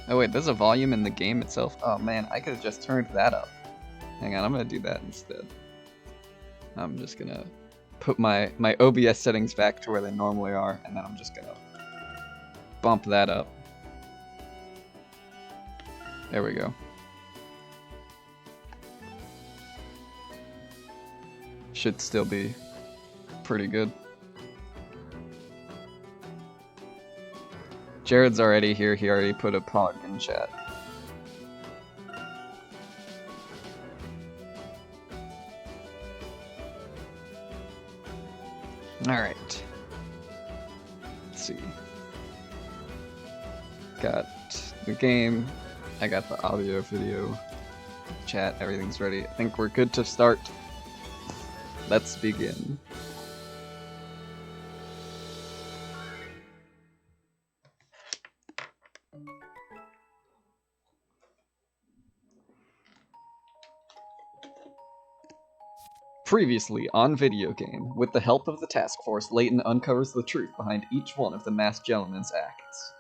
Oh wait, there's a volume in the game itself? Oh man, I could have just turned that up. Hang on, I'm gonna do that instead. I'm just gonna put my OBS settings back to where they normally are, and then I'm just gonna bump that up. There we go. Should still be pretty good. Jared's already here, he already put a pog in chat. Alright. Let's see. Got the game, I got the audio, video, chat, everything's ready. I think we're good to start. Let's begin. Previously on Video Game, with the help of the task force, Layton uncovers the truth behind each one of the masked gentleman's acts.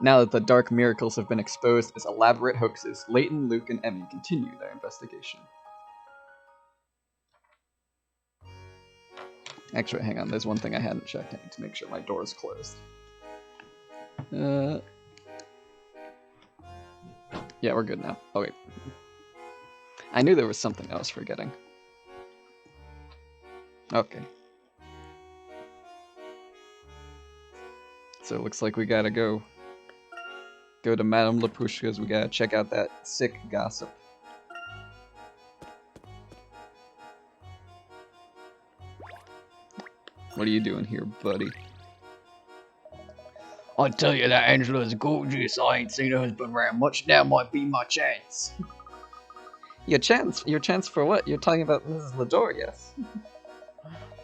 Now that the dark miracles have been exposed as elaborate hoaxes, Layton, Luke, and Emmy continue their investigation. Actually, hang on, there's one thing I hadn't checked. I need to make sure my door is closed. Yeah, we're good now. Oh wait. I knew there was something I was forgetting. Okay. So it looks like we gotta go to Madame Lapushka's. We gotta check out that sick gossip. What are you doing here, buddy? I tell you that Angela's gorgeous. I ain't seen her husband around much. Now might be my chance. Your chance for what? You're talking about Mrs. Lador, yes?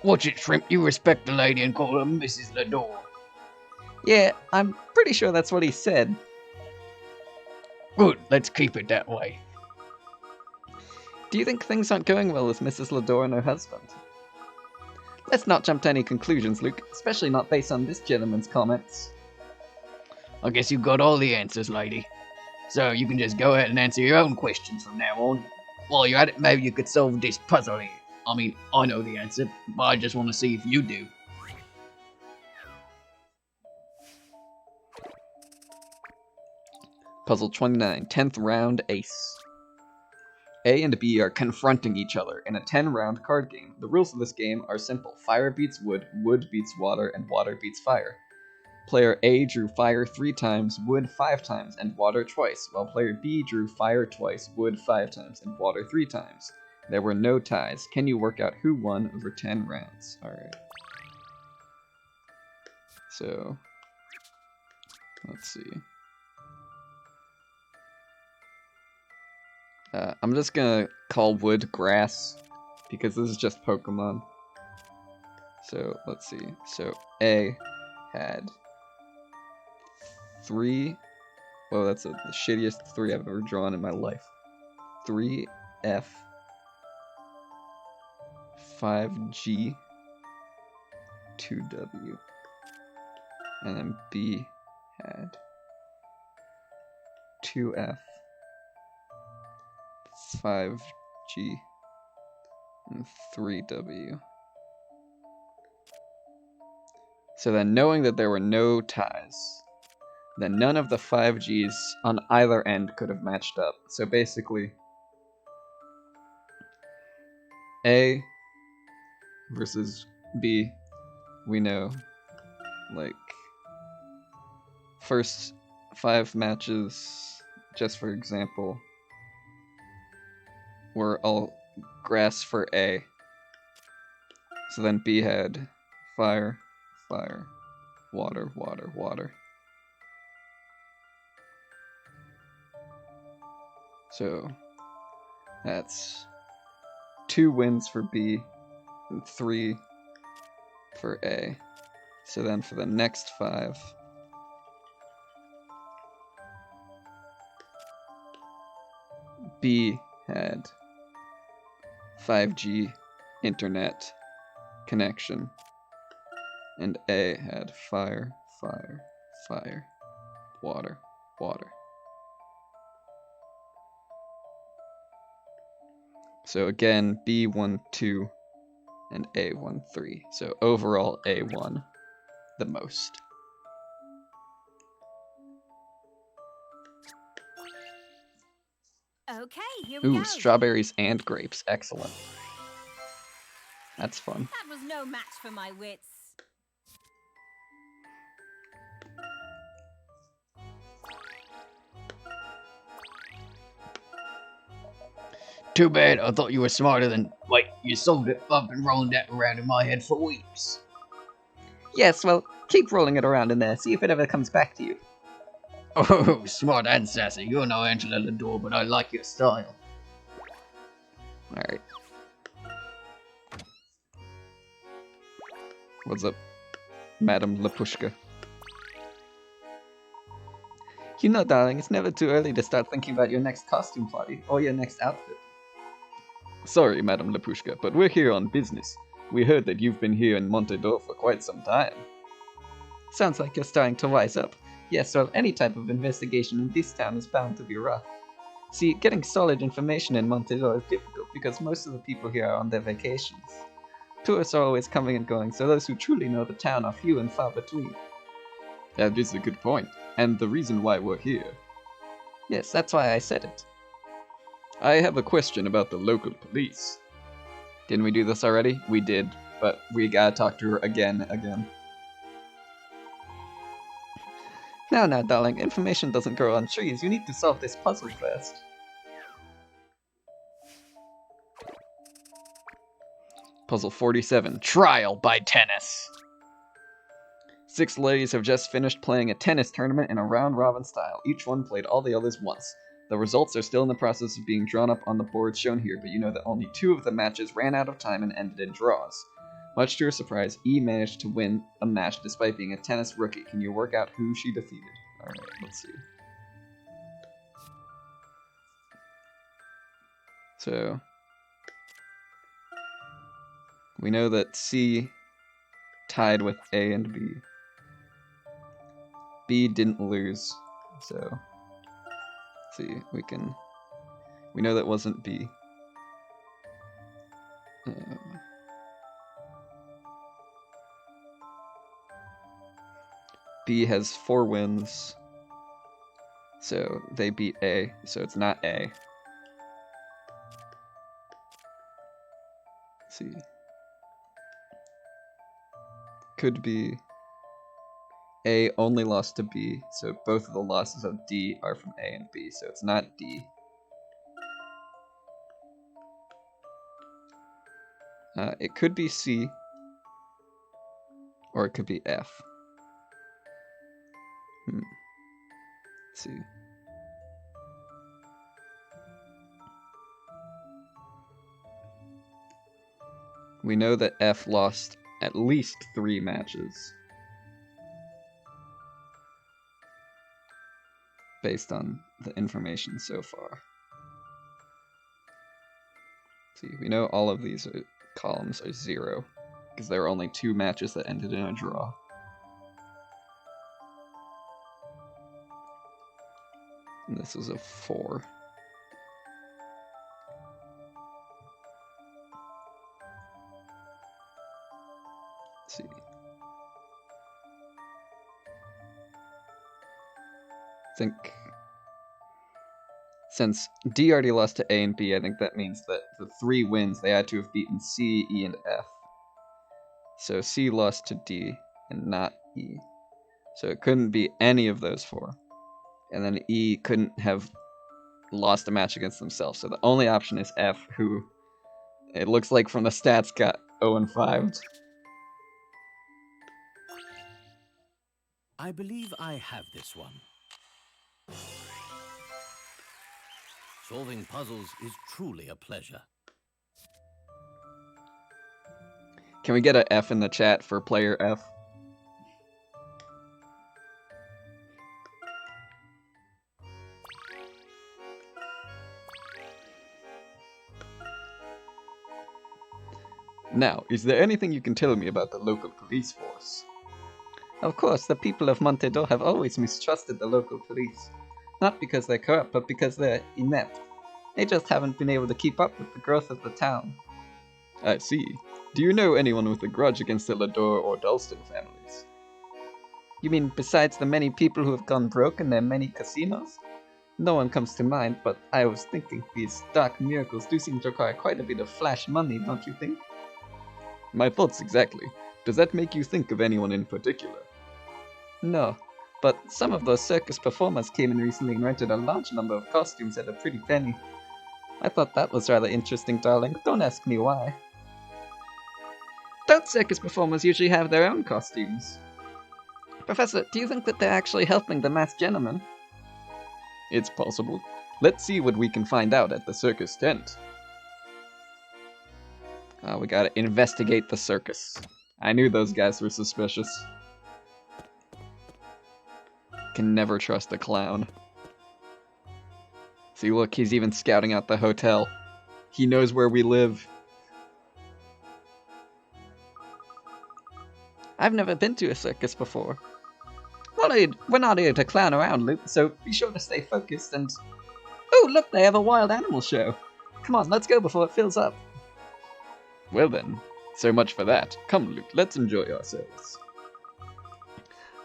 Watch it, Shrimp. You respect the lady and call her Mrs. Lador. Yeah, I'm pretty sure that's what he said. Good, let's keep it that way. Do you think things aren't going well with Mrs. Lador and her husband? Let's not jump to any conclusions, Luke, especially not based on this gentleman's comments. I guess you got all the answers, lady. So you can just go ahead and answer your own questions from now on. While you're at it, maybe you could solve this puzzle here. I mean, I know the answer, but I just want to see if you do. Puzzle 29, 10th round ace. A and B are confronting each other in a 10-round card game. The rules of this game are simple. Fire beats wood, wood beats water, and water beats fire. Player A drew fire 3 times, wood 5 times, and water twice, while player B drew fire twice, wood 5 times, and water 3 times. There were no ties. Can you work out who won over 10 rounds? Alright. So, let's see. I'm just gonna call wood grass, because this is just Pokemon. So, let's see. So, A had 3... Whoa, that's the shittiest 3 I've ever drawn in my life. 3F, 5G, 2W. And then B had 2F, 5G, and 3W. So then, knowing that there were no ties, then none of the 5Gs on either end could have matched up. So basically, A versus B, we know, like, first 5 matches, just for example, were all grass for A. So then B had fire, fire, water, water, water. So that's 2 wins for B and 3 for A. So then for the next 5, B had 5G internet connection, and A had fire, fire, fire, water, water. So again, B won 2 and A won 3. So overall, A won the most. Okay, here we go. Ooh, strawberries and grapes. Excellent. That's fun. That was no match for my wits. Too bad, I thought you were smarter than... Wait, you solved it. I've been rolling that around in my head for weeks. Yes, well, keep rolling it around in there. See if it ever comes back to you. Oh, smart and sassy. You're no Angela Lador, but I like your style. Alright. What's up, Madam Lapushka? You know, darling, it's never too early to start thinking about your next costume party or your next outfit. Sorry, Madam Lapushka, but we're here on business. We heard that you've been here in Montedor for quite some time. Sounds like you're starting to wise up. Yes, well, any type of investigation in this town is bound to be rough. See, getting solid information in Montedor is difficult because most of the people here are on their vacations. Tourists are always coming and going, so those who truly know the town are few and far between. That is a good point, and the reason why we're here. Yes, that's why I said it. I have a question about the local police. Didn't we do this already? We did, but we gotta talk to her again. Now, darling, information doesn't grow on trees. You need to solve this puzzle first. Puzzle 47, Trial by Tennis. 6 ladies have just finished playing a tennis tournament in a round-robin style. Each one played all the others once. The results are still in the process of being drawn up on the board shown here, but you know that only 2 of the matches ran out of time and ended in draws. Much to her surprise, E managed to win a match despite being a tennis rookie. Can you work out who she defeated? Alright, let's see. So, we know that C tied with A and B. B didn't lose, so let's see, we know that wasn't B. B has 4 wins, so they beat A, so it's not A. Let's see. Could be A only lost to B, so both of the losses of D are from A and B, so it's not D. It could be C, or it could be F. Let's see. We know that F lost at least 3 matches. Based on the information so far. See, we know all of these columns are 0, because there were only 2 matches that ended in a draw. And this was a 4. Let's see. I think since D already lost to A and B, I think that means that the 3 wins, they had to have beaten C, E, and F. So C lost to D and not E. So it couldn't be any of those 4. And then E couldn't have lost a match against themselves. So the only option is F, who it looks like from the stats got 0 and 5'd. I believe I have this one. Solving puzzles is truly a pleasure. Can we get an F in the chat for player F? Now, is there anything you can tell me about the local police force? Of course, the people of Montedor have always mistrusted the local police. Not because they're corrupt, but because they're inept. They just haven't been able to keep up with the growth of the town. I see. Do you know anyone with a grudge against the Lador or Dalston families? You mean besides the many people who have gone broke in their many casinos? No one comes to mind, but I was thinking these dark miracles do seem to require quite a bit of flash money, don't you think? My thoughts exactly. Does that make you think of anyone in particular? No, but some of those circus performers came in recently and rented a large number of costumes at a pretty penny. I thought that was rather interesting, darling. Don't ask me why. Don't circus performers usually have their own costumes? Professor, do you think that they're actually helping the masked gentleman? It's possible. Let's see what we can find out at the circus tent. We gotta investigate the circus. I knew those guys were suspicious. Can never trust a clown. See, look, he's even scouting out the hotel. He knows where we live. I've never been to a circus before. Well, we're not here to clown around, Luke, so be sure to stay focused and... Oh, look, they have a wild animal show. Come on, let's go before it fills up. Well then, so much for that. Come, Luke, let's enjoy ourselves.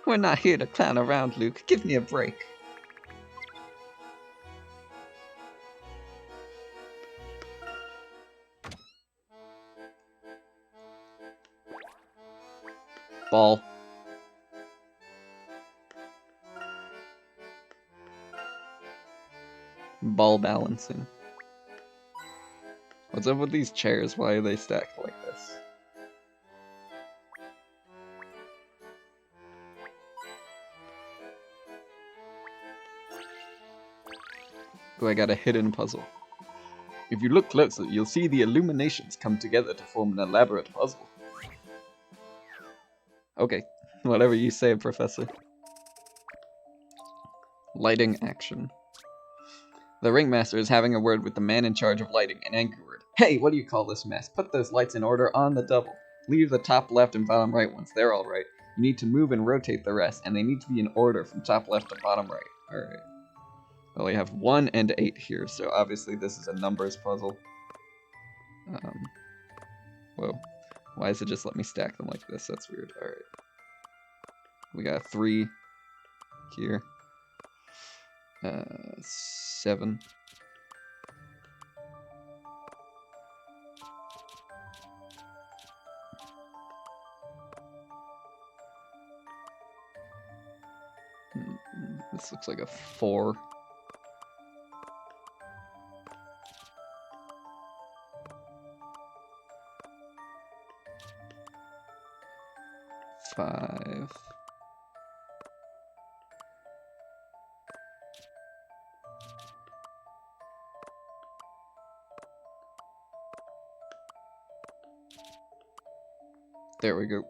We're not here to clown around, Luke. Give me a break. Ball. Ball balancing. What's up with these chairs? Why are they stacked like this? Oh, I got a hidden puzzle. If you look closely, you'll see the illuminations come together to form an elaborate puzzle. Okay, whatever you say, Professor. Lighting action. The ringmaster is having a word with the man in charge of lighting, an angry word. Hey, what do you call this mess? Put those lights in order on the double. Leave the top left and bottom right ones, they're alright. You need to move and rotate the rest, and they need to be in order from top left to bottom right. Alright. Well, we have 1 and 8 here, so obviously this is a numbers puzzle. Whoa. Why does it just let me stack them like this? That's weird. Alright. We got 3 here. 7. This looks like a 4. 5. There we go.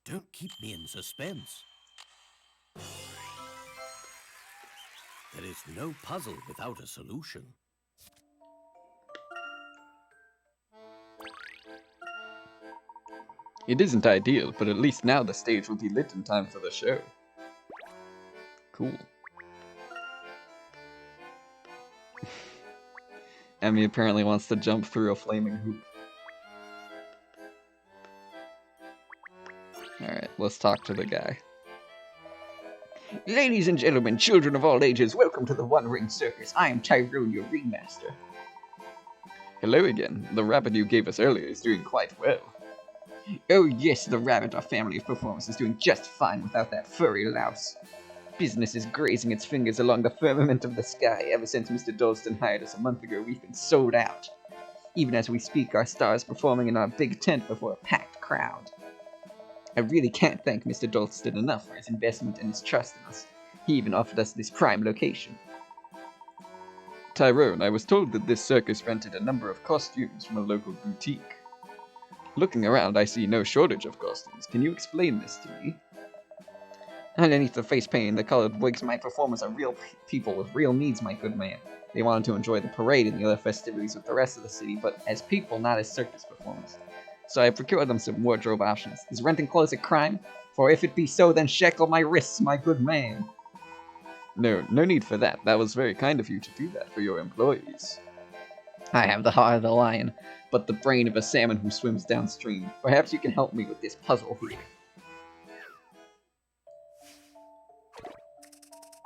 Don't keep me in suspense. There is no puzzle without a solution. It isn't ideal, but at least now the stage will be lit in time for the show. Cool. Emmy apparently wants to jump through a flaming hoop. Alright, let's talk to the guy. Ladies and gentlemen, children of all ages, welcome to the One Ring Circus. I am Tyrone, your ringmaster. Hello again. The rabbit you gave us earlier is doing quite well. Oh yes, the rabbit, our family of performers, is doing just fine without that furry louse. Business is grazing its fingers along the firmament of the sky. Ever since Mr. Dalston hired us a month ago, we've been sold out. Even as we speak, our stars performing in our big tent before a packed crowd. I really can't thank Mr. Dalston enough for his investment and his trust in us. He even offered us this prime location. Tyrone, I was told that this circus rented a number of costumes from a local boutique. Looking around, I see no shortage of costumes. Can you explain this to me? Underneath the face paint and the colored wigs, my performers are real people with real needs, my good man. They wanted to enjoy the parade and the other festivities with the rest of the city, but as people, not as circus performers. So I procured them some wardrobe options. Is renting clothes a crime? For if it be so, then shackle my wrists, my good man. No need for that. That was very kind of you to do that for your employees. I have the heart of the lion, but the brain of a salmon who swims downstream. Perhaps you can help me with this puzzle here.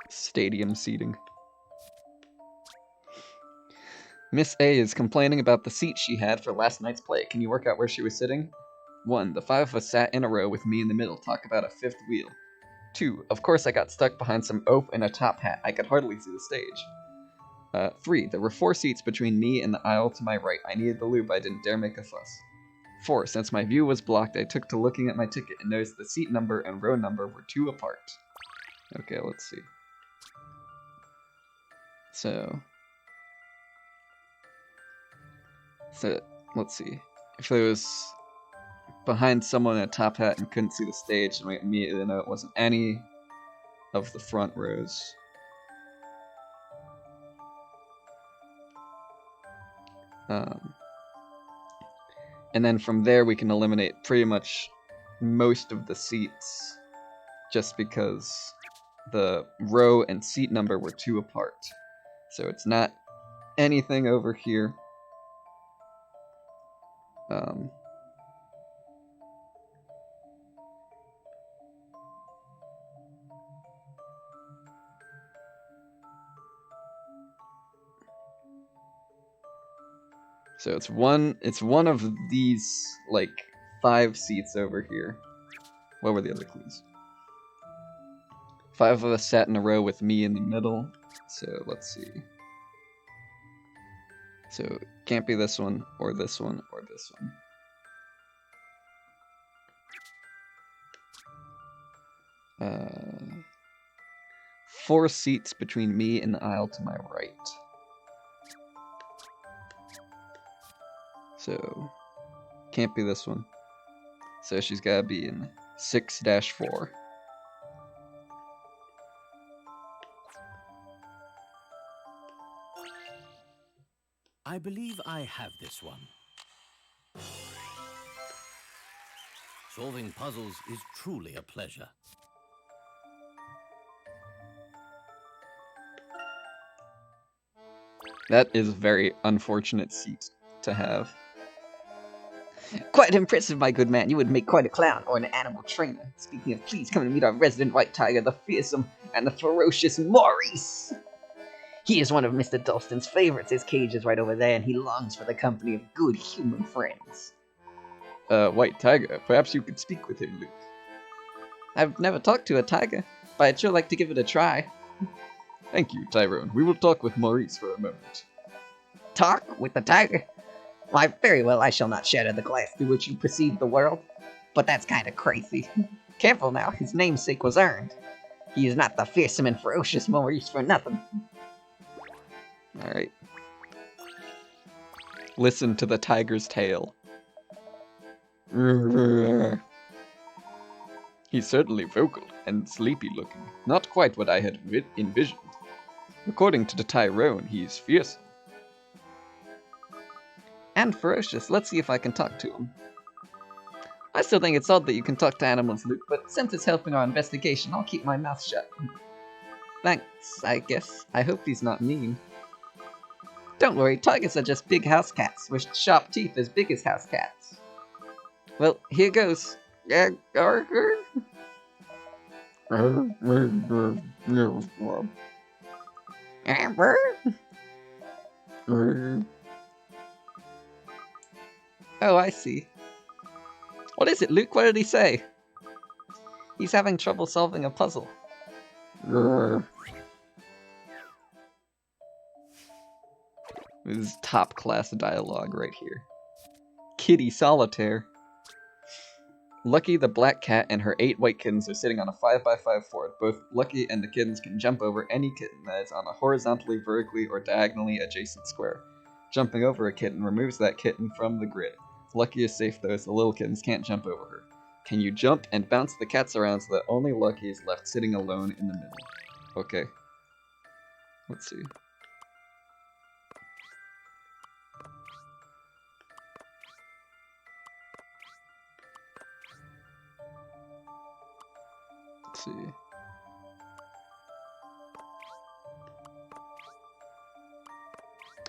Stadium seating. Miss A is complaining about the seat she had for last night's play. Can you work out where she was sitting? 1. The 5 of us sat in a row with me in the middle. Talk about a fifth wheel. 2. Of course I got stuck behind some oaf and a top hat. I could hardly see the stage. 3. There were 4 seats between me and the aisle to my right. I needed the lube. I didn't dare make a fuss. 4. Since my view was blocked, I took to looking at my ticket and noticed the seat number and row number were 2 apart. Okay, let's see. So, let's see. If there was behind someone in a top hat and couldn't see the stage, and we immediately know it wasn't any of the front rows. And then from there we can eliminate pretty much most of the seats just because the row and seat number were 2 apart. So it's not anything over here. So it's one of these, like, 5 seats over here. What were the other clues? 5 of us sat in a row with me in the middle. So let's see. So it can't be this one, or this one, or this one. 4 seats between me and the aisle to my right. So, can't be this one. So she's gotta be in 6-4. I believe I have this one. Solving puzzles is truly a pleasure. That is a very unfortunate seat to have. Quite impressive, my good man. You would make quite a clown or an animal trainer. Speaking of, please come and meet our resident white tiger, the fearsome and the ferocious Maurice. He is one of Mr. Dalston's favorites. His cage is right over there, and he longs for the company of good human friends. White tiger, perhaps you could speak with him, Luke. I've never talked to a tiger, but I'd sure like to give it a try. Thank you, Tyrone. We will talk with Maurice for a moment. Talk with the tiger? Why, very well, I shall not shatter the glass through which you perceive the world. But that's kind of crazy. Careful now, his namesake was earned. He is not the fearsome and ferocious Maurice for nothing. Alright. Listen to the tiger's tail. He's certainly vocal and sleepy looking. Not quite what I had envisioned. According to the Tyrone, he's fearsome. And ferocious. Let's see if I can talk to him. I still think it's odd that you can talk to animals, Luke, but since it's helping our investigation, I'll keep my mouth shut. Thanks, I guess. I hope he's not mean. Don't worry, tigers are just big house cats, with sharp teeth as big as house cats. Well, here goes. Oh, I see. What is it, Luke? What did he say? He's having trouble solving a puzzle. This is top class dialogue right here. Kitty Solitaire. Lucky the black cat and her 8 white kittens are sitting on a 5x5 board. Both Lucky and the kittens can jump over any kitten that is on a horizontally, vertically, or diagonally adjacent square. Jumping over a kitten removes that kitten from the grid. Lucky is safe though, as the little kittens can't jump over her. Can you jump and bounce the cats around so that only Lucky is left sitting alone in the middle? Okay. Let's see. Let's see.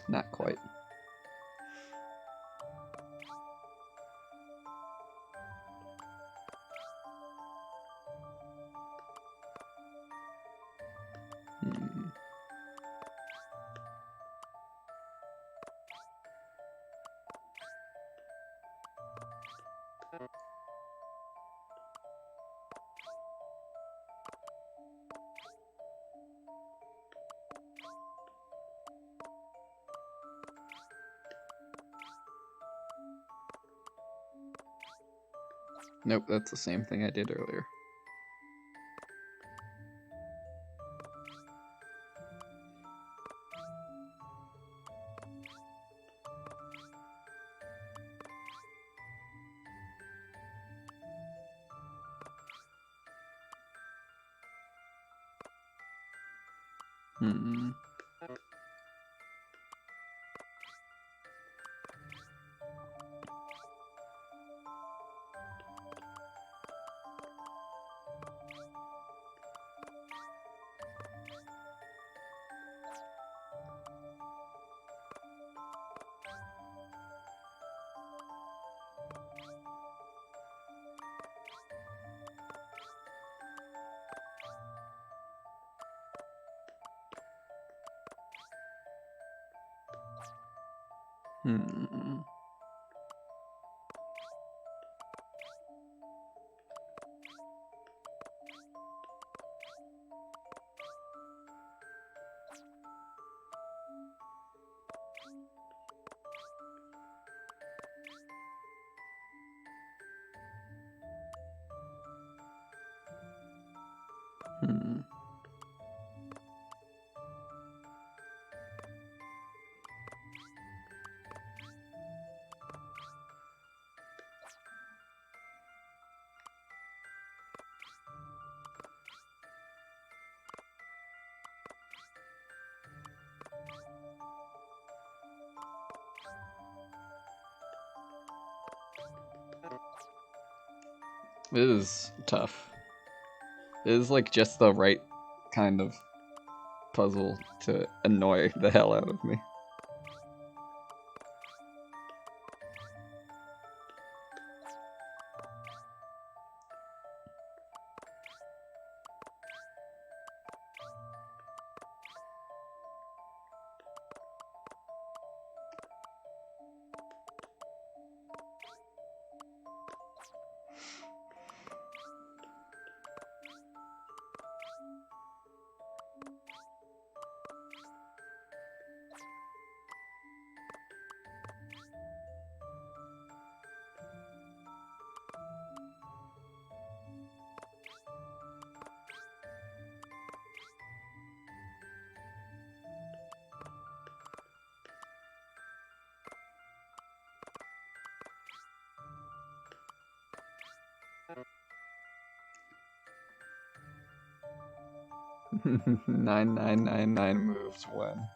Not quite. Nope, that's the same thing I did earlier. It is tough. It is like just the right kind of puzzle to annoy the hell out of me. Nine moves when.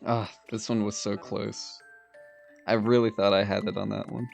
Ah, this one was so close. I really thought I had it on that one.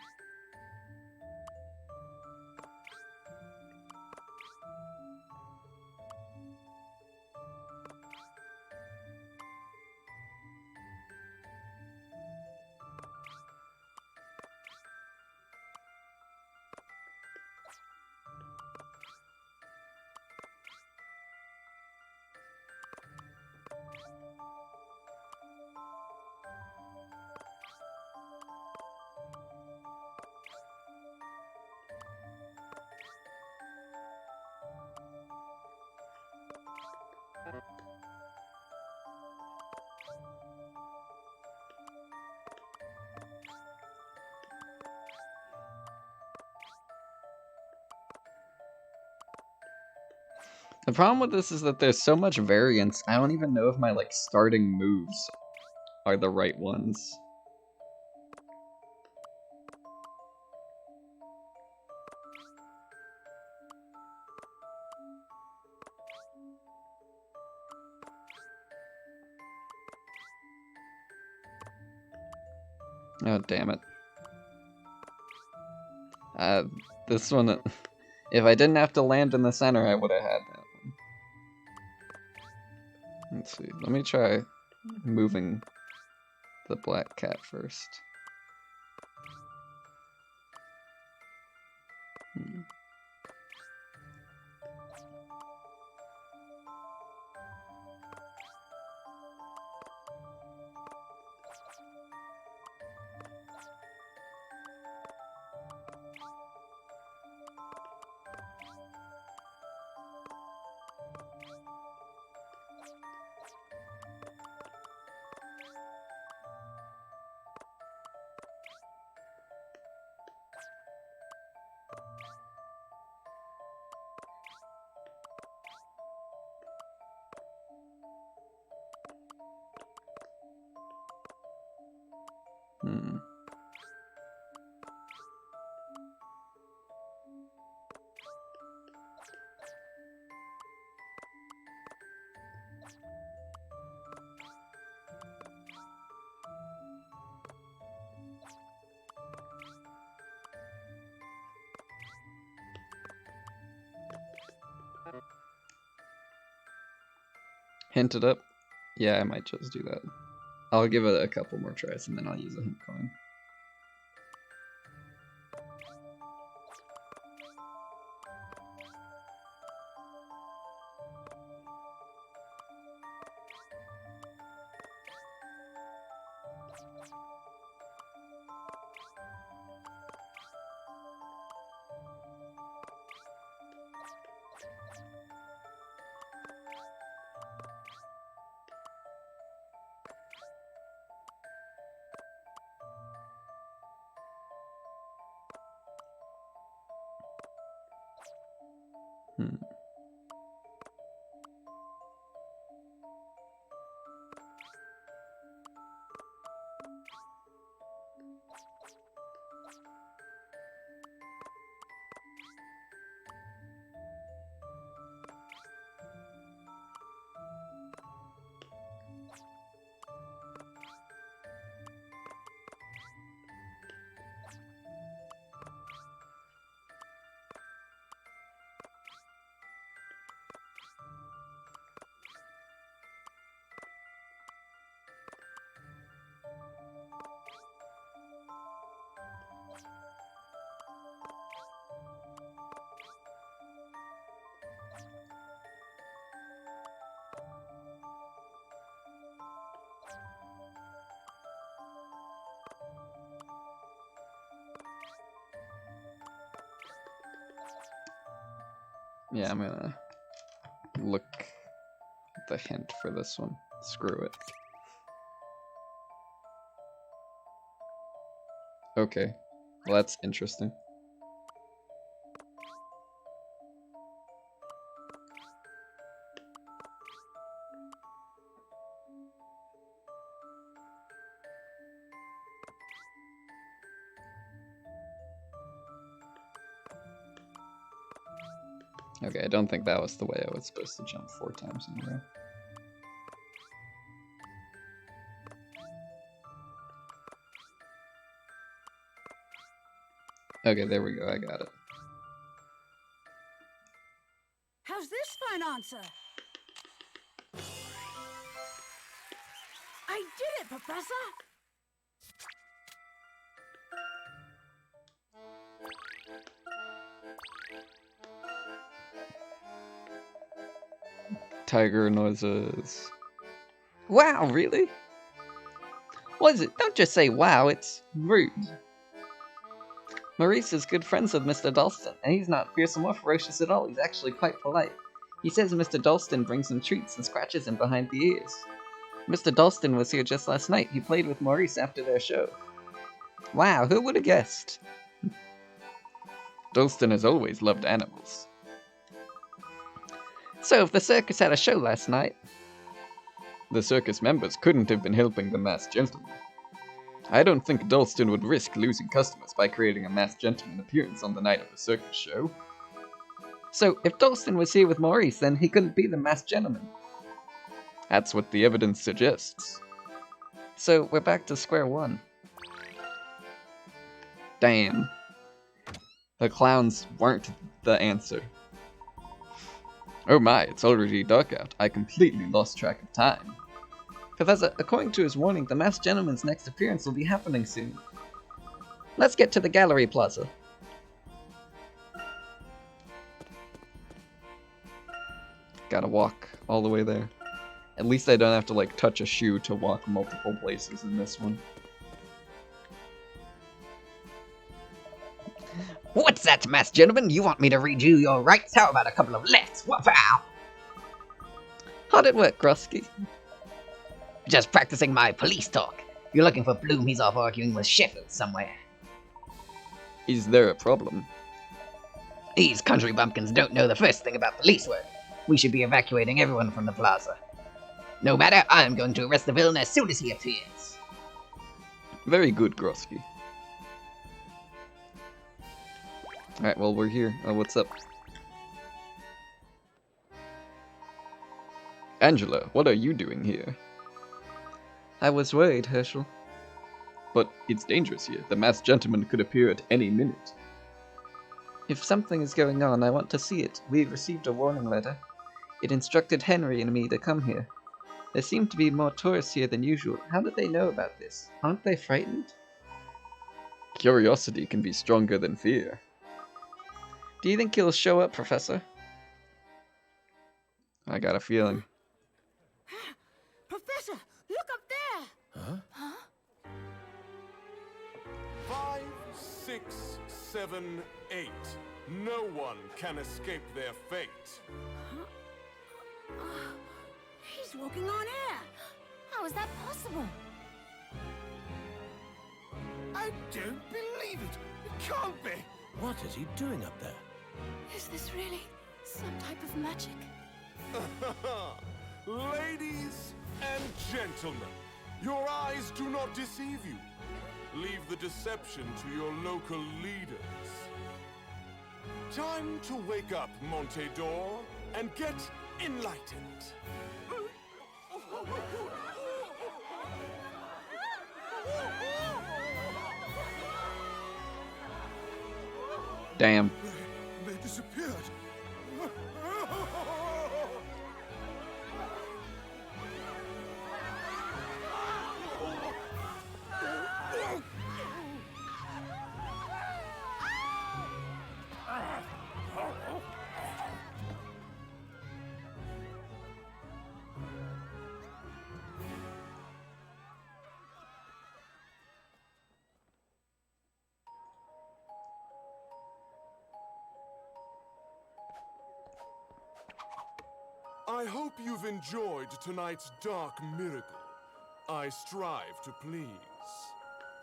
The problem with this is that there's so much variance, I don't even know if my, like, starting moves are the right ones. Oh, damn it. This one, if I didn't have to land in the center, I would have had that one. Let's see, let me try moving the black cat first. Hmm. Hint it up? Yeah, I might just do that. I'll give it a couple more tries and then I'll use a hint coin. Hmm. Yeah, I'm gonna look at the hint for this one. Screw it. Okay, well that's interesting. Okay, I don't think that was the way I was supposed to jump 4 times in a row. Okay, there we go, I got it. How's this for an answer? I did it, Professor! Tiger noises. Wow, really? What is it? Don't just say wow, it's rude. Maurice is good friends with Mr. Dalston, and he's not fearsome or ferocious at all. He's actually quite polite. He says Mr. Dalston brings him treats and scratches him behind the ears. Mr. Dalston was here just last night. He played with Maurice after their show. Wow, who would have guessed? Dalston has always loved animals. So, if the circus had a show last night, the circus members couldn't have been helping the masked gentleman. I don't think Dalston would risk losing customers by creating a masked gentleman appearance on the night of the circus show. So, if Dalston was here with Maurice, then he couldn't be the masked gentleman. That's what the evidence suggests. So, we're back to square one. Damn. The clowns weren't the answer. Oh my, it's already dark out. I completely lost track of time. Professor, according to his warning, the masked gentleman's next appearance will be happening soon. Let's get to the gallery plaza. Gotta walk all the way there. At least I don't have to like touch a shoe to walk multiple places in this one. What's that, masked gentleman? You want me to read you your rights? How about a couple of lefts? Wow! How'd it work, Grusky? Just practicing my police talk. You're looking for Bloom, he's off arguing with Sheffield somewhere. Is there a problem? These country bumpkins don't know the first thing about police work. We should be evacuating everyone from the plaza. No matter, I'm going to arrest the villain as soon as he appears. Very good, Grosky. Alright, well, we're here. What's up? Angela, what are you doing here? I was worried, Herschel. But it's dangerous here. The masked gentleman could appear at any minute. If something is going on, I want to see it. We received a warning letter. It instructed Henry and me to come here. There seem to be more tourists here than usual. How did they know about this? Aren't they frightened? Curiosity can be stronger than fear. Do you think he'll show up, Professor? I got a feeling. Professor, look up there! Huh? 5, 6, 7, 8. No one can escape their fate. He's walking on air. How is that possible? I don't believe it! It can't be! What is he doing up there? Is this really some type of magic? Ladies and gentlemen, your eyes do not deceive you. Leave the deception to your local leaders. Time to wake up, Montedor, and get enlightened. Damn. They disappeared. I hope you've enjoyed tonight's dark miracle. I strive to please.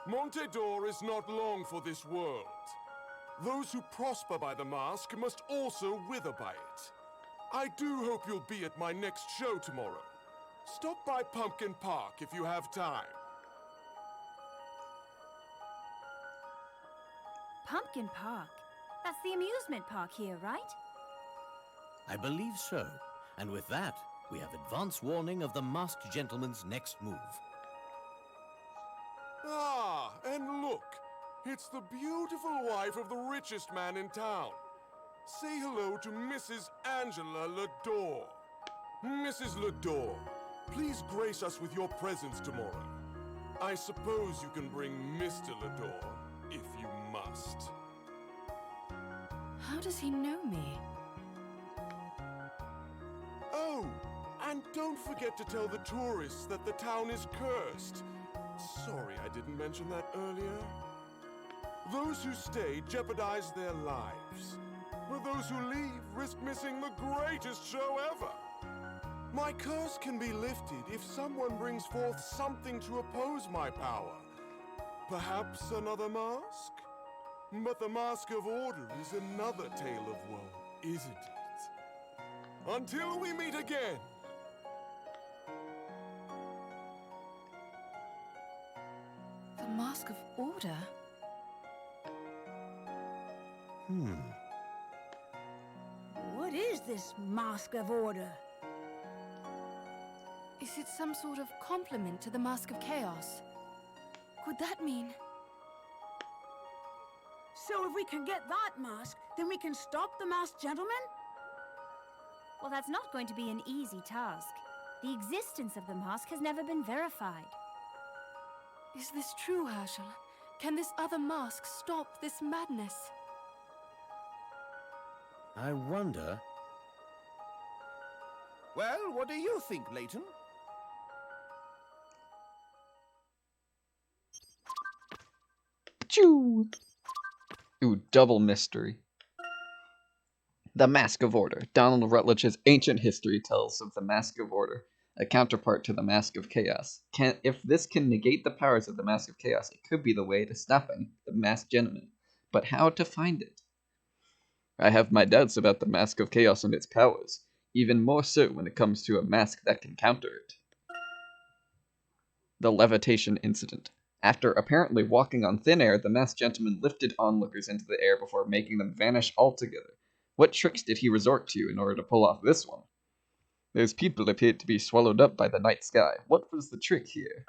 Montedor is not long for this world. Those who prosper by the mask must also wither by it. I do hope you'll be at my next show tomorrow. Stop by Pumpkin Park if you have time. Pumpkin Park? That's the amusement park here, right? I believe so. And with that, we have advance warning of the masked gentleman's next move. Ah, and look, it's the beautiful wife of the richest man in town. Say hello to Mrs. Angela Lador. Mrs. Lador, please grace us with your presence tomorrow. I suppose you can bring Mr. Lador, if you must. How does he know me? Oh, and don't forget to tell the tourists that the town is cursed. Sorry I didn't mention that earlier. Those who stay jeopardize their lives, but those who leave risk missing the greatest show ever. My curse can be lifted if someone brings forth something to oppose my power. Perhaps another mask? But the Mask of Order is another tale of woe, isn't it? Until we meet again. The Mask of Order? What is this Mask of Order? Is it some sort of compliment to the Mask of Chaos? Could that mean... So if we can get that mask, then we can stop the masked gentleman? Well, that's not going to be an easy task. The existence of the mask has never been verified. Is this true, Herschel? Can this other mask stop this madness? I wonder. Well, what do you think, Layton? Choo! Ooh, double mystery. The Mask of Order. Donald Rutledge's ancient history tells of the Mask of Order, a counterpart to the Mask of Chaos. If this can negate the powers of the Mask of Chaos, it could be the way to stopping the Masked Gentleman. But how to find it? I have my doubts about the Mask of Chaos and its powers, even more so when it comes to a mask that can counter it. The Levitation Incident. After apparently walking on thin air, the Masked Gentleman lifted onlookers into the air before making them vanish altogether. What tricks did he resort to in order to pull off this one? Those people appeared to be swallowed up by the night sky. What was the trick here?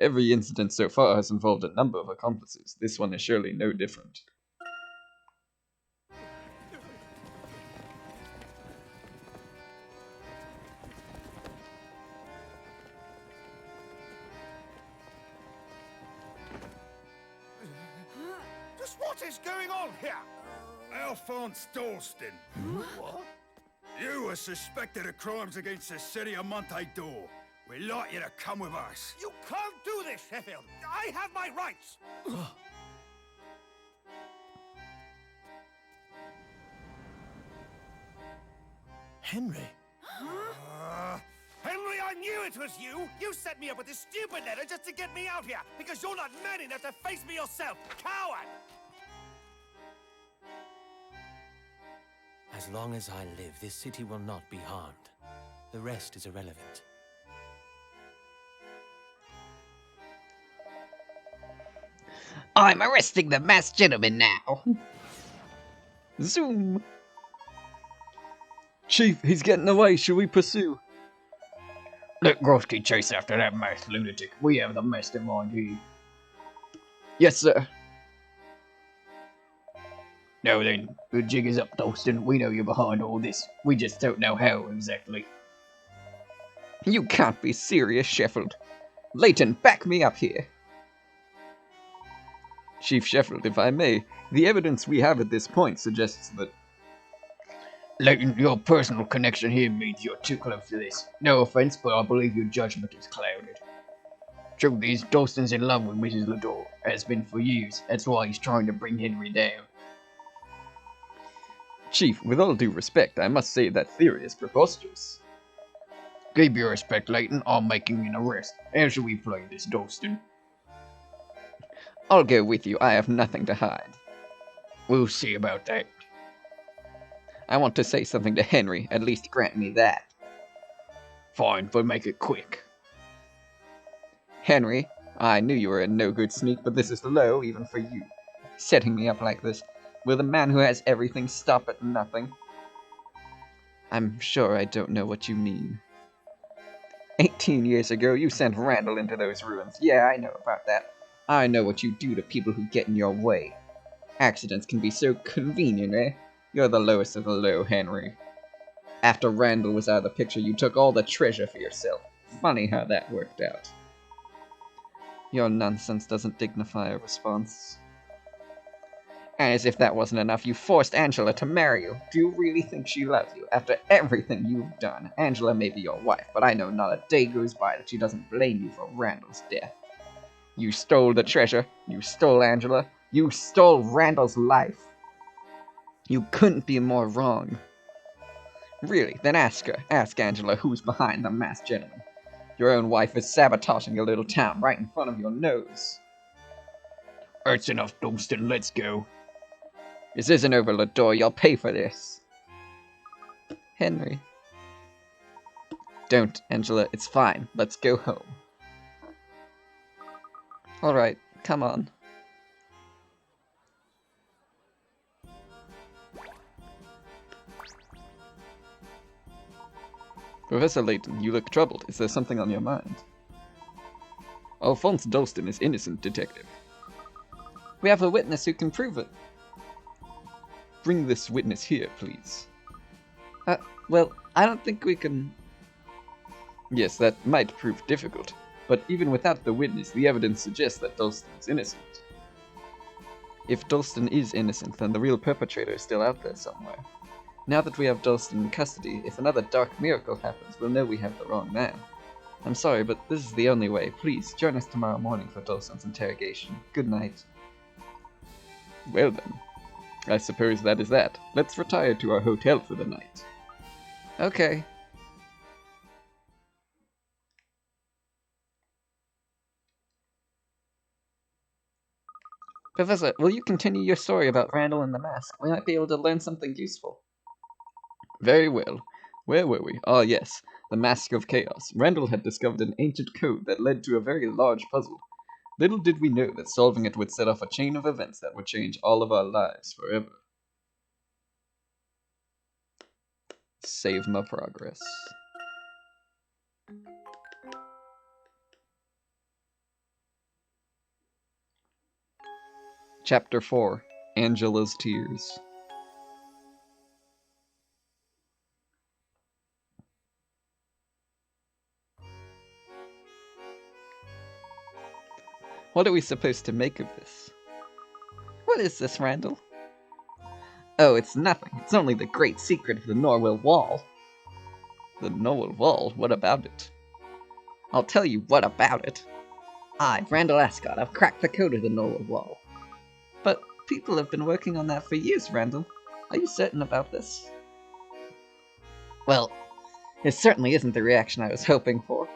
Every incident so far has involved a number of accomplices. This one is surely no different. Just what is going on here? Alphonse Dalston. What? You are suspected of crimes against the city of Monte d'Or. We'd like you to come with us. You can't do this, Sheffield. I have my rights. Henry? Henry, I knew it was you! You set me up with this stupid letter just to get me out here, because you're not man enough to face me yourself! Coward! As long as I live, this city will not be harmed. The rest is irrelevant. I'm arresting the masked gentleman now. Zoom! Chief, he's getting away. Should we pursue? Let Grosky chase after that masked lunatic. We have the mastermind here. Yes, sir. Now then, the jig is up, Dalston. We know you're behind all this. We just don't know how exactly. You can't be serious, Sheffield. Layton, back me up here. Chief Sheffield, if I may, the evidence we have at this point suggests that... Layton, your personal connection here means you're too close to this. No offense, but I believe your judgment is clouded. Truth is, Dalston's in love with Mrs. Lador. Has been for years. That's why he's trying to bring Henry down. Chief, with all due respect, I must say that theory is preposterous. Keep your respect, Layton. I'm making an arrest. How shall we play this, Dalston? I'll go with you. I have nothing to hide. We'll see about that. I want to say something to Henry. At least grant me that. Fine, but make it quick. Henry, I knew you were a no-good sneak, but this is low even for you. Setting me up like this. Will the man who has everything stop at nothing? I'm sure I don't know what you mean. 18 years ago, you sent Randall into those ruins. Yeah, I know about that. I know what you do to people who get in your way. Accidents can be so convenient, eh? You're the lowest of the low, Henry. After Randall was out of the picture, you took all the treasure for yourself. Funny how that worked out. Your nonsense doesn't dignify a response. And as if that wasn't enough, you forced Angela to marry you. Do you really think she loves you? After everything you've done, Angela may be your wife, but I know not a day goes by that she doesn't blame you for Randall's death. You stole the treasure. You stole Angela. You stole Randall's life. You couldn't be more wrong. Really, then ask her. Ask Angela who's behind the masked gentleman. Your own wife is sabotaging your little town right in front of your nose. That's enough, Dalston. Let's go. This isn't over, Lador. You'll pay for this. Henry, Don't, Angela. It's fine. Let's go home. Alright, come on. Professor Layton, you look troubled. Is there something on your mind? Alphonse Dalston is innocent, Detective. We have a witness who can prove it. Bring this witness here, please. Well, I don't think we can... Yes, that might prove difficult, but even without the witness, the evidence suggests that Dalston is innocent. If Dalston is innocent, then the real perpetrator is still out there somewhere. Now that we have Dalston in custody, if another dark miracle happens, we'll know we have the wrong man. I'm sorry, but this is the only way. Please, join us tomorrow morning for Dalston's interrogation. Good night. Well then, I suppose that is that. Let's retire to our hotel for the night. Okay. Professor, will you continue your story about Randall and the mask? We might be able to learn something useful. Very well. Where were we? Ah, yes. The Mask of Chaos. Randall had discovered an ancient code that led to a very large puzzle. Little did we know that solving it would set off a chain of events that would change all of our lives forever. Save my progress. Chapter 4. Angela's Tears. What are we supposed to make of this? What is this, Randall? Oh, it's nothing. It's only the great secret of the Norwell Wall. The Norwell Wall? What about it? I'll tell you what about it. I, Randall Ascot, have cracked the code of the Norwell Wall. But people have been working on that for years, Randall. Are you certain about this? Well, it certainly isn't the reaction I was hoping for.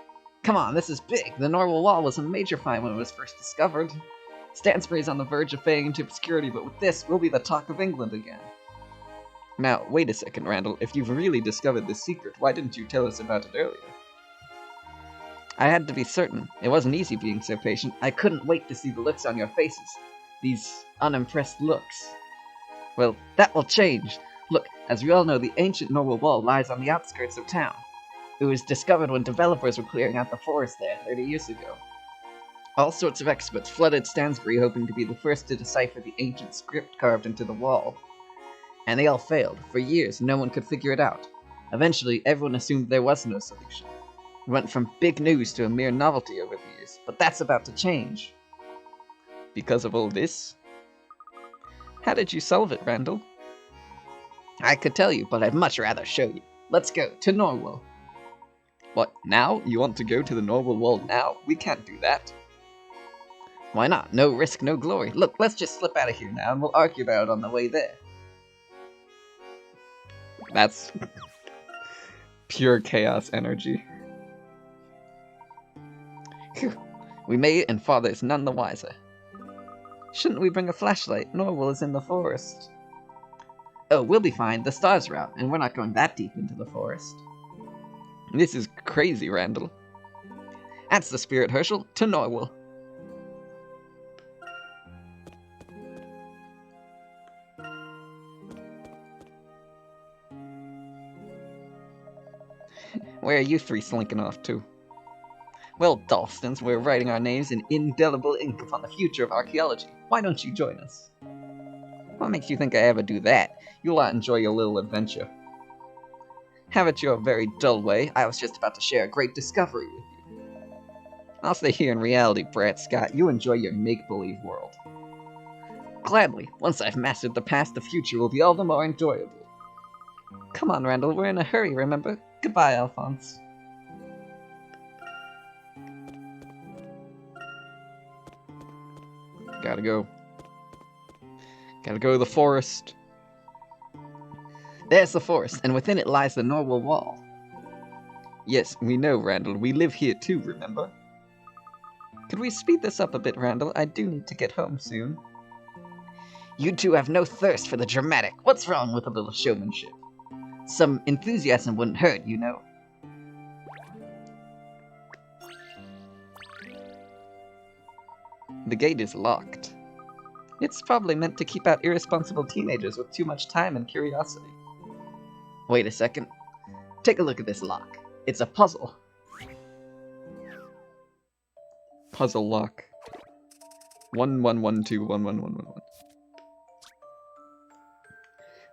Come on, this is big. The Norwell Wall was a major find when it was first discovered. Stansbury's on the verge of fading into obscurity, but with this, we'll be the talk of England again. Now, wait a second, Randall. If you've really discovered this secret, why didn't you tell us about it earlier? I had to be certain. It wasn't easy being so patient. I couldn't wait to see the looks on your faces. These unimpressed looks. Well, that will change. Look, as we all know, the ancient Norwell Wall lies on the outskirts of town. It was discovered when developers were clearing out the forest there 30 years ago. All sorts of experts flooded Stansbury hoping to be the first to decipher the ancient script carved into the wall. And they all failed. For years, no one could figure it out. Eventually, everyone assumed there was no solution. It went from big news to a mere novelty over the years, but that's about to change. Because of all this? How did you solve it, Randall? I could tell you, but I'd much rather show you. Let's go to Norwell. What, now? You want to go to the Norwell Wall now? We can't do that. Why not? No risk, no glory. Look, let's just slip out of here now and we'll argue about it on the way there. That's pure chaos energy. Phew. We made it and Father is none the wiser. Shouldn't we bring a flashlight? Norwell is in the forest. Oh, we'll be fine. The stars are out, and we're not going that deep into the forest. This is crazy, Randall. That's the spirit, Herschel. To Norwell. Where are you three slinking off to? Well, Dalstons, we're writing our names in indelible ink upon the future of archaeology. Why don't you join us? What makes you think I ever do that? You'll not enjoy your little adventure. Have it your very dull way. I was just about to share a great discovery with you. I'll stay here in reality, Brad Scott. You enjoy your make-believe world. Gladly. Once I've mastered the past, the future will be all the more enjoyable. Come on, Randall. We're in a hurry, remember? Goodbye, Alphonse. Gotta go. Gotta go to the forest. There's the forest, and within it lies the Norwell Wall. Yes, we know, Randall. We live here too, remember? Could we speed this up a bit, Randall? I do need to get home soon. You two have no thirst for the dramatic. What's wrong with a little showmanship? Some enthusiasm wouldn't hurt, you know. The gate is locked. It's probably meant to keep out irresponsible teenagers with too much time and curiosity. Wait a second. Take a look at this lock. It's a puzzle. Puzzle lock. 11121111.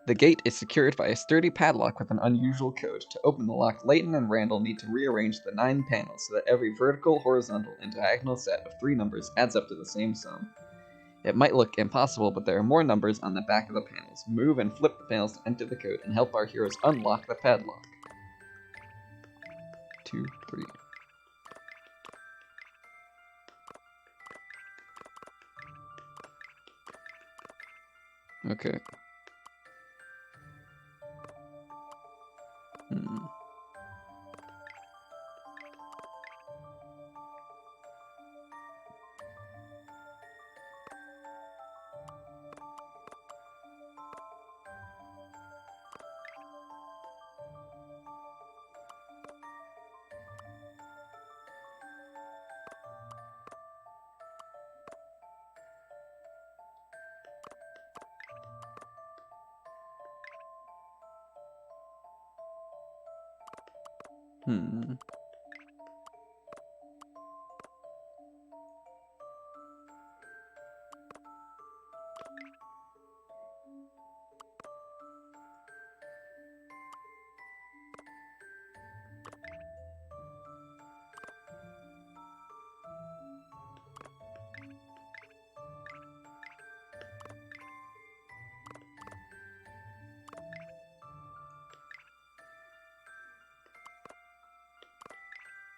The gate is secured by a sturdy padlock with an unusual code. To open the lock, Layton and Randall need to rearrange the 9 panels so that every vertical, horizontal, and diagonal set of 3 numbers adds up to the same sum. It might look impossible, but there are more numbers on the back of the panels. Move and flip the panels to enter the code and help our heroes unlock the padlock. 2, 3. Okay.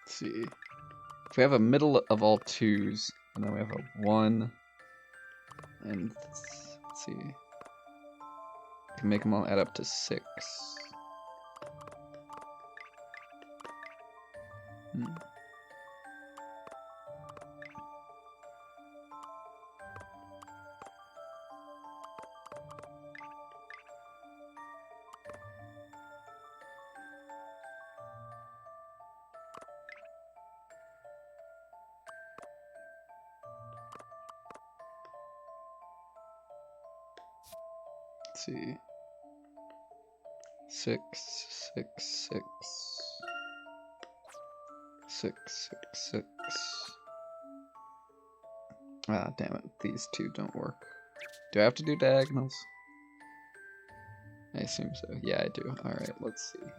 Let's see. If we have a middle of all 2s, and then we have a 1, and let's see. We can make them all add up to 6. Let's see. 6, 6, 6. 6, 6, 6. Ah, damn it. These 2 don't work. Do I have to do diagonals? I assume so. Yeah, I do. Alright, let's see.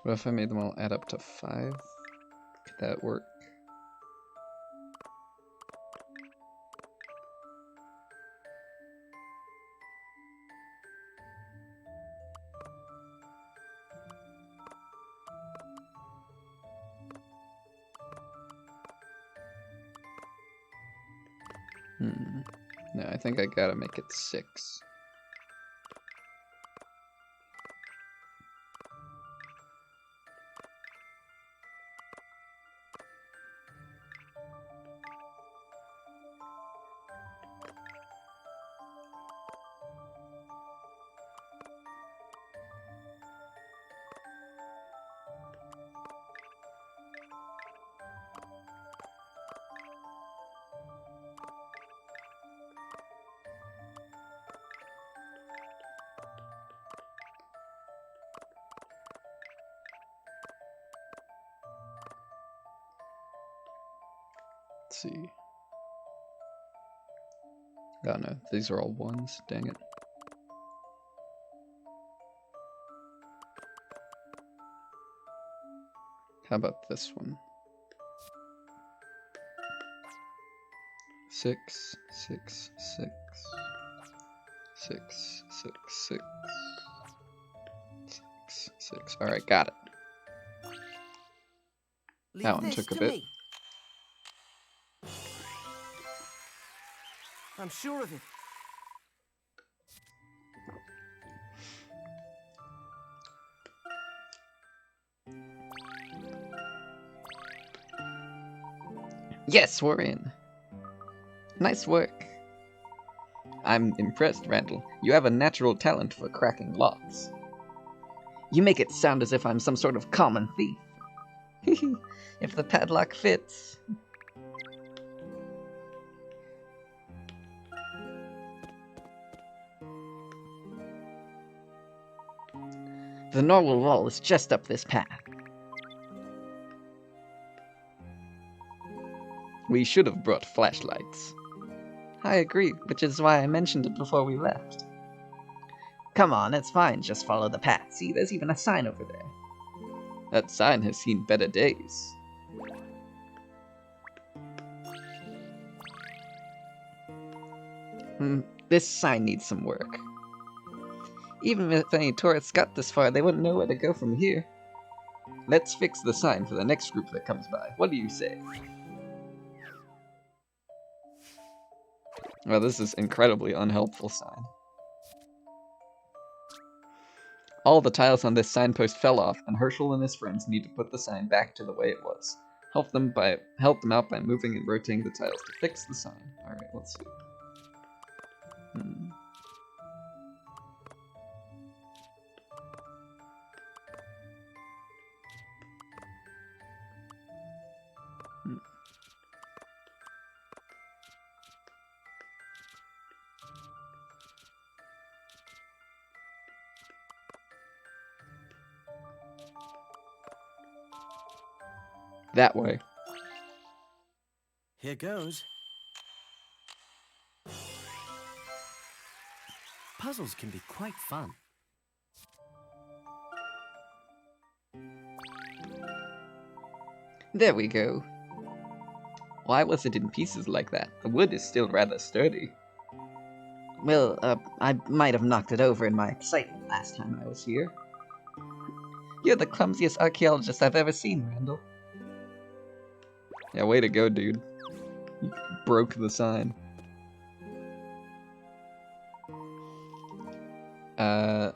What if I made them all add up to 5? Could that work? No, I think I gotta make it 6. Let's see. Oh no, these are all 1s, dang it. How about this one? 6, 6, 6, 6, 6, 6, 6, 6. All right, got it. That one took a bit. Me. I'm sure of it. Yes, we're in. Nice work. I'm impressed, Randall. You have a natural talent for cracking locks. You make it sound as if I'm some sort of common thief. If the padlock fits. The Norwell Wall is just up this path. We should have brought flashlights. I agree, which is why I mentioned it before we left. Come on, it's fine, just follow the path. See, there's even a sign over there. That sign has seen better days. This sign needs some work. Even if any tourists got this far, they wouldn't know where to go from here. Let's fix the sign for the next group that comes by. What do you say? Well, this is incredibly unhelpful sign. All the tiles on this signpost fell off, and Herschel and his friends need to put the sign back to the way it was. Help them out by moving and rotating the tiles to fix the sign. Alright, let's see. That way. Here goes. Puzzles can be quite fun. There we go. Why was it in pieces like that? The wood is still rather sturdy. Well, I might have knocked it over in my excitement last time I was here. You're the clumsiest archaeologist I've ever seen, Randall. Yeah, way to go, dude. You broke the sign.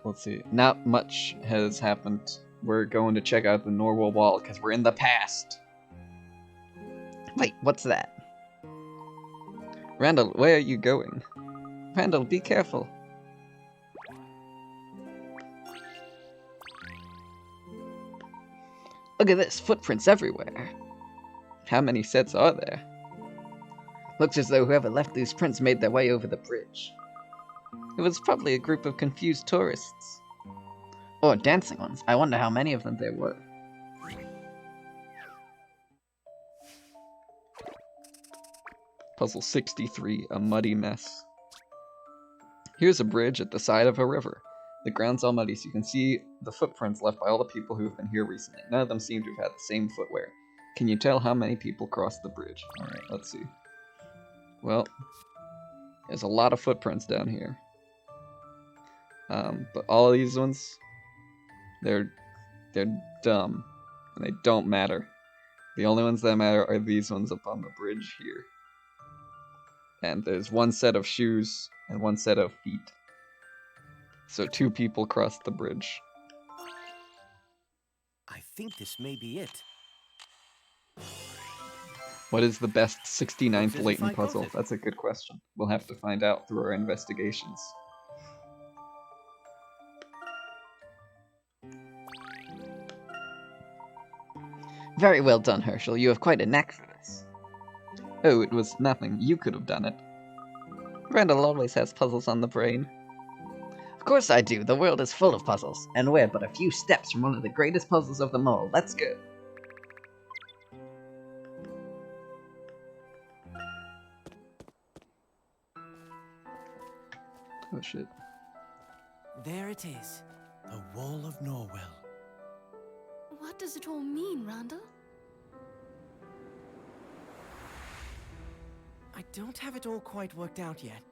Let's see. Not much has happened. We're going to check out the Norwell Wall, because we're in the past. Wait, what's that? Randall, where are you going? Randall, be careful. Look at this, footprints everywhere. How many sets are there? Looks as though whoever left these prints made their way over the bridge. It was probably a group of confused tourists. Or dancing ones. I wonder how many of them there were. Puzzle 63, a muddy mess. Here's a bridge at the side of a river. The ground's all muddy, so you can see the footprints left by all the people who have been here recently. None of them seem to have had the same footwear. Can you tell how many people crossed the bridge? Alright, let's see. Well, there's a lot of footprints down here. But all of these ones, they're dumb. And they don't matter. The only ones that matter are these ones up on the bridge here. And there's one set of shoes and one set of feet. So 2 people crossed the bridge. I think this may be it. What is the best 69th Looks as if I Layton got puzzle? it. That's a good question. We'll have to find out through our investigations. Very well done, Herschel. You have quite a knack for this. Oh, it was nothing. You could have done it. Randall always has puzzles on the brain. Of course I do. The world is full of puzzles, and we're but a few steps from one of the greatest puzzles of them all. Let's go. Oh shit. There it is. The Wall of Norwell. What does it all mean, Randall? I don't have it all quite worked out yet,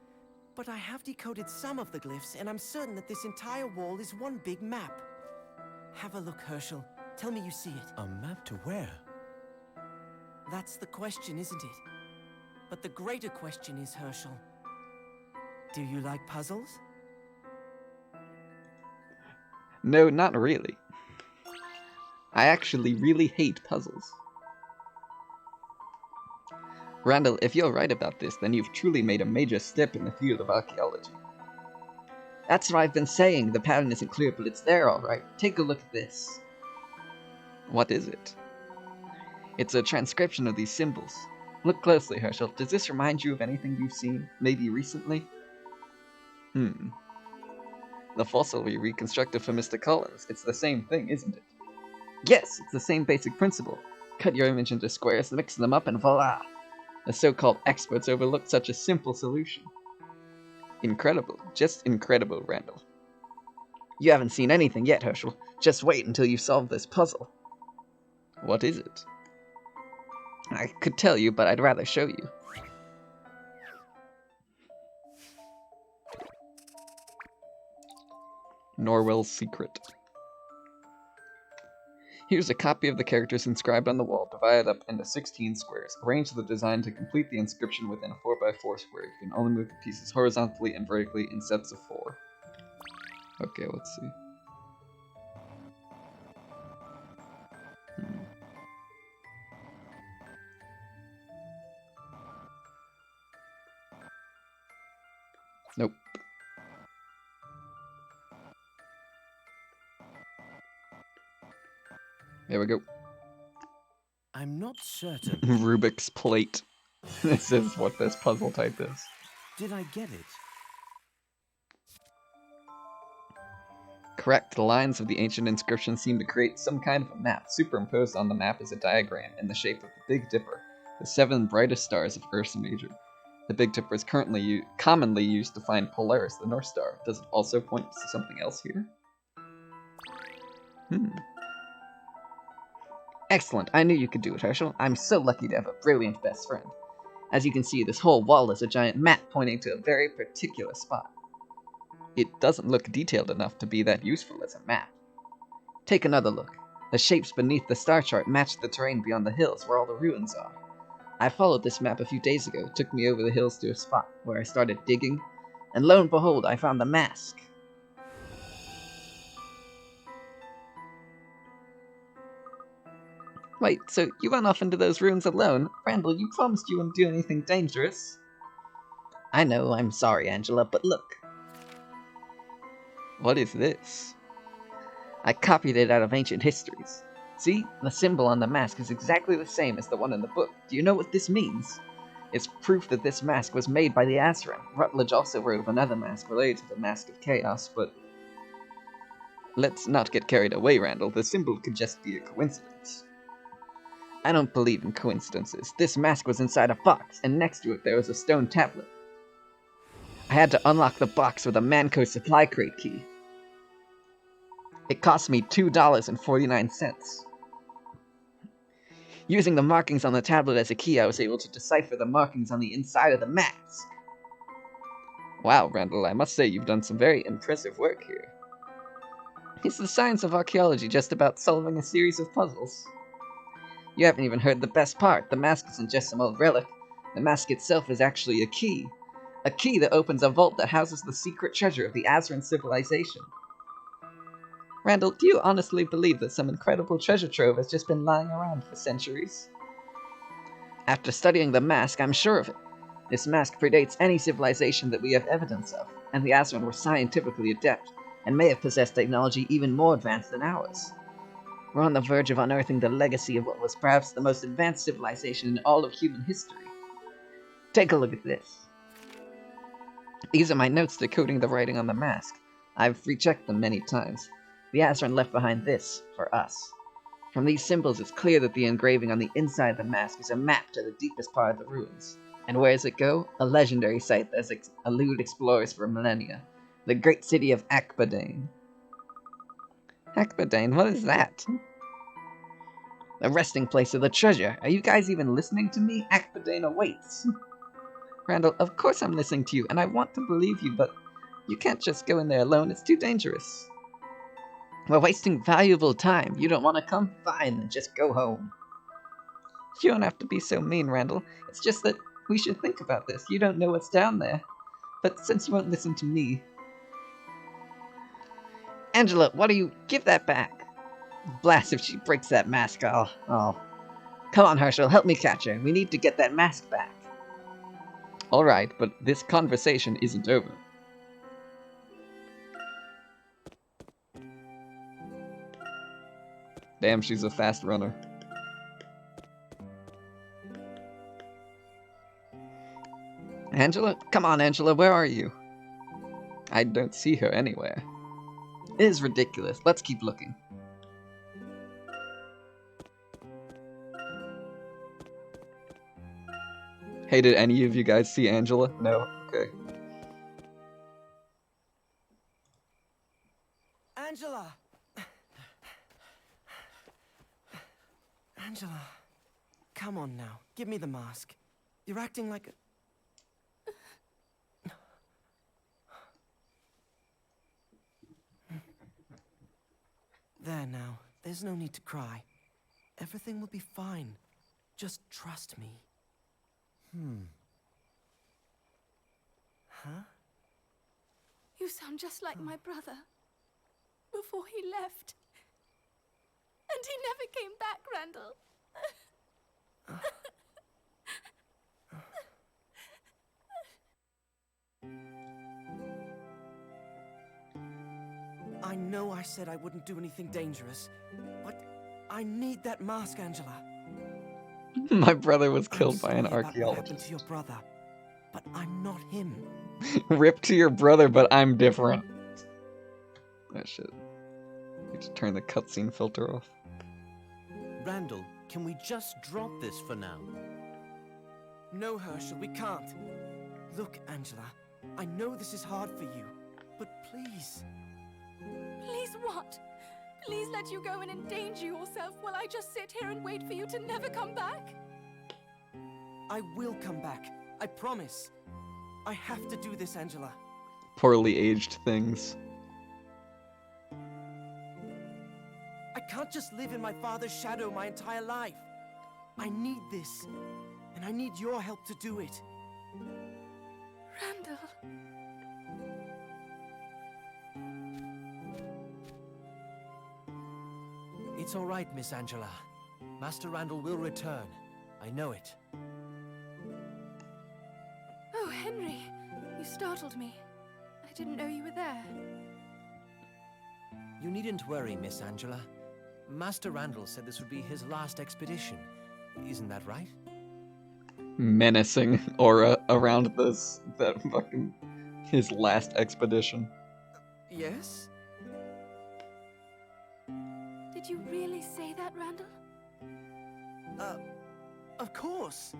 but I have decoded some of the glyphs, and I'm certain that this entire wall is one big map. Have a look, Herschel. Tell me you see it. A map to where? That's the question, isn't it? But the greater question is, Herschel, do you like puzzles? No, not really. I actually really hate puzzles. Randall, if you're right about this, then you've truly made a major step in the field of archaeology. That's what I've been saying. The pattern isn't clear, but it's there all right. Take a look at this. What is it? It's a transcription of these symbols. Look closely, Herschel. Does this remind you of anything you've seen, maybe recently? The fossil we reconstructed for Mr. Collins. It's the same thing, isn't it? Yes, it's the same basic principle. Cut your image into squares, mix them up, and voila! The so-called experts overlooked such a simple solution. Incredible. Just incredible, Randall. You haven't seen anything yet, Herschel. Just wait until you solve this puzzle. What is it? I could tell you, but I'd rather show you. Norwell's Secret. Here's a copy of the characters inscribed on the wall, divided up into 16 squares. Arrange the design to complete the inscription within a 4x4 square. You can only move the pieces horizontally and vertically in sets of 4. Okay, let's see. Nope. There we go. I'm not certain. Rubik's plate. This is what this puzzle type is. Did I get it? Correct. The lines of the ancient inscription seem to create some kind of a map. Superimposed on the map is a diagram in the shape of the Big Dipper, the 7 brightest stars of Ursa Major. The Big Dipper is currently commonly used to find Polaris, the North Star. Does it also point to something else here? Excellent. I knew you could do it, Herschel. I'm so lucky to have a brilliant best friend. As you can see, this whole wall is a giant map pointing to a very particular spot. It doesn't look detailed enough to be that useful as a map. Take another look. The shapes beneath the star chart match the terrain beyond the hills where all the ruins are. I followed this map a few days ago. It took me over the hills to a spot where I started digging, and lo and behold, I found the mask. Wait, so you went off into those ruins alone? Randall, you promised you wouldn't do anything dangerous. I know, I'm sorry, Angela, but look. What is this? I copied it out of ancient histories. See, the symbol on the mask is exactly the same as the one in the book. Do you know what this means? It's proof that this mask was made by the Azeran. Rutledge also wrote of another mask related to the Mask of Chaos, but... let's not get carried away, Randall. The symbol could just be a coincidence. I don't believe in coincidences. This mask was inside a box, and next to it there was a stone tablet. I had to unlock the box with a Manco supply crate key. It cost me $2.49. Using the markings on the tablet as a key, I was able to decipher the markings on the inside of the mask. Wow, Randall, I must say you've done some very impressive work here. Is the science of archaeology just about solving a series of puzzles? You haven't even heard the best part. The mask isn't just some old relic. The mask itself is actually a key. A key that opens a vault that houses the secret treasure of the Azeran civilization. Randall, do you honestly believe that some incredible treasure trove has just been lying around for centuries? After studying the mask, I'm sure of it. This mask predates any civilization that we have evidence of, and the Azeran were scientifically adept, and may have possessed technology even more advanced than ours. We're on the verge of unearthing the legacy of what was perhaps the most advanced civilization in all of human history. Take a look at this. These are my notes decoding the writing on the mask. I've rechecked them many times. The Azeran left behind this, for us. From these symbols, it's clear that the engraving on the inside of the mask is a map to the deepest part of the ruins. And where does it go? A legendary site that has eluded explorers for millennia. The great city of Akbadane. Akbadane, what is that? The resting place of the treasure. Are you guys even listening to me? Akbadena waits. Randall, of course I'm listening to you, and I want to believe you, but you can't just go in there alone. It's too dangerous. We're wasting valuable time. You don't want to come? Fine, then just go home. You don't have to be so mean, Randall. It's just that we should think about this. You don't know what's down there. But since you won't listen to me... Angela, what do you... Give that back. Blast, if she breaks that mask, I'll... Come on, Herschel, help me catch her. We need to get that mask back. Alright, but this conversation isn't over. Damn, she's a fast runner. Angela? Come on, Angela, where are you? I don't see her anywhere. It is ridiculous. Let's keep looking. Hey, did any of you guys see Angela? No? Okay. Angela! Angela, come on now. Give me the mask. You're acting like a... There now. There's no need to cry. Everything will be fine. Just trust me. Huh? You sound just like my brother. Before he left. And he never came back, Randall. I know I said I wouldn't do anything dangerous, but I need that mask, Angela. My brother was killed by I'm an sorry about what happened archaeologist. to your brother, but I'm not him. Rip to your brother, but I'm different. Oh shit. Need to turn the cutscene filter off. Randall, can we just drop this for now? No, Herschel, we can't. Look, Angela, I know this is hard for you, but please. Please what? Please let you go and endanger yourself while I just sit here and wait for you to never come back? I will come back. I promise. I have to do this, Angela. Poorly aged things. I can't just live in my father's shadow my entire life. I need this, and I need your help to do it. Randall. It's all right, Miss Angela. Master Randall will return. I know it. Oh, Henry. You startled me. I didn't know you were there. You needn't worry, Miss Angela. Master Randall said this would be his last expedition. Isn't that right? Menacing aura around this. That fucking... His last expedition. Yes? Did you really say that, Randall? Of course.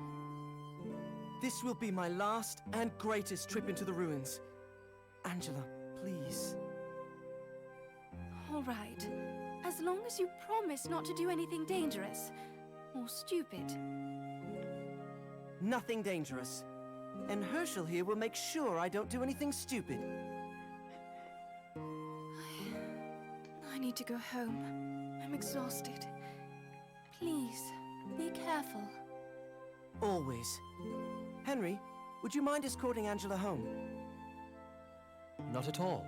This will be my last and greatest trip into the ruins. Angela, please. All right. As long as you promise not to do anything dangerous. Or stupid. Nothing dangerous. And Herschel here will make sure I don't do anything stupid. I need to go home. I'm exhausted. Please, be careful. Always. Henry, would you mind escorting Angela home? Not at all.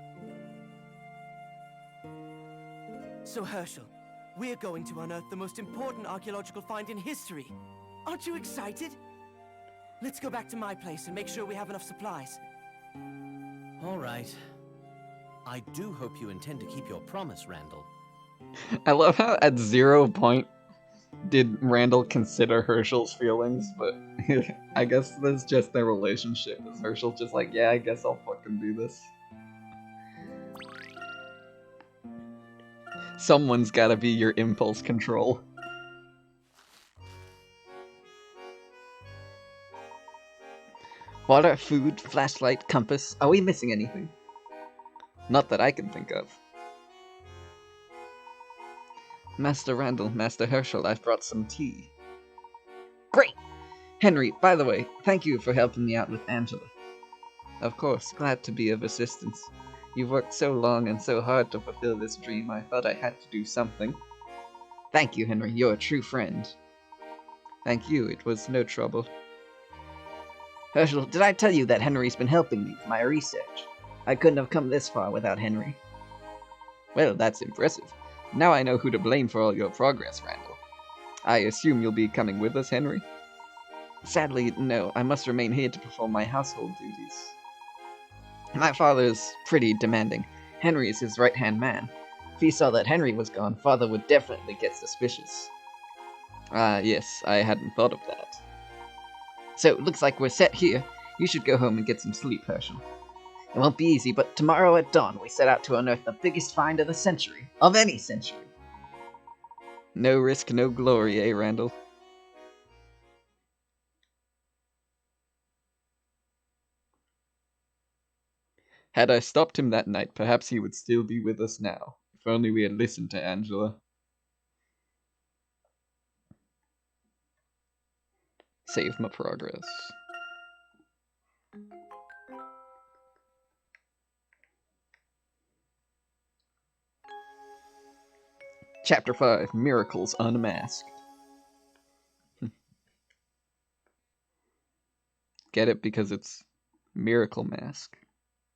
So, Herschel, we're going to unearth the most important archaeological find in history. Aren't you excited? Let's go back to my place and make sure we have enough supplies. All right. I do hope you intend to keep your promise, Randall. I love how at 0 point did Randall consider Herschel's feelings, but I guess that's just their relationship. Is Herschel just like, yeah, I guess I'll fucking do this. Someone's gotta be your impulse control. Water, food, flashlight, compass. Are we missing anything? Not that I can think of. Master Randall, Master Herschel, I've brought some tea. Great! Henry, by the way, thank you for helping me out with Angela. Of course, glad to be of assistance. You've worked so long and so hard to fulfill this dream, I thought I had to do something. Thank you, Henry, you're a true friend. Thank you, it was no trouble. Herschel, did I tell you that Henry's been helping me with my research? I couldn't have come this far without Henry. Well, that's impressive. Now I know who to blame for all your progress, Randall. I assume you'll be coming with us, Henry? Sadly, no. I must remain here to perform my household duties. My father is pretty demanding. Henry is his right-hand man. If he saw that Henry was gone, father would definitely get suspicious. Yes, I hadn't thought of that. So, looks like we're set here. You should go home and get some sleep, Herschel. It won't be easy, but tomorrow at dawn we set out to unearth the biggest find of the century. Of any century. No risk, no glory, eh, Randall? Had I stopped him that night, perhaps he would still be with us now. If only we had listened to Angela. Save my progress. Chapter 5, Miracles Unmasked. Get it? Because it's Miracle Mask.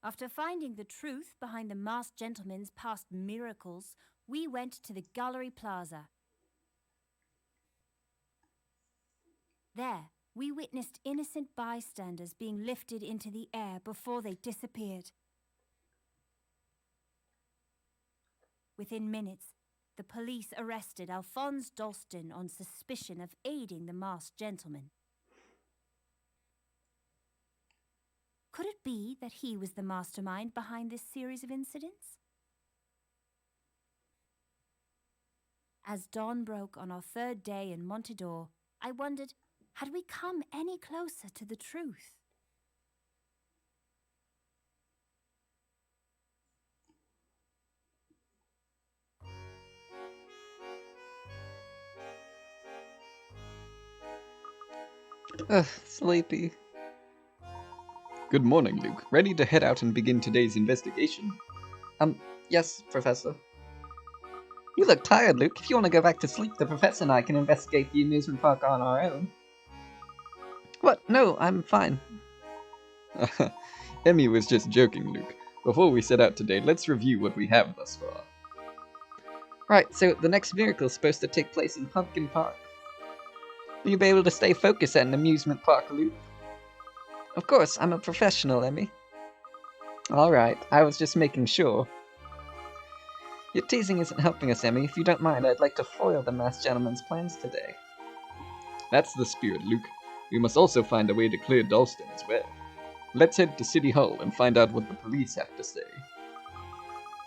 After finding the truth behind the masked gentleman's past miracles, we went to the Gallery Plaza. There, we witnessed innocent bystanders being lifted into the air before they disappeared. Within minutes, the police arrested Alphonse Dalston on suspicion of aiding the masked gentleman. Could it be that he was the mastermind behind this series of incidents? As dawn broke on our third day in Montador, I wondered, had we come any closer to the truth? Ugh, sleepy. Good morning, Luke. Ready to head out and begin today's investigation? Yes, Professor. You look tired, Luke. If you want to go back to sleep, the Professor and I can investigate the amusement park on our own. What? No, I'm fine. Emmy was just joking, Luke. Before we set out today, let's review what we have thus far. Right, so the next miracle is supposed to take place in Pumpkin Park. Will you be able to stay focused at an amusement park, Luke? Of course, I'm a professional, Emmy. Alright, I was just making sure. Your teasing isn't helping us, Emmy. If you don't mind, I'd like to foil the masked gentleman's plans today. That's the spirit, Luke. We must also find a way to clear Dalston as well. Let's head to City Hall and find out what the police have to say.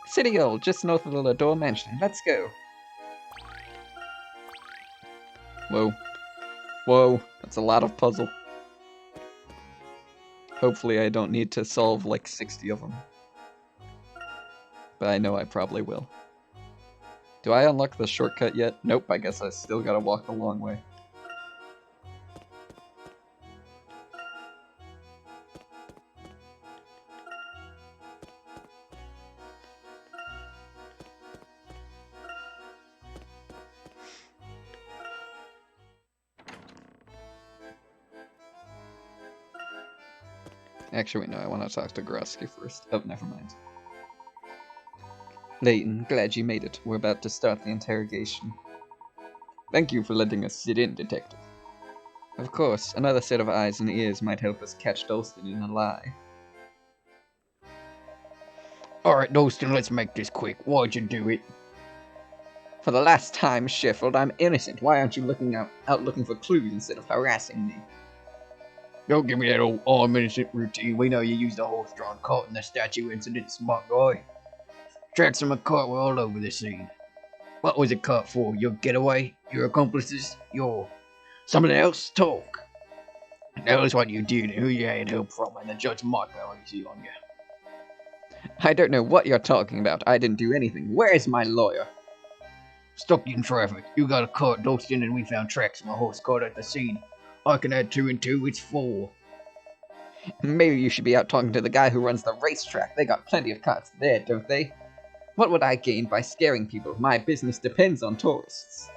City Hall, just north of the Lador Mansion. Let's go. Whoa. Whoa, that's a lot of puzzle. Hopefully I don't need to solve like 60 of them. But I know I probably will. Do I unlock the shortcut yet? Nope, I guess I still gotta walk the long way. Actually, wait, no, I want to talk to Grosky first. Oh, never mind. Layton, glad you made it. We're about to start the interrogation. Thank you for letting us sit in, Detective. Of course, another set of eyes and ears might help us catch Dalston in a lie. Alright, Dalston, let's make this quick. Why'd you do it? For the last time, Sheffield, I'm innocent. Why aren't you out looking for clues instead of harassing me? Don't give me that old I'm innocent routine. We know you used a horse-drawn cart in the statue incident, smart guy. Tracks from a cart were all over the scene. What was the cart for? Your getaway? Your accomplices? Your... something else? Talk. Tell us what you did and who you had help from, and the judge might go easy on you. I don't know what you're talking about. I didn't do anything. Where is my lawyer? Stop getting traffic. You got a cart, Dalston, and we found tracks of a horse caught at the scene. I can add 2 and 2, it's 4. Maybe you should be out talking to the guy who runs the racetrack. They got plenty of carts there, don't they? What would I gain by scaring people? My business depends on tourists.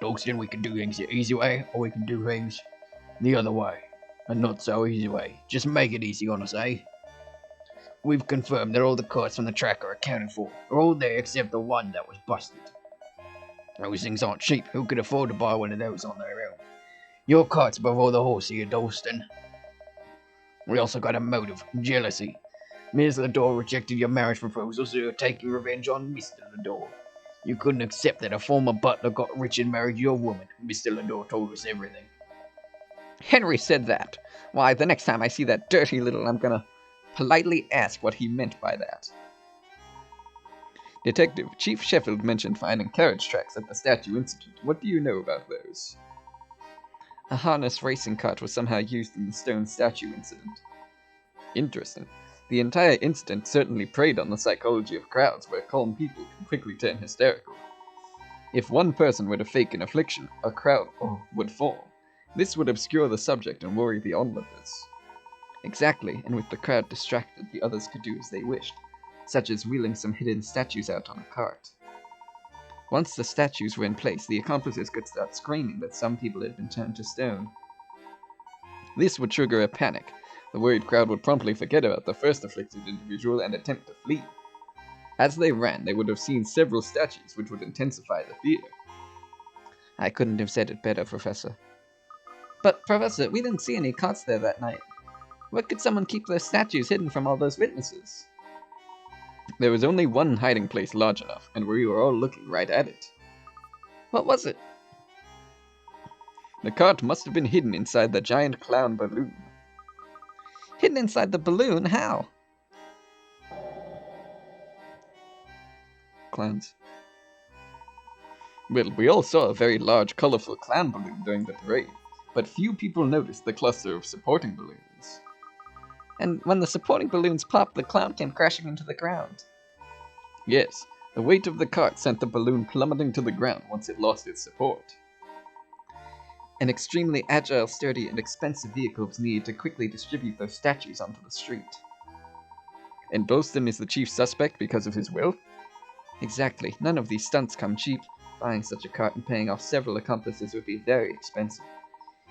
Dalston, we can do things the easy way, or we can do things the other way. A not so easy way. Just make it easy on us, eh? We've confirmed that all the carts from the track are accounted for. They're all there except the one that was busted. Those things aren't cheap. Who could afford to buy one of those on their own? Your cart's above all the horse here, Dalston. We also got a motive, jealousy. Ms. Lador rejected your marriage proposal, so you're taking revenge on Mr. Lador. You couldn't accept that a former butler got rich and married your woman. Mr. Lador told us everything. Henry said that. Why, the next time I see that dirty little, I'm gonna politely ask what he meant by that. Detective, Chief Sheffield mentioned finding carriage tracks at the statue incident. What do you know about those? A harness racing cart was somehow used in the stone statue incident. Interesting. The entire incident certainly preyed on the psychology of crowds where calm people can quickly turn hysterical. If one person were to fake an affliction, a crowd would fall. This would obscure the subject and worry the onlookers. Exactly, and with the crowd distracted, the others could do as they wished, such as wheeling some hidden statues out on a cart. Once the statues were in place, the accomplices could start screaming that some people had been turned to stone. This would trigger a panic. The worried crowd would promptly forget about the first afflicted individual and attempt to flee. As they ran, they would have seen several statues, which would intensify the fear. I couldn't have said it better, Professor. But, Professor, we didn't see any carts there that night. Where could someone keep their statues hidden from all those witnesses? There was only one hiding place large enough, and we were all looking right at it. What was it? The cart must have been hidden inside the giant clown balloon. Hidden inside the balloon? How? Clowns. Well, we all saw a very large, colorful clown balloon during the parade, but few people noticed the cluster of supporting balloons. And when the supporting balloons popped, the clown came crashing into the ground. Yes, the weight of the cart sent the balloon plummeting to the ground once it lost its support. An extremely agile, sturdy, and expensive vehicle was needed to quickly distribute those statues onto the street. And Dalston is the chief suspect because of his wealth? Exactly. None of these stunts come cheap. Buying such a cart and paying off several accomplices would be very expensive.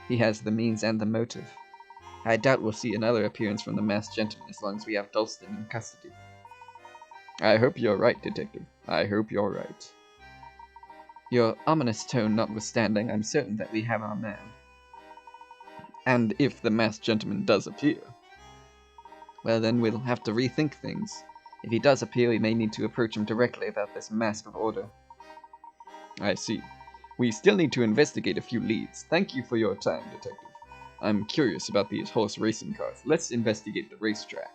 He has the means and the motive. I doubt we'll see another appearance from the masked gentleman as long as we have Dalston in custody. I hope you're right, Detective. I hope you're right. Your ominous tone notwithstanding, I'm certain that we have our man. And if the masked gentleman does appear, well then we'll have to rethink things. If he does appear, we may need to approach him directly about this mask of order. I see. We still need to investigate a few leads. Thank you for your time, Detective. I'm curious about these horse racing cars. Let's investigate the racetrack.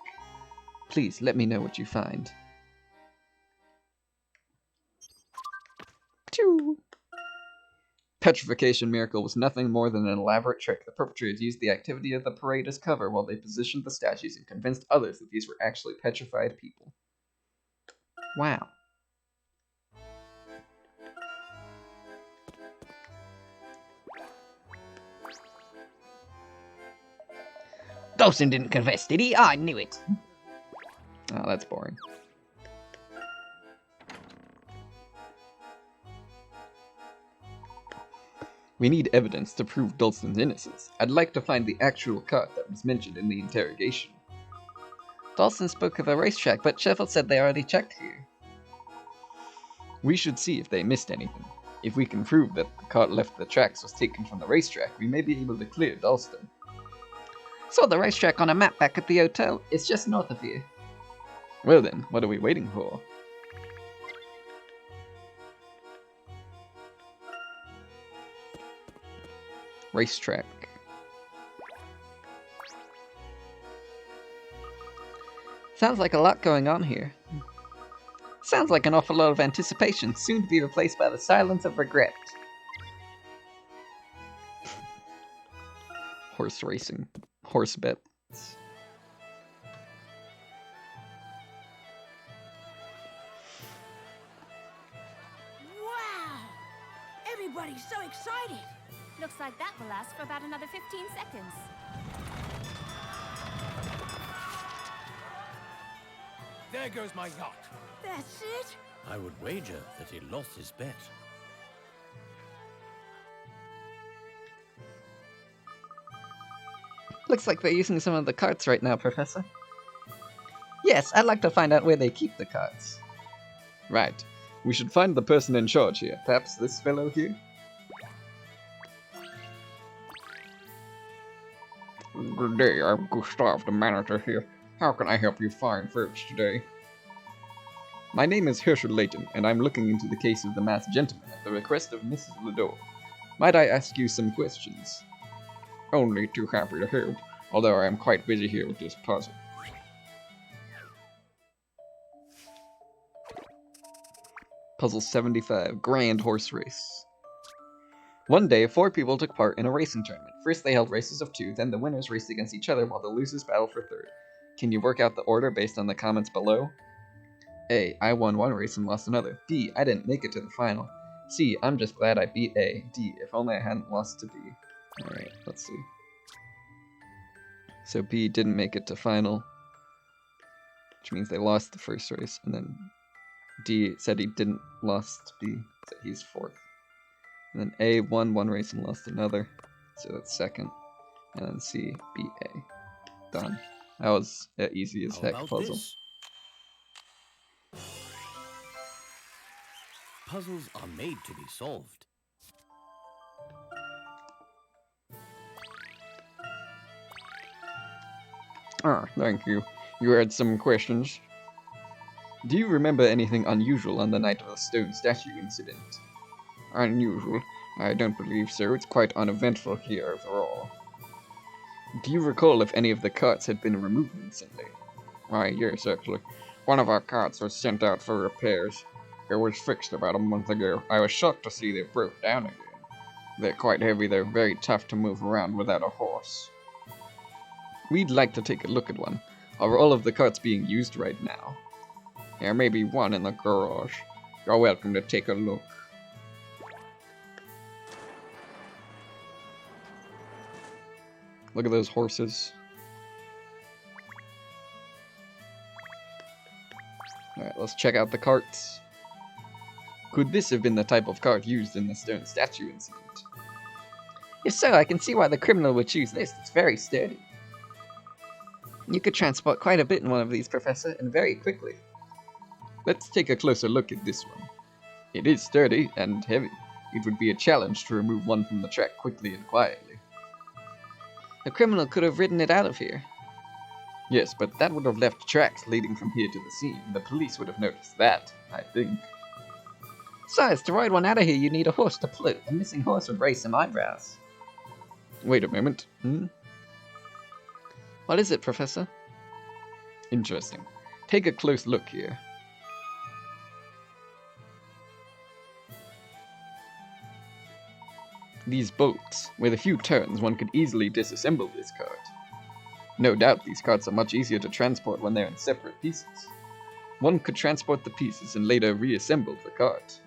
Please, let me know what you find. Pew! Petrification Miracle was nothing more than an elaborate trick. The perpetrators used the activity of the parade as cover while they positioned the statues and convinced others that these were actually petrified people. Wow. Dalston didn't confess, did he? I knew it. Oh, that's boring. We need evidence to prove Dalston's innocence. I'd like to find the actual cart that was mentioned in the interrogation. Dalston spoke of a racetrack, but Sheffield said they already checked here. We should see if they missed anything. If we can prove that the cart left the tracks was taken from the racetrack, we may be able to clear Dalston. Saw the racetrack on a map back at the hotel. It's just north of here. Well then, what are we waiting for? Racetrack. Sounds like a lot going on here. Sounds like an awful lot of anticipation, soon to be replaced by the silence of regret. Horse racing. Horse bets. Wow! Everybody's so excited. Looks like that will last for about another 15 seconds. There goes my yacht. That's it? I would wager that he lost his bet. Looks like they're using some of the carts right now, Professor. Yes, I'd like to find out where they keep the carts. Right. We should find the person in charge here. Perhaps this fellow here? Good day, I'm Gustav, the manager here. How can I help you find folks today? My name is Layton, and I'm looking into the case of the masked gentleman at the request of Mrs. Lador. Might I ask you some questions? Only too happy to help, although I am quite busy here with this puzzle. Puzzle 75, Grand Horse Race. One day, 4 people took part in a racing tournament. First they held races of 2, then the winners raced against each other while the losers battled for 3rd. Can you work out the order based on the comments below? A. I won one race and lost another. B. I didn't make it to the final. C. I'm just glad I beat A. D. If only I hadn't lost to B. Alright, let's see. So B didn't make it to final, which means they lost the first race, and then D said he didn't lost to B, so he's 4th. And then A won one race and lost another, so that's 2nd. And then C, beat A. Done. That was an easy as heck puzzle. This? Puzzles are made to be solved. Ah, thank you. You had some questions. Do you remember anything unusual on the night of the stone statue incident? Unusual? I don't believe so. It's quite uneventful here overall. Do you recall if any of the carts had been removed recently? Why, yes, actually. One of our carts was sent out for repairs. It was fixed about a month ago. I was shocked to see they broke down again. They're quite heavy, though. Very tough to move around without a horse. We'd like to take a look at one. Are all of the carts being used right now? There may be one in the garage. You're welcome to take a look. Look at those horses. Alright, let's check out the carts. Could this have been the type of cart used in the stone statue incident? If so, I can see why the criminal would choose this. It's very sturdy. You could transport quite a bit in one of these, Professor, and very quickly. Let's take a closer look at this one. It is sturdy and heavy. It would be a challenge to remove one from the track quickly and quietly. The criminal could have ridden it out of here. Yes, but that would have left tracks leading from here to the scene. The police would have noticed that, I think. Besides, to ride one out of here, you need a horse to pull it. A missing horse would raise some eyebrows. Wait a moment. What is it, Professor? Interesting. Take a close look here. These bolts. With a few turns, one could easily disassemble this cart. No doubt these carts are much easier to transport when they're in separate pieces. One could transport the pieces and later reassemble the cart.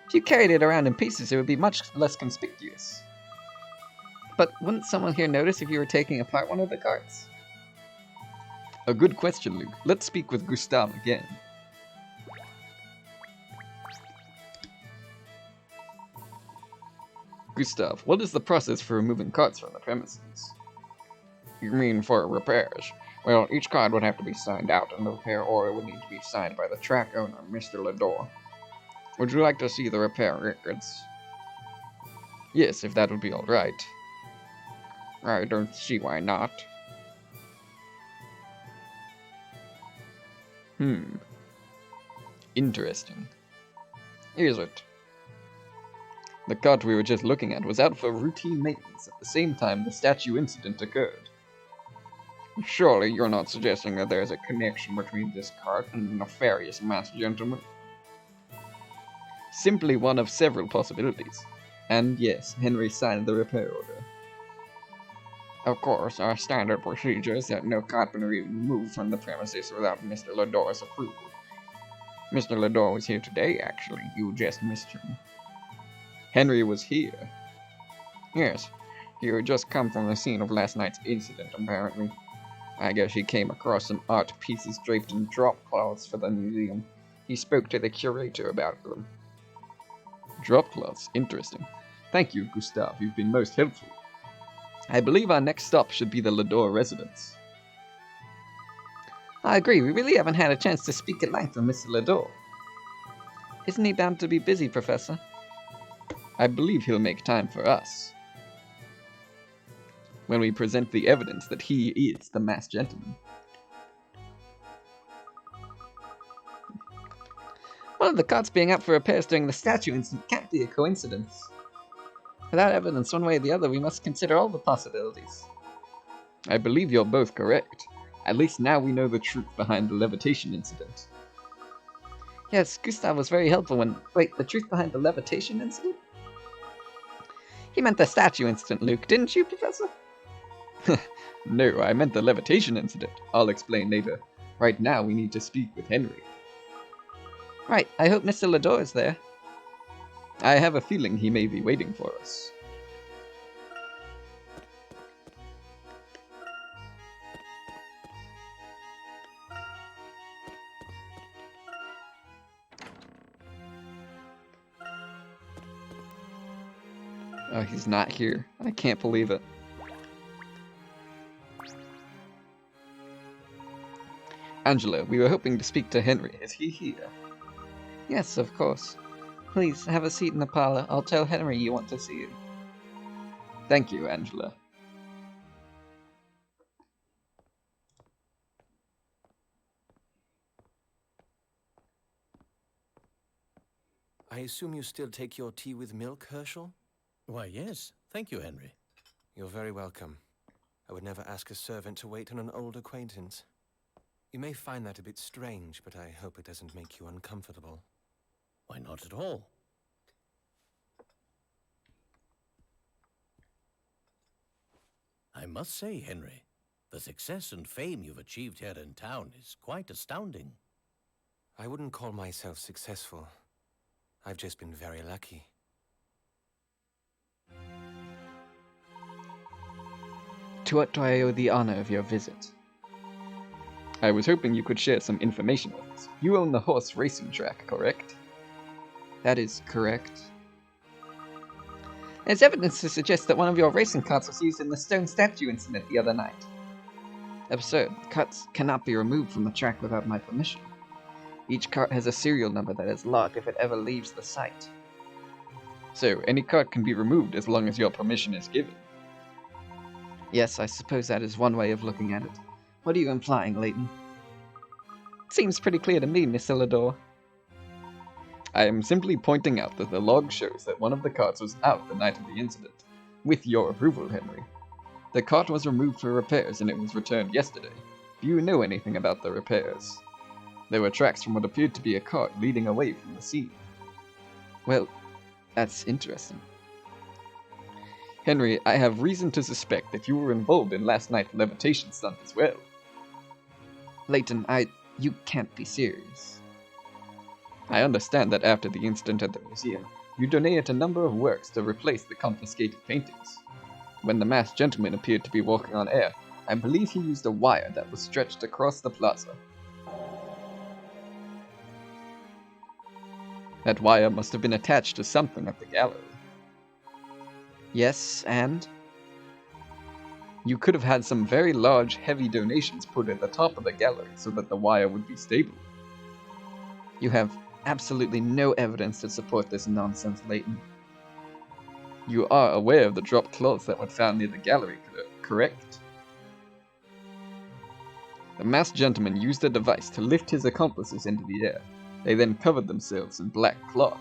If you carried it around in pieces, it would be much less conspicuous. But wouldn't someone here notice if you were taking apart one of the carts? A good question, Luke. Let's speak with Gustav again. Gustav, what is the process for removing carts from the premises? You mean for repairs? Well, each card would have to be signed out, and the repair order would need to be signed by the track owner, Mr. Lador. Would you like to see the repair records? Yes, if that would be alright. I don't see why not. Interesting. Is it? The cart we were just looking at was out for routine maintenance at the same time the statue incident occurred. Surely you're not suggesting that there's a connection between this cart and the nefarious masked gentleman? Simply one of several possibilities. And yes, Henry signed the repair order. Of course, our standard procedure is that no cart be removed from the premises without Mr. Lador's approval. Mr. Lador was here today, actually. You just missed him. Henry was here. Yes, he had just come from the scene of last night's incident, apparently. I guess he came across some art pieces draped in drop cloths for the museum. He spoke to the curator about them. Drop cloths, interesting. Thank you, Gustave, you've been most helpful. I believe our next stop should be the Lador residence. I agree, we really haven't had a chance to speak at length with Mr. Lador. Isn't he bound to be busy, Professor? I believe he'll make time for us when we present the evidence that he is the masked gentleman. One of the carts being up for repairs during the statue incident can't be a coincidence. Without evidence one way or the other, we must consider all the possibilities. I believe you're both correct. At least now we know the truth behind the levitation incident. Yes, Gustav was very helpful when... Wait, the truth behind the levitation incident? He meant the statue incident, Luke, didn't you, Professor? No, I meant the levitation incident. I'll explain later. Right now, we need to speak with Henry. Right, I hope Mr. Lador is there. I have a feeling he may be waiting for us. Oh, he's not here. I can't believe it. Angela, we were hoping to speak to Henry. Is he here? Yes, of course. Please, have a seat in the parlor. I'll tell Henry you want to see you. Thank you, Angela. I assume you still take your tea with milk, Herschel? Why, yes. Thank you, Henry. You're very welcome. I would never ask a servant to wait on an old acquaintance. You may find that a bit strange, but I hope it doesn't make you uncomfortable. Why, not at all. I must say, Henry, the success and fame you've achieved here in town is quite astounding. I wouldn't call myself successful. I've just been very lucky. To what do I owe the honor of your visit? I was hoping you could share some information with us. You own the horse racing track, correct? That is correct. There's evidence to suggest that one of your racing carts was used in the stone statue incident the other night. Absurd. Carts cannot be removed from the track without my permission. Each cart has a serial number that is logged if it ever leaves the site. So, any cart can be removed as long as your permission is given? Yes, I suppose that is one way of looking at it. What are you implying, Layton? Seems pretty clear to me, Mr. Lador. I am simply pointing out that the log shows that one of the carts was out the night of the incident. With your approval, Henry. The cart was removed for repairs and it was returned yesterday. Do you know anything about the repairs? There were tracks from what appeared to be a cart leading away from the scene. Well, that's interesting. Henry, I have reason to suspect that you were involved in last night's levitation stunt as well. Layton, you can't be serious. I understand that after the incident at the museum, you donated a number of works to replace the confiscated paintings. When the masked gentleman appeared to be walking on air, I believe he used a wire that was stretched across the plaza. That wire must have been attached to something at the gallery. Yes, and? You could have had some very large, heavy donations put at the top of the gallery so that the wire would be stable. You have absolutely no evidence to support this nonsense, Layton. You are aware of the dropped cloths that were found near the gallery, correct? The masked gentleman used a device to lift his accomplices into the air. They then covered themselves in black cloth.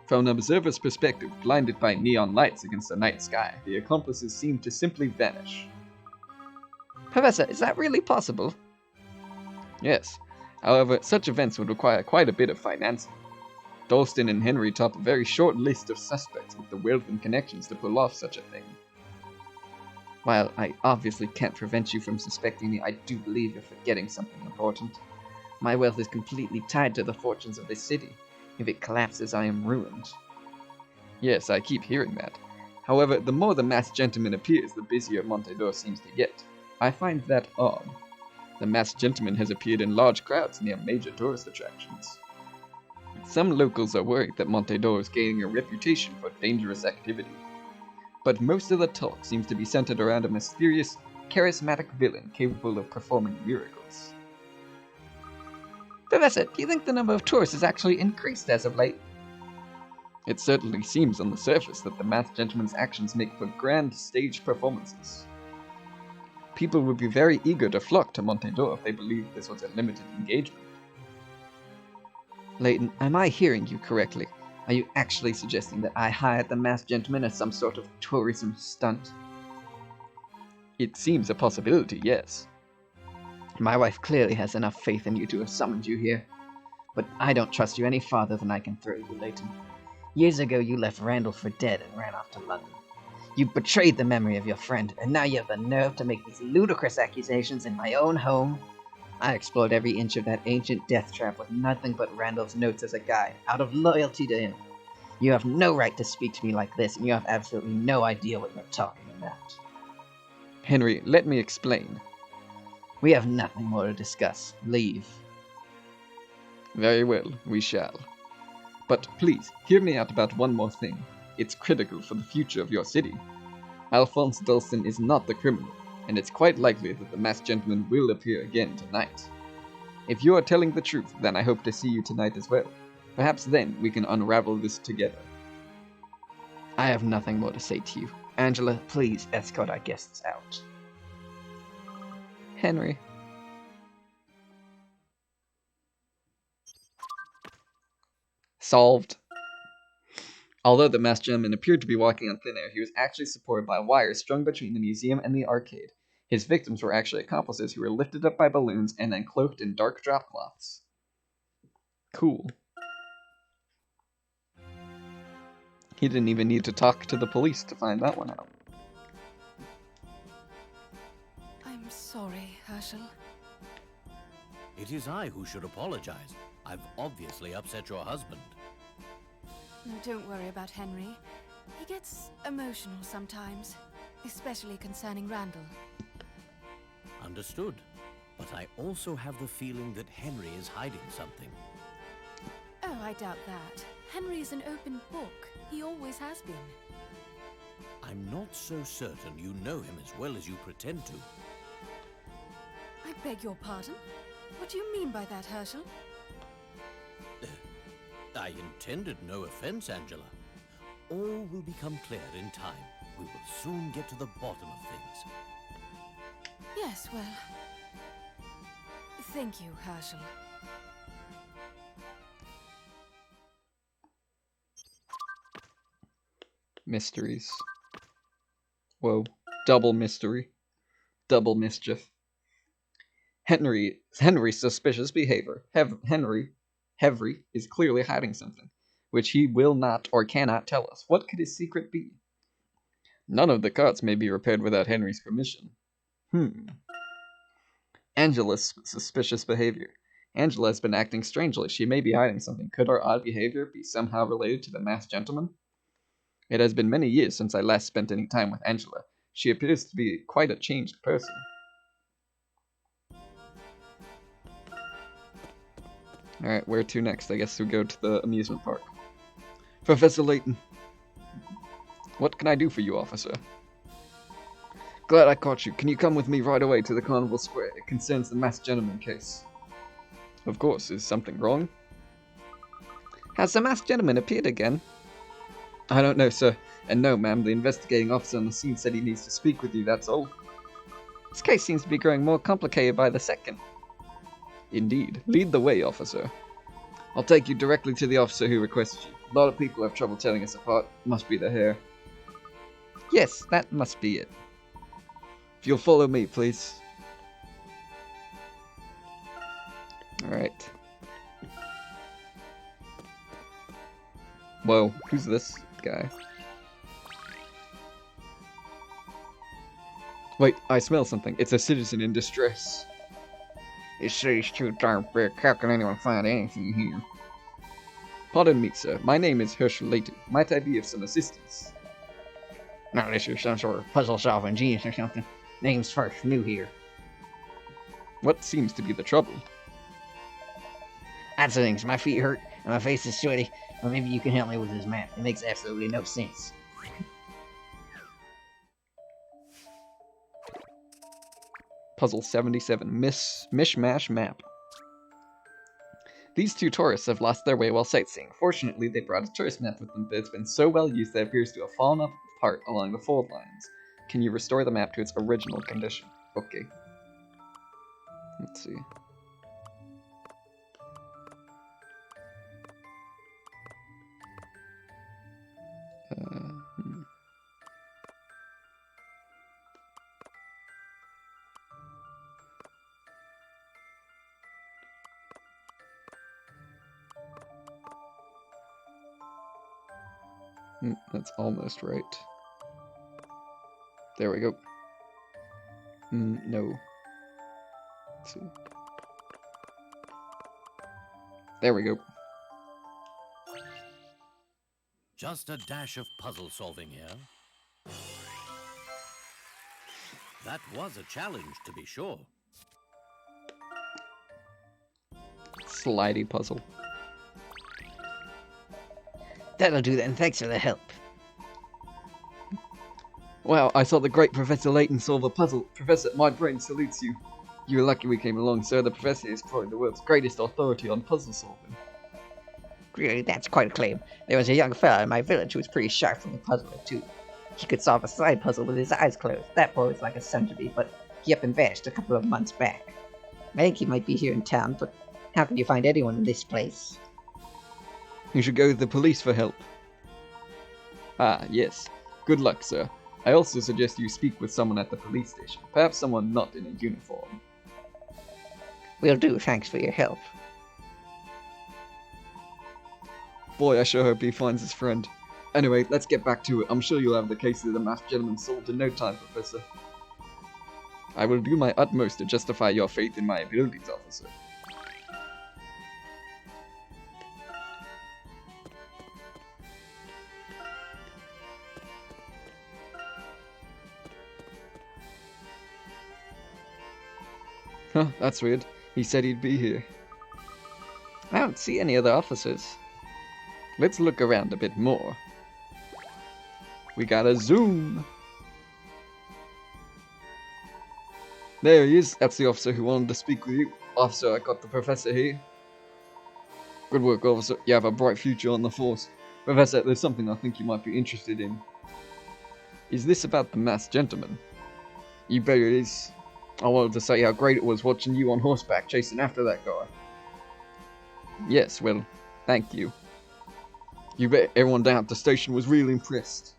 From an observer's perspective, blinded by neon lights against the night sky, the accomplices seemed to simply vanish. Professor, is that really possible? Yes. However, such events would require quite a bit of financing. Dalston and Henry top a very short list of suspects with the wealth and connections to pull off such a thing. While I obviously can't prevent you from suspecting me, I do believe you're forgetting something important. My wealth is completely tied to the fortunes of this city. If it collapses, I am ruined. Yes, I keep hearing that. However, the more the masked gentleman appears, the busier Montedor seems to get. I find that odd. The masked gentleman has appeared in large crowds near major tourist attractions. Some locals are worried that Montedor is gaining a reputation for dangerous activity. But most of the talk seems to be centered around a mysterious, charismatic villain capable of performing miracles. Professor, do you think the number of tourists has actually increased as of late? It certainly seems on the surface that the masked gentleman's actions make for grand stage performances. People would be very eager to flock to Montedor if they believed this was a limited engagement. Layton, am I hearing you correctly? Are you actually suggesting that I hired the masked gentleman as some sort of tourism stunt? It seems a possibility, yes. My wife clearly has enough faith in you to have summoned you here. But I don't trust you any farther than I can throw you, Layton. Years ago you left Randall for dead and ran off to London. You betrayed the memory of your friend, and now you have the nerve to make these ludicrous accusations in my own home. I explored every inch of that ancient death trap with nothing but Randall's notes as a guide, out of loyalty to him. You have no right to speak to me like this, and you have absolutely no idea what you're talking about. Henry, let me explain. We have nothing more to discuss. Leave. Very well, we shall. But please, hear me out about one more thing. It's critical for the future of your city. Alphonse Dulston is not the criminal, and it's quite likely that the masked gentleman will appear again tonight. If you are telling the truth, then I hope to see you tonight as well. Perhaps then we can unravel this together. I have nothing more to say to you. Angela, please escort our guests out. Henry. Solved. Although the masked gentleman appeared to be walking on thin air, he was actually supported by wires strung between the museum and the arcade. His victims were actually accomplices who were lifted up by balloons and then cloaked in dark drop cloths. Cool. He didn't even need to talk to the police to find that one out. I'm sorry, Herschel. It is I who should apologize. I've obviously upset your husband. No, don't worry about Henry. He gets emotional sometimes, especially concerning Randall. Understood. But I also have the feeling that Henry is hiding something. Oh, I doubt that. Henry is an open book. He always has been. I'm not so certain you know him as well as you pretend to. I beg your pardon? What do you mean by that, Herschel? I intended no offense, Angela. All will become clear in time. We will soon get to the bottom of things. Yes, well... Thank you, Herschel. Mysteries. Whoa. Double mystery. Double mischief. Henry's suspicious behavior. Henry is clearly hiding something, which he will not or cannot tell us. What could his secret be? None of the carts may be repaired without Henry's permission. Angela's suspicious behavior. Angela has been acting strangely. She may be hiding something. Could our odd behavior be somehow related to the masked gentleman? It has been many years since I last spent any time with Angela. She appears to be quite a changed person. Alright, where to next? I guess we go to the amusement park. Professor Layton. What can I do for you, officer? Glad I caught you. Can you come with me right away to the Carnival Square? It concerns the masked gentleman case. Of course. Is something wrong? Has the masked gentleman appeared again? I don't know, sir. And no, ma'am, the investigating officer on the scene said he needs to speak with you, that's all. This case seems to be growing more complicated by the second. Indeed. Lead the way, officer. I'll take you directly to the officer who requested you. A lot of people have trouble telling us apart. Must be the hair. Yes, that must be it. If you'll follow me, please. Alright. Whoa, who's this guy? Wait, I smell something. It's a citizen in distress. This city's too darn big. How can anyone find anything here? Pardon me, sir. My name is Herschel Layton. Might I be of some assistance? Now this is some sort of puzzle-solving genius or something. Name's first, new here. What seems to be the trouble? That's the things. My feet hurt and my face is sweaty. Or maybe you can help me with this map. It makes absolutely no sense. Puzzle 77, Mishmash Map. These two tourists have lost their way while sightseeing. Fortunately, they brought a tourist map with them, but it's been so well used that it appears to have fallen apart along the fold lines. Can you restore the map to its original condition? Okay. Let's see. That's almost right. There we go. No. Let's see. There we go. Just a dash of puzzle solving here. That was a challenge, to be sure. Slidey puzzle. That'll do then. Thanks for the help. Wow, I saw the great Professor Layton solve a puzzle. Professor, my brain salutes you. You were lucky we came along, sir. The professor is probably the world's greatest authority on puzzle solving. Really, that's quite a claim. There was a young fellow in my village who was pretty sharp from the puzzler, too. He could solve a slide puzzle with his eyes closed. That boy was like a son to me, but he up and vanished a couple of months back. I think he might be here in town, but how can you find anyone in this place? You should go to the police for help. Ah, yes. Good luck, sir. I also suggest you speak with someone at the police station. Perhaps someone not in a uniform. Will do, thanks for your help. Boy, I sure hope he finds his friend. Anyway, let's get back to it. I'm sure you'll have the case of the masked gentleman solved in no time, Professor. I will do my utmost to justify your faith in my abilities, officer. Huh, that's weird. He said he'd be here. I don't see any other officers. Let's look around a bit more. We gotta zoom! There he is. That's the officer who wanted to speak with you. Officer, I got the professor here. Good work, officer. You have a bright future on the force. Professor, there's something I think you might be interested in. Is this about the masked gentleman? You bet it is. I wanted to say how great it was watching you on horseback chasing after that guy. Yes, well, thank you. You bet everyone down at the station was really impressed.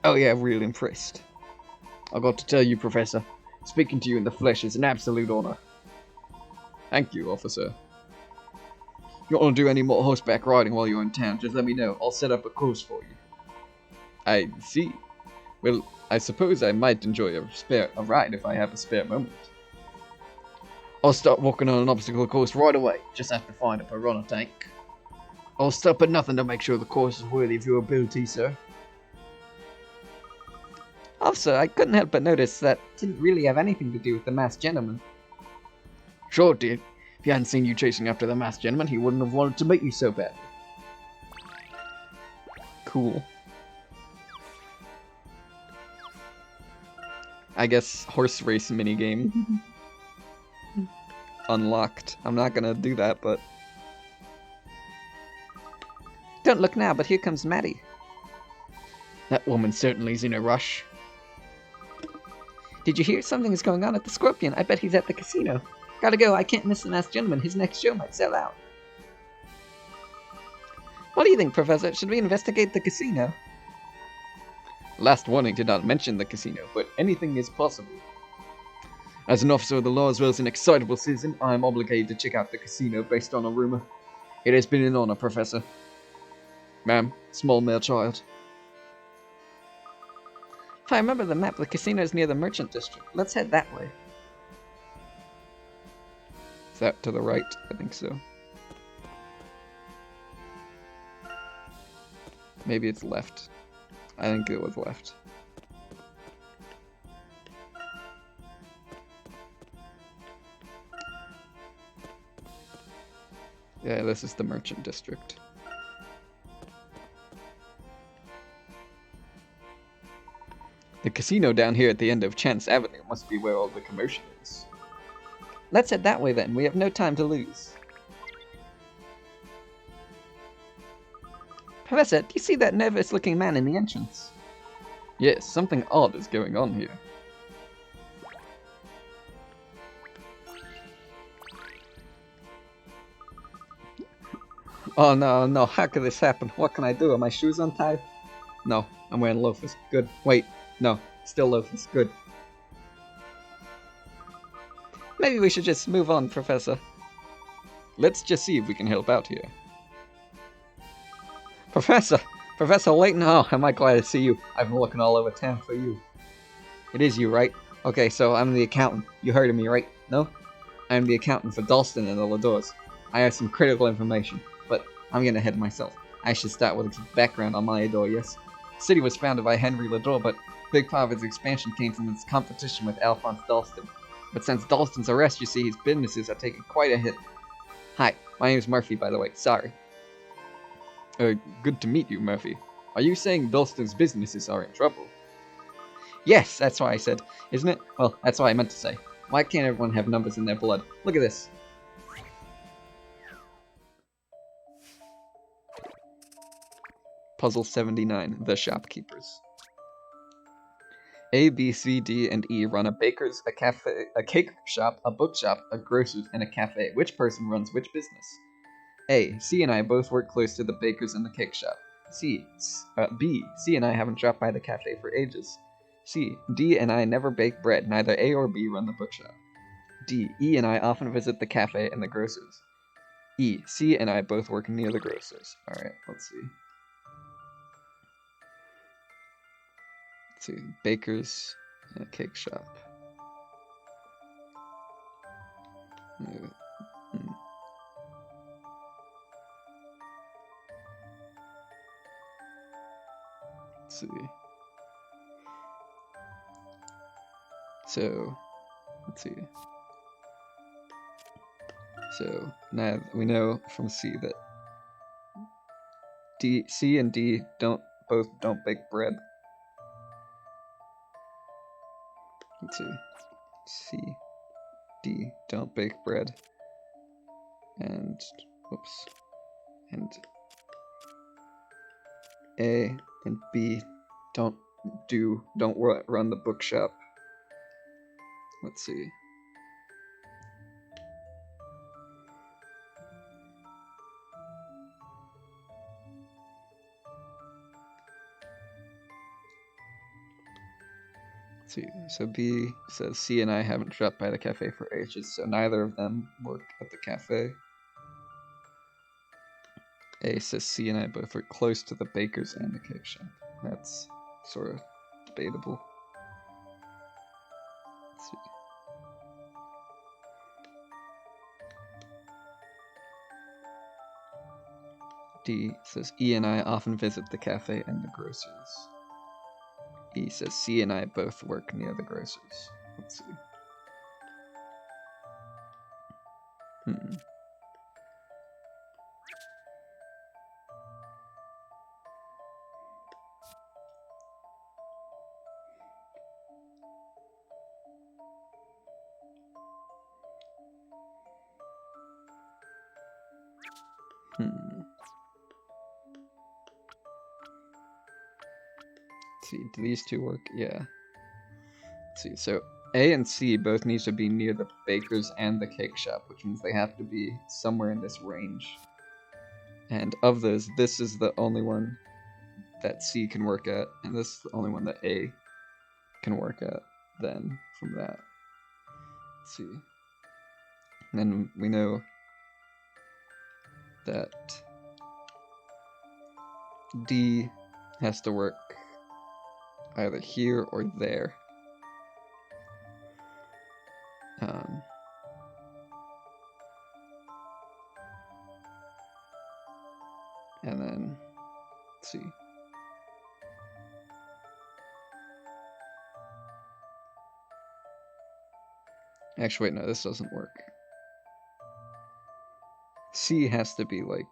Oh yeah, really impressed. I got to tell you, Professor, speaking to you in the flesh is an absolute honor. Thank you, officer. If you want to do any more horseback riding while you're in town, just let me know. I'll set up a course for you. I see. Well, I suppose I might enjoy a ride if I have a spare moment. I'll start walking on an obstacle course right away. Just have to find a piranha tank. I'll stop at nothing to make sure the course is worthy of your ability, sir. Also, I couldn't help but notice that didn't really have anything to do with the masked gentleman. Sure it did. If he hadn't seen you chasing after the masked gentleman, he wouldn't have wanted to meet you so badly. Cool. I guess horse race minigame. Unlocked. I'm not gonna do that, but... Don't look now, but here comes Maddie. That woman certainly is in a rush. Did you hear? Something is going on at the Scorpion. I bet he's at the casino. Gotta go, I can't miss the masked gentleman. His next show might sell out. What do you think, Professor? Should we investigate the casino? Last warning did not mention the casino, but anything is possible. As an officer of the law as well as an excitable citizen, I am obligated to check out the casino based on a rumor. It has been an honor, Professor. Ma'am, small male child. If I remember the map, the casino is near the merchant district. Let's head that way. Is that to the right? I think so. Maybe it's left. I think it was left. Yeah, this is the merchant district. The casino down here at the end of Chance Avenue must be where all the commotion is. Let's head that way then. We have no time to lose. Professor, do you see that nervous-looking man in the entrance? Yes, something odd is going on here. Oh no, no, how could this happen? What can I do? Are my shoes untied? No, I'm wearing loafers. Good. Wait, no, still loafers. Good. Maybe we should just move on, Professor. Let's just see if we can help out here. Professor! Professor Layton! Oh, am I glad to see you. I've been looking all over town for you. It is you, right? Okay, so I'm the accountant. You heard of me, right? No? I'm the accountant for Dalston and the Ladors. I have some critical information, but I'm getting ahead of myself. I should start with a background on my Lador, yes? The city was founded by Henry Lador, but a big part of its expansion came from its competition with Alphonse Dalston. But since Dalston's arrest, you see, his businesses have taken quite a hit. Hi, my name is Murphy, by the way. Sorry. Good to meet you, Murphy. Are you saying Dalston's businesses are in trouble? Yes, that's what I said, isn't it? Well, that's what I meant to say. Why can't everyone have numbers in their blood? Look at this. Puzzle 79, The Shopkeepers. A, B, C, D, and E run a baker's, a cafe, a cake shop, a bookshop, a grocer's, and a cafe. Which person runs which business? A, C and I both work close to the baker's and the cake shop. B, C and I haven't dropped by the cafe for ages. C, D and I never bake bread. Neither A or B run the bookshop. D, E and I often visit the cafe and the grocer's. E, C and I both work near the grocer's. Alright, let's see. Let's see, baker's and a cake shop. Let's see. So, let's see. So now we know from C that C and D both don't bake bread. Let's see. C, D don't bake bread. And whoops. And A and B don't run the bookshop. Let's see. Let's see. So B says C and I haven't dropped by the cafe for ages, so neither of them work at the cafe. A says C and I both work close to the baker's and the cake shop. That's sort of debatable. Let's see. D says E and I often visit the cafe and the grocer's. E says C and I both work near the grocer's. Let's see. Let's see, do these two work? Yeah. Let's see, so A and C both need to be near the baker's and the cake shop, which means they have to be somewhere in this range. And of those, this is the only one that C can work at, and this is the only one that A can work at, then, from that. Let's see. And then we know that D has to work either here or there. And then, let's see. Actually, wait, no, this doesn't work. C has to be like...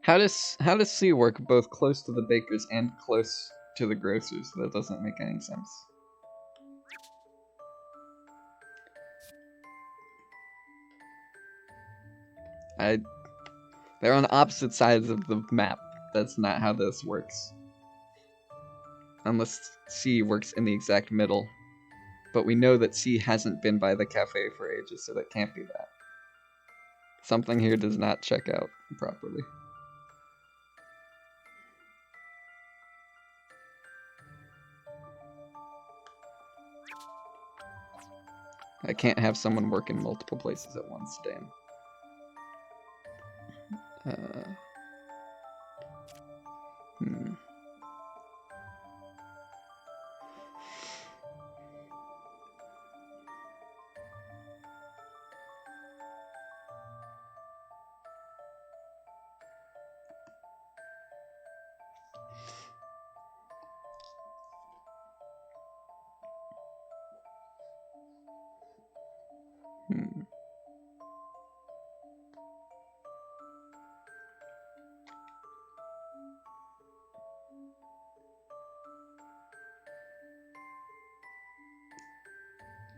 How does C work both close to the bakers and close to the grocers? That doesn't make any sense. They're on opposite sides of the map. That's not how this works. Unless C works in the exact middle. But we know that C hasn't been by the cafe for ages, so that can't be that. Something here does not check out properly. I can't have someone work in multiple places at once, damn. Hmm.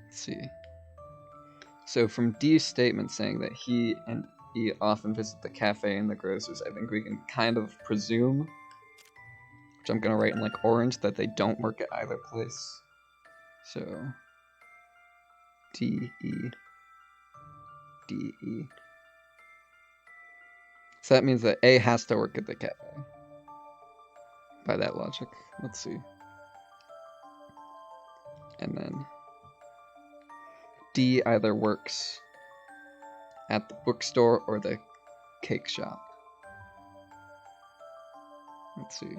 Let's see. So from D's statement saying that he and E often visit the cafe and the grocers, I think we can kind of presume, which I'm gonna write in like orange, that they don't work at either place. So D, E, D, E. So that means that A has to work at the cafe. By that logic. Let's see. And then D either works at the bookstore or the cake shop. Let's see.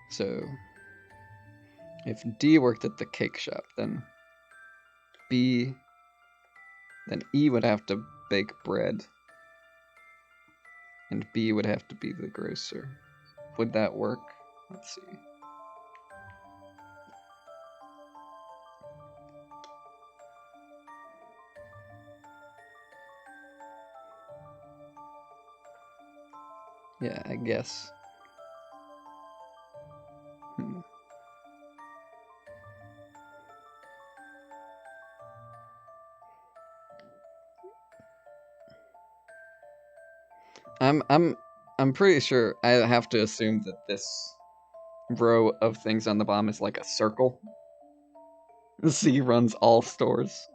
So, if D worked at the cake shop, then E would have to bake bread, and B would have to be the grocer. Would that work? Let's see. Yeah, I guess. I'm pretty sure I have to assume that this row of things on the bottom is like a circle. C runs all stores.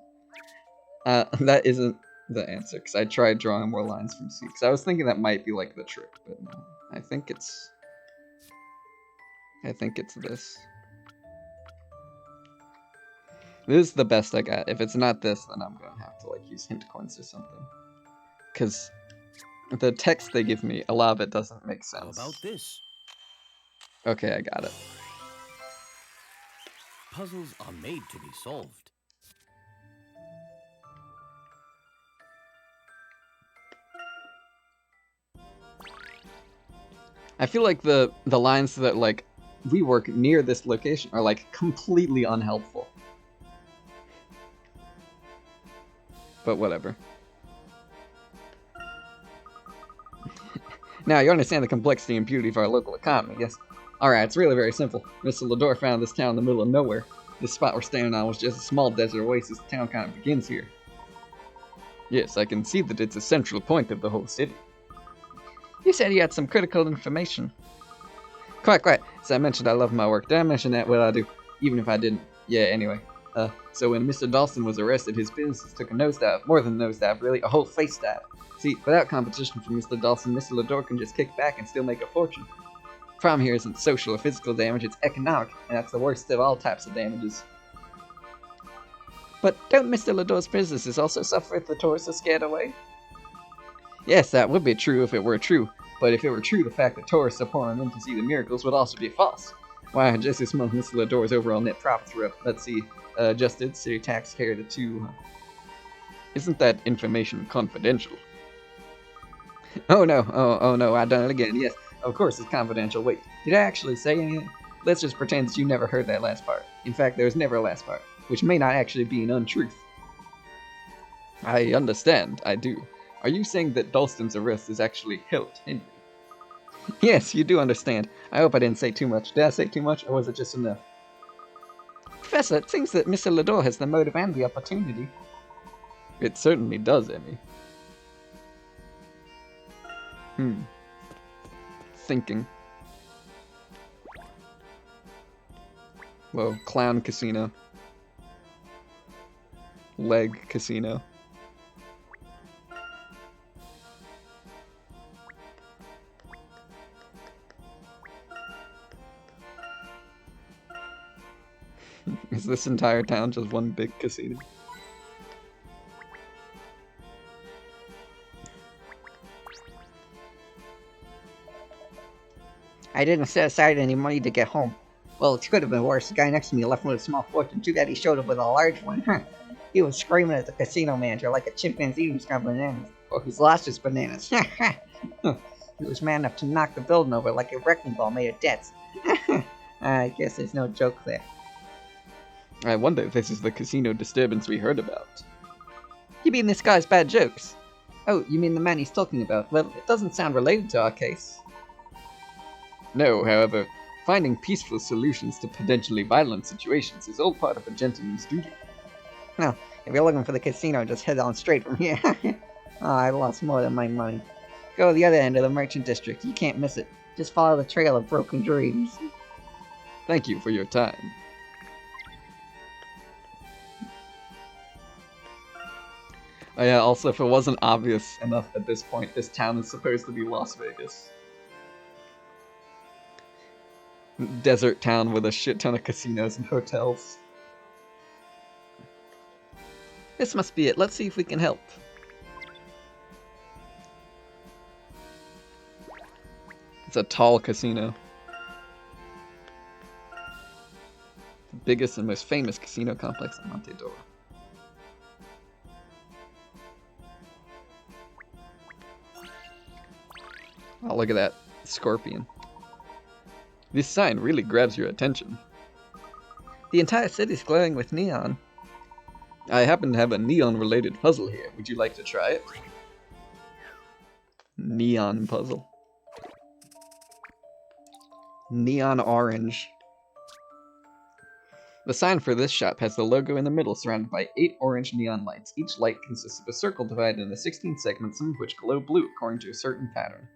That isn't the answer, because I tried drawing more lines from C, because I was thinking that might be like the trick, but no. I think it's this. This is the best I got. If it's not this, then I'm gonna have to like use hint coins or something. Because the text they give me, a lot of it doesn't make sense. How about this? Okay, I got it. Puzzles are made to be solved. I feel like the lines that like we work near this location are like completely unhelpful. But whatever. Now, you understand the complexity and beauty of our local economy, yes? Alright, it's really very simple. Mr. Lador found this town in the middle of nowhere. This spot we're standing on was just a small desert oasis. The town kind of begins here. Yes, I can see that it's a central point of the whole city. You said you had some critical information. Quite. As I mentioned, I love my work. Did I mention that? Well, I do. Even if I didn't. Yeah, anyway. So when Mr. Dawson was arrested, his businesses took a nosedive. More than a nosedive, really, a whole face dive. See, without competition from Mr. Dawson, Mr. Lador can just kick back and still make a fortune. The problem here isn't social or physical damage, it's economic, and that's the worst of all types of damages. But don't Mr. Lador's businesses also suffer if the tourists are scared away? Yes, that would be true if it were true, but if it were true, the fact that tourists are pouring in to see the miracles would also be false. Why, just this month, Mr. Lador's overall net profits were up, let's see, adjusted city tax carried to 2. Isn't that information confidential? Oh no, oh no, I've done it again, yes, of course it's confidential. Wait, did I actually say anything? Let's just pretend that you never heard that last part. In fact, there was never a last part, which may not actually be an untruth. I understand, I do. Are you saying that Dalston's arrest is actually helped Henry? Yes, you do understand. I hope I didn't say too much. Did I say too much, or was it just enough? Professor, it seems that Mr. Lador has the motive and the opportunity. It certainly does, Emmy. Thinking. Whoa, Clown Casino. Leg Casino. Is this entire town just one big casino? I didn't set aside any money to get home. Well, it could have been worse. The guy next to me left with a small fortune. Too bad he showed up with a large one. He was screaming at the casino manager like a chimpanzee who's got bananas. Or who's lost his bananas. He was man enough to knock the building over like a wrecking ball made of debts. I guess there's no joke there. I wonder if this is the casino disturbance we heard about. You mean this guy's bad jokes? Oh, you mean the man he's talking about? Well, it doesn't sound related to our case. No, however, finding peaceful solutions to potentially violent situations is all part of a gentleman's duty. No, if you're looking for the casino, just head on straight from here. Oh, I lost more than my money. Go to the other end of the merchant district. You can't miss it. Just follow the trail of broken dreams. Thank you for your time. Oh yeah, also if it wasn't obvious enough at this point, this town is supposed to be Las Vegas. Desert town with a shit ton of casinos and hotels. This must be it. Let's see if we can help. It's a tall casino. The biggest and most famous casino complex in Montedora. Oh, look at that scorpion. This sign really grabs your attention. The entire city's glowing with neon. I happen to have a neon-related puzzle here. Would you like to try it? Neon puzzle. Neon orange. The sign for this shop has the logo in the middle surrounded by 8 orange neon lights. Each light consists of a circle divided into 16 segments, some of which glow blue according to a certain pattern.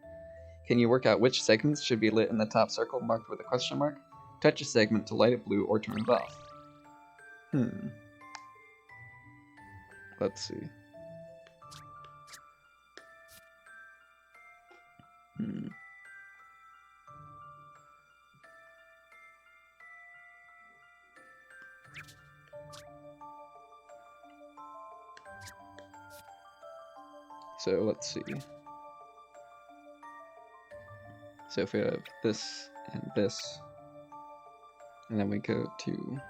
Can you work out which segments should be lit in the top circle marked with a question mark? Touch a segment to light it blue or turn it off. Let's see. So let's see. So if we have this and this, and then we go to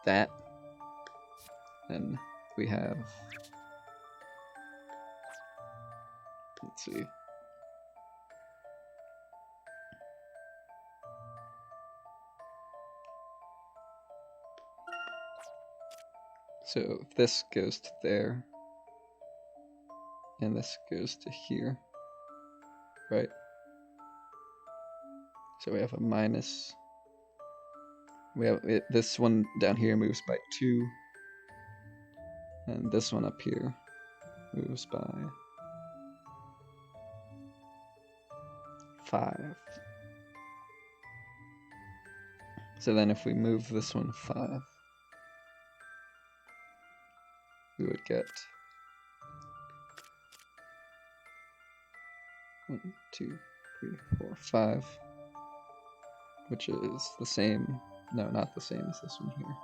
that, then we have, let's see. So if this goes to there, and this goes to here, right? So we have a minus. We have this one down here moves by 2, and this one up here moves by 5. So then if we move this one 5, we would get 1, 2, 3, 4, 5, which is the same. No, not the same as this one here.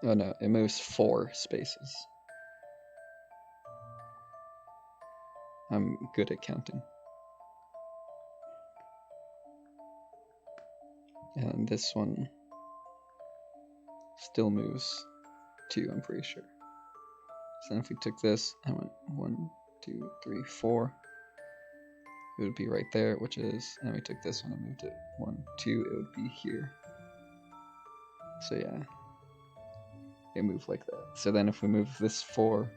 Oh no, it moves 4 spaces. I'm good at counting. And this one still moves 2, I'm pretty sure. So then if we took this, I went 1, 2, 3, 4. It would be right there, which is, and we took this one and moved it 1, 2, it would be here. So yeah, it moved like that. So then if we move this 4, if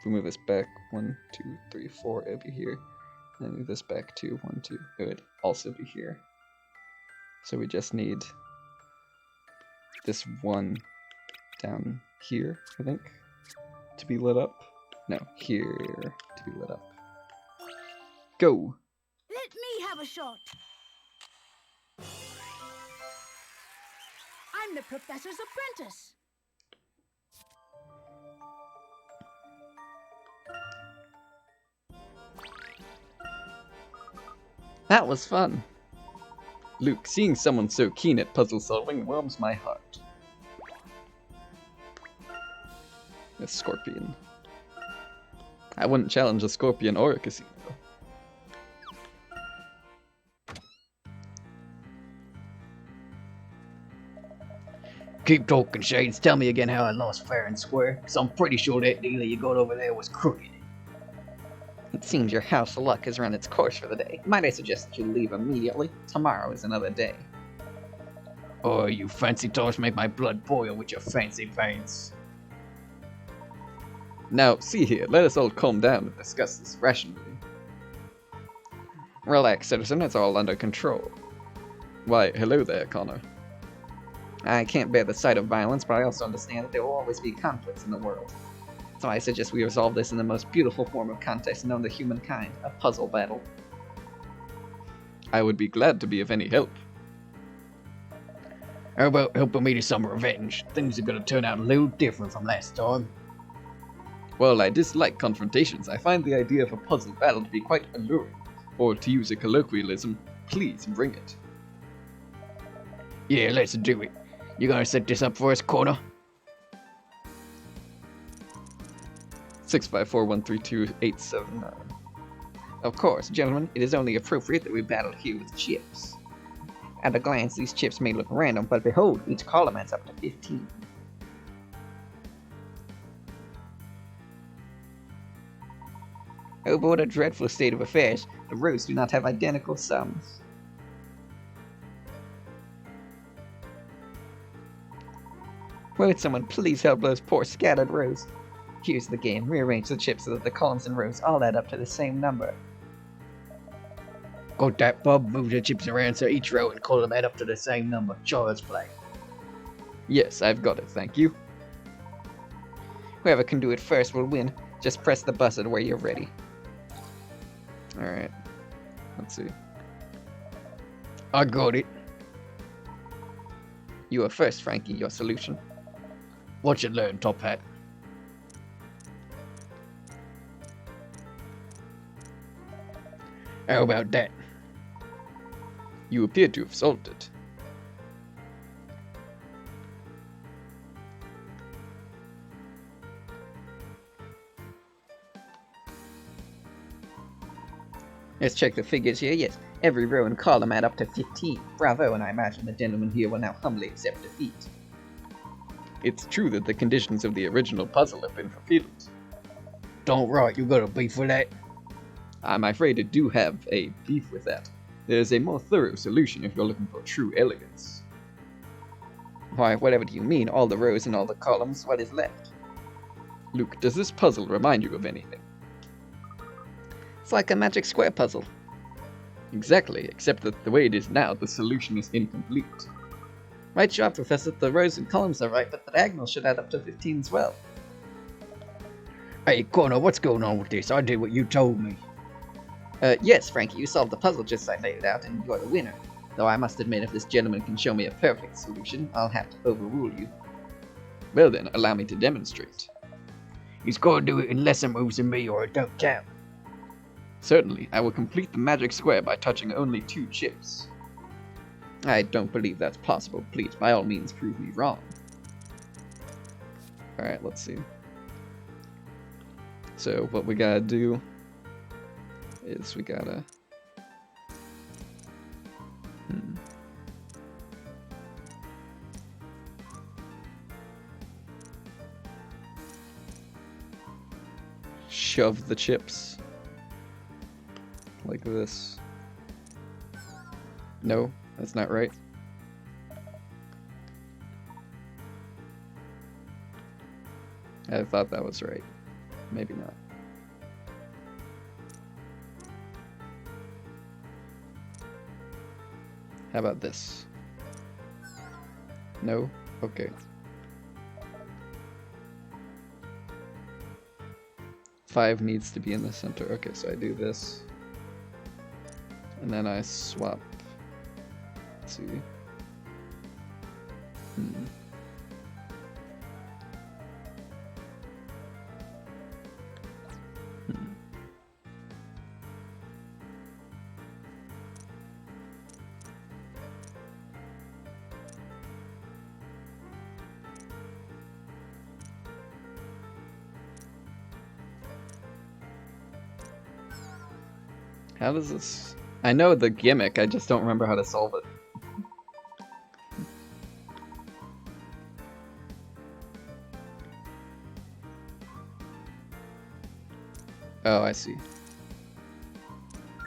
we move this back 1, 2, 3, 4, it would be here. And then move this back 2, 1, 2, it would also be here. So we just need this 1 down here, I think, to be lit up. No, here to be lit up. Go! Let me have a shot. I'm the professor's apprentice. That was fun! Luke, seeing someone so keen at puzzle solving warms my heart. A scorpion. I wouldn't challenge a scorpion or a casino. Keep talking, Shades. Tell me again how I lost fair and square, because I'm pretty sure that dealer you got over there was crooked. It seems your house of luck has run its course for the day. Might I suggest that you leave immediately? Tomorrow is another day. Oh, you fancy toss make my blood boil with your fancy veins. Now, see here, let us all calm down and discuss this rationally. Relax, citizen, it's all under control. Why, hello there, Connor. I can't bear the sight of violence, but I also understand that there will always be conflicts in the world. So I suggest we resolve this in the most beautiful form of contest known to humankind, a puzzle battle. I would be glad to be of any help. How about helping me to some revenge? Things are gonna turn out a little different from last time. Well, I dislike confrontations. I find the idea of a puzzle battle to be quite alluring. Or to use a colloquialism, please bring it. Yeah, let's do it. You gonna set this up for us, Connor? 654-132-879. Of course, gentlemen, it is only appropriate that we battle here with chips. At a glance, these chips may look random, but behold, each column adds up to 15. Oh, but what a dreadful state of affairs. The rows do not have identical sums. Would someone please help those poor scattered rows? Here's the game. Rearrange the chips so that the columns and rows all add up to the same number. Got that, Bob? Move the chips around so each row and column add up to the same number. Child's play. Yes, I've got it, thank you. Whoever can do it first will win. Just press the buzzer where you're ready. Alright. Let's see. I got it. You are first, Frankie. Your solution. Watch it learn, Top Hat. How about that? You appear to have solved it. Let's check the figures here. Yes, every row and column add up to 15. Bravo, and I imagine the gentleman here will now humbly accept defeat. It's true that the conditions of the original puzzle have been fulfilled. Don't right, you got a beef with that? I'm afraid I do have a beef with that. There's a more thorough solution if you're looking for true elegance. Why, whatever do you mean? All the rows and all the columns, what is left? Luke, does this puzzle remind you of anything? It's like a magic square puzzle. Exactly, except that the way it is now, the solution is incomplete. Right job, Professor. The rows and columns are right, but the diagonals should add up to 15 as well. Hey, Connor, what's going on with this? I did what you told me. Yes, Frankie, you solved the puzzle just as I laid it out, and you're the winner. Though I must admit, if this gentleman can show me a perfect solution, I'll have to overrule you. Well then, allow me to demonstrate. He's got to do it in lesser moves than me or it don't count. Certainly, I will complete the magic square by touching only 2 chips. I don't believe that's possible. Please, by all means, prove me wrong. Alright, let's see. So, what we gotta do is we gotta... shove the chips like this. No, that's not right. I thought that was right. Maybe not. How about this? No? Okay. 5 needs to be in the center. Okay, so I do this. And then I swap. Let's see. How does this... I know the gimmick, I just don't remember how to solve it. Oh, I see.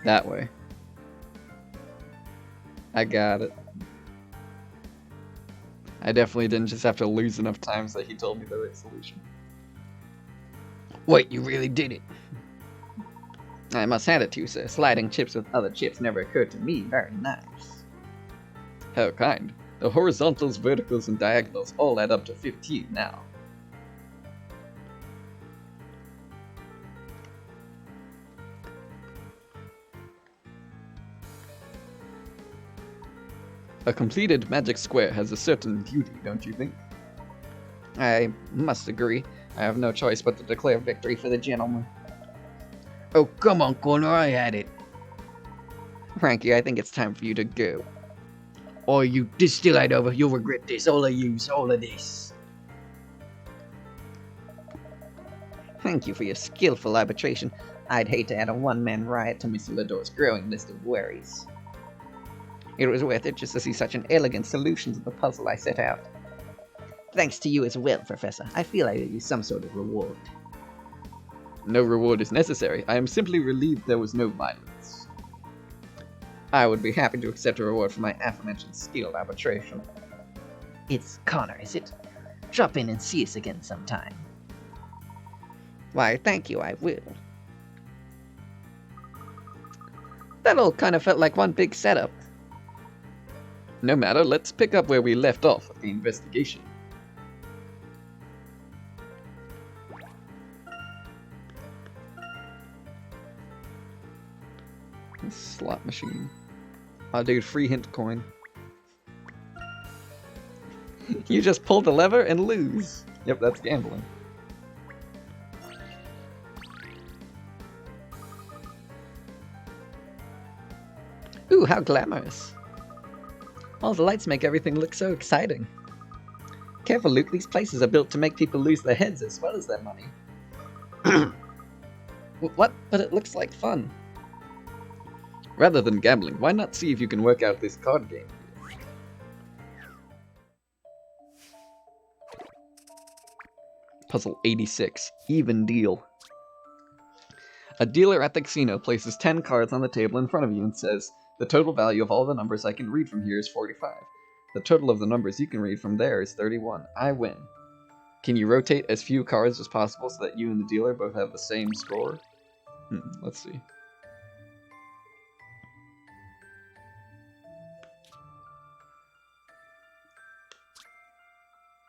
That way. I got it. I definitely didn't just have to lose enough times that he told me the right solution. Wait, you really did it? I must hand it to you, sir. Sliding chips with other chips never occurred to me. Very nice. How kind. The horizontals, verticals, and diagonals all add up to 15 now. A completed magic square has a certain beauty, don't you think? I must agree. I have no choice but to declare victory for the gentleman. Oh, come on, Connor, I had it. Frankie, I think it's time for you to go. Oh, you distill it over. You'll regret this. All of you, all of this. Thank you for your skillful arbitration. I'd hate to add a one-man riot to Mr. Lador's growing list of worries. It was worth it just to see such an elegant solution to the puzzle I set out. Thanks to you as well, Professor. I feel I owe you some sort of reward. No reward is necessary. I am simply relieved there was no violence. I would be happy to accept a reward for my aforementioned skilled arbitration. It's Connor, is it? Drop in and see us again sometime. Why, thank you, I will. That all kind of felt like one big setup. No matter, let's pick up where we left off with the investigation. Slot machine. Oh, dude, free hint coin. You just pull the lever and lose. Yep, that's gambling. Ooh, how glamorous. All the lights make everything look so exciting. Careful, Luke, these places are built to make people lose their heads as well as their money. What? But it looks like fun. Rather than gambling, why not see if you can work out this card game? Puzzle 86. Even deal. A dealer at the casino places 10 cards on the table in front of you and says, the total value of all the numbers I can read from here is 45. The total of the numbers you can read from there is 31. I win. Can you rotate as few cards as possible so that you and the dealer both have the same score? Let's see.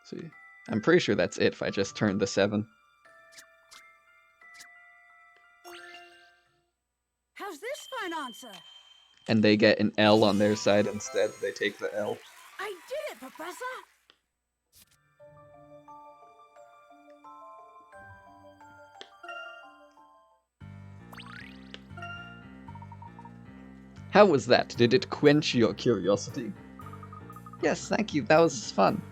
See, I'm pretty sure that's it if I just turned the 7. How's this for an answer? And they get an L on their side instead. They take the L. I did it, Professor! How was that? Did it quench your curiosity? Yes, thank you. That was fun.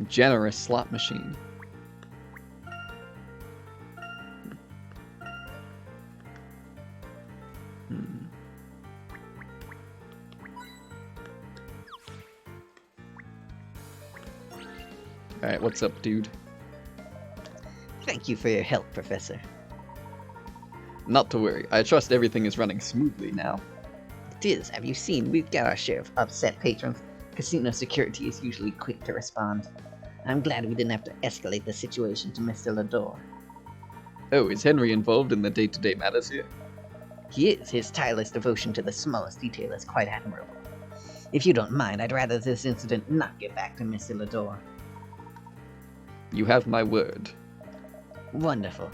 Generous slot machine. Alright, what's up, dude? Thank you for your help, Professor. Not to worry. I trust everything is running smoothly now. It is. Have you seen? We've got our share of upset patrons. Casino security is usually quick to respond. I'm glad we didn't have to escalate the situation to Mr. Lador. Oh, is Henry involved in the day-to-day matters here? He is. His tireless devotion to the smallest detail is quite admirable. If you don't mind, I'd rather this incident not get back to Mr. Lador. You have my word. Wonderful.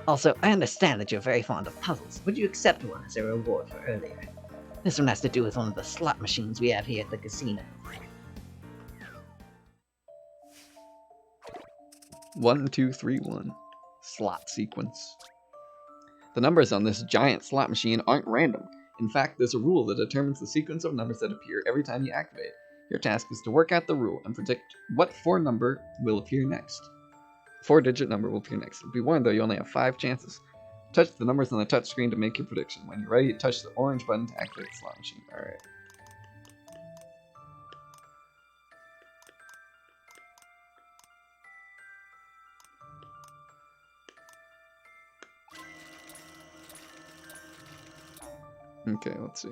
Also, I understand that you're very fond of puzzles. Would you accept one as a reward for earlier? This one has to do with one of the slot machines we have here at the casino. 1, 2, 3, 1. Slot sequence. The numbers on this giant slot machine aren't random. In fact, there's a rule that determines the sequence of numbers that appear every time you activate. Your task is to work out the rule and predict what 4 number will appear next. 4-digit number will appear next. Be warned though, you only have 5 chances. Touch the numbers on the touchscreen to make your prediction. When you're ready, touch the orange button to activate the slot machine. Alright. Okay, let's see.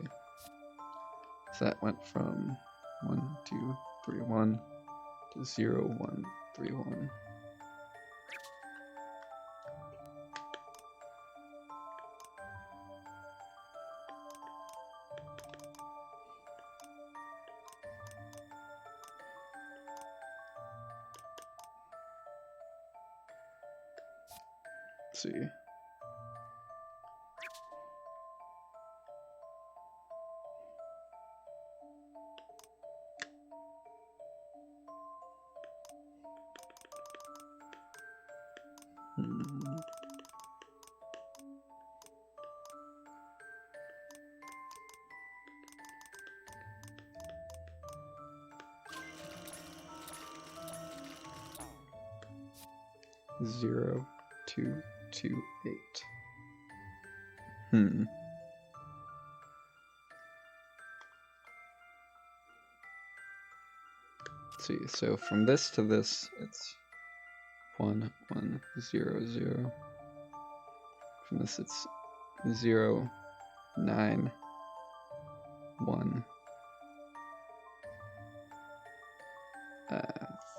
So that went from 1, 2, 3, 1 to 0, 1, 3, 1. Let's see. Hmm. 0, 2, 2, 8. Let's see, so from this to this, it's 1, 1, 0, 0. From this, it's 0, 9, 1,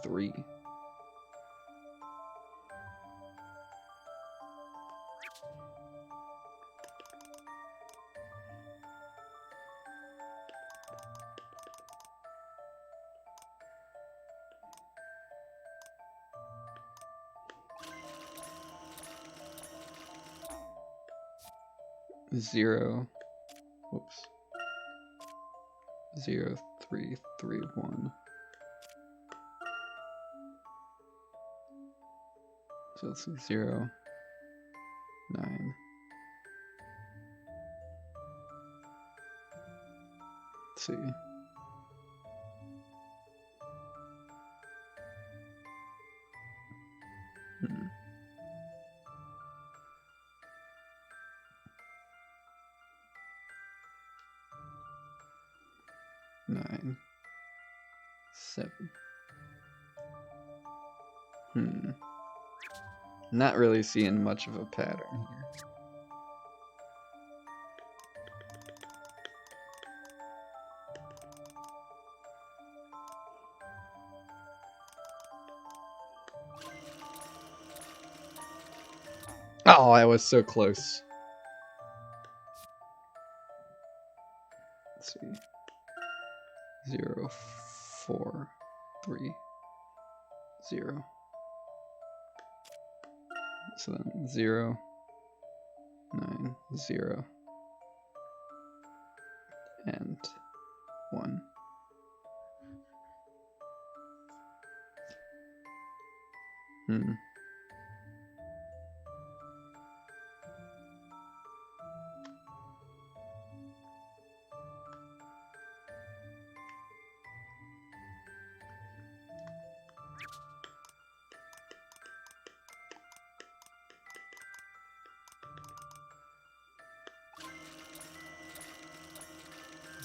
3. Zero, whoops, 0, 3, 3, 1. So it's 0, 9. Let's see. Hmm. 9, 7. Not really seeing much of a pattern here. Oh, I was so close. Let's see. 0, 4, 3, 0. So then 0, 9, 0, and 1. Hmm.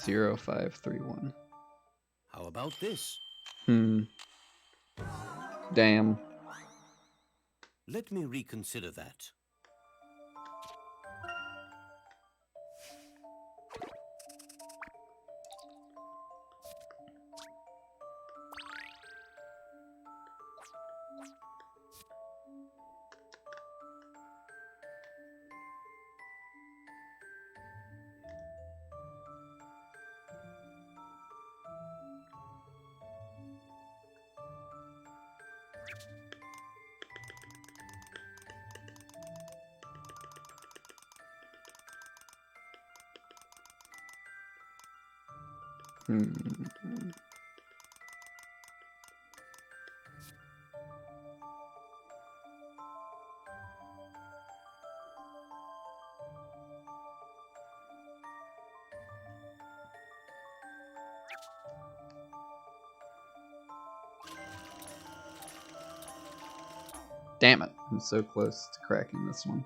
0, 5, 3, 1. How about this? Damn. Let me reconsider that. Damn it. I'm so close to cracking this one.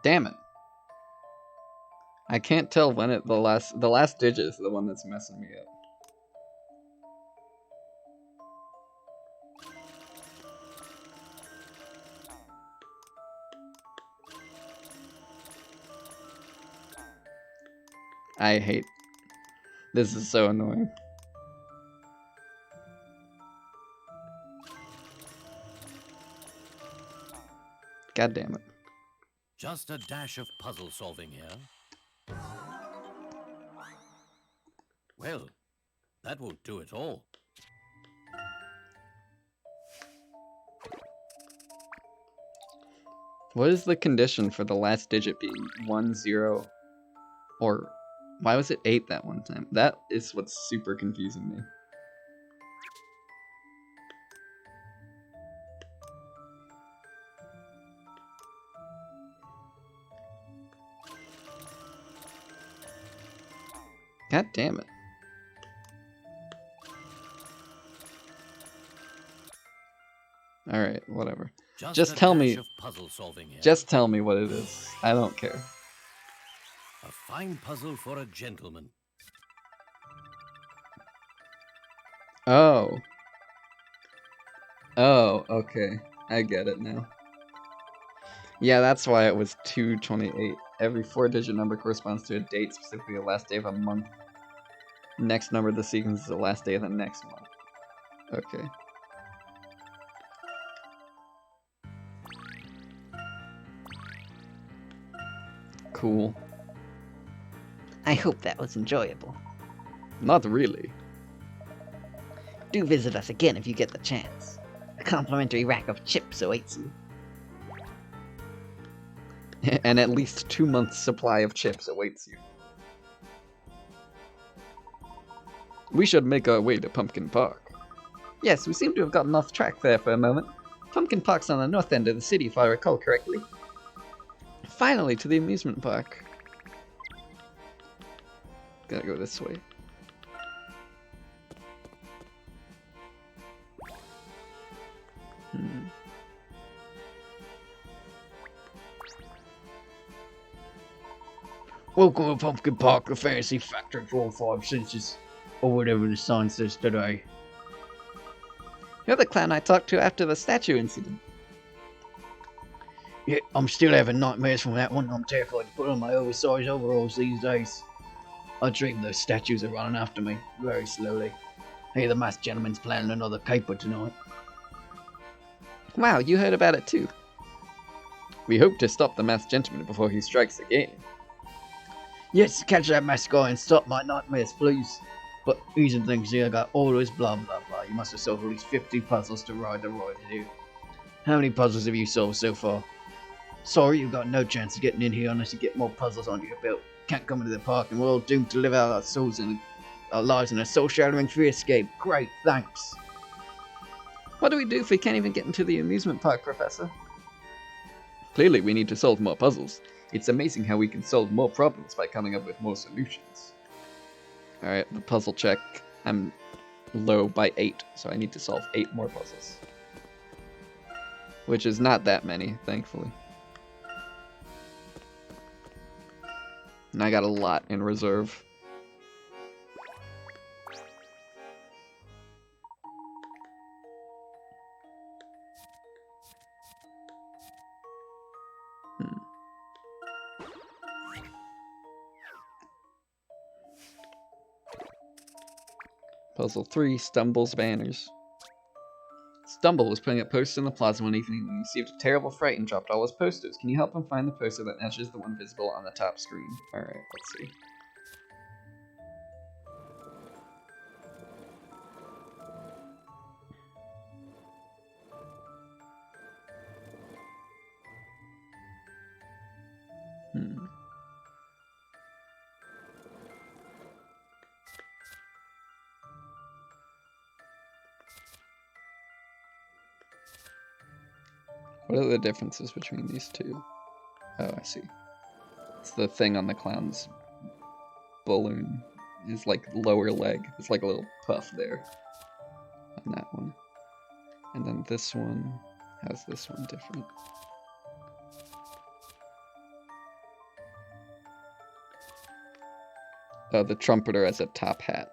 Damn it. I can't tell when the last digit is the one that's messing me up. I hate this. Is so annoying. God damn it. Just a dash of puzzle solving here. Well, that won't do it all. What is the condition for the last digit being 1, 0, or why was it 8 that one time? That is what's super confusing me. God damn it. Alright, whatever. Just tell me. Puzzle solving here. Just tell me what it is. I don't care. A fine puzzle for a gentleman. Oh. Oh, okay. I get it now. Yeah, that's why it was 228. Every 4-digit number corresponds to a date, specifically the last day of a month. Next number of the sequence is the last day of the next month. Okay. Cool. I hope that was enjoyable. Not really. Do visit us again if you get the chance. A complimentary rack of chips awaits you. And at least 2 months' supply of chips awaits you. We should make our way to Pumpkin Park. Yes, we seem to have gotten off track there for a moment. Pumpkin Park's on the north end of the city, if I recall correctly. Finally, to the amusement park. Gotta go this way. Welcome to Pumpkin Park, the fantasy factory for all 5 senses. Or whatever the sign says today. You're the clown I talked to after the statue incident. Yeah, I'm still having nightmares from that one. I'm terrified to put on my oversized overalls these days. I dream those statues are running after me, very slowly. Hey, the masked gentleman's planning another caper tonight. Wow, you heard about it too. We hope to stop the masked gentleman before he strikes again. Yes, catch that mask guy and stop my nightmares, please. But easy things here got all this blah blah blah. You must have solved at least 50 puzzles to ride the ride here. How many puzzles have you solved so far? Sorry, you've got no chance of getting in here unless you get more puzzles under your belt. Can't come into the park and we're all doomed to live out our lives in a soul-shattering free escape. Great, thanks. What do we do if we can't even get into the amusement park, Professor? Clearly, we need to solve more puzzles. It's amazing how we can solve more problems by coming up with more solutions. Alright, the puzzle check. I'm low by 8, so I need to solve 8 more puzzles. Which is not that many, thankfully. And I got a lot in reserve. Puzzle 3, Stumble's Banners. Stumble was putting up posters in the plaza one evening when he received a terrible fright and dropped all his posters. Can you help him find the poster that matches the one visible on the top screen? Alright, let's see. What are the differences between these two? Oh, I see. It's the thing on the clown's balloon. His, like, lower leg. It's like a little puff there. On that one. And then this one has this one different. Oh, the trumpeter has a top hat.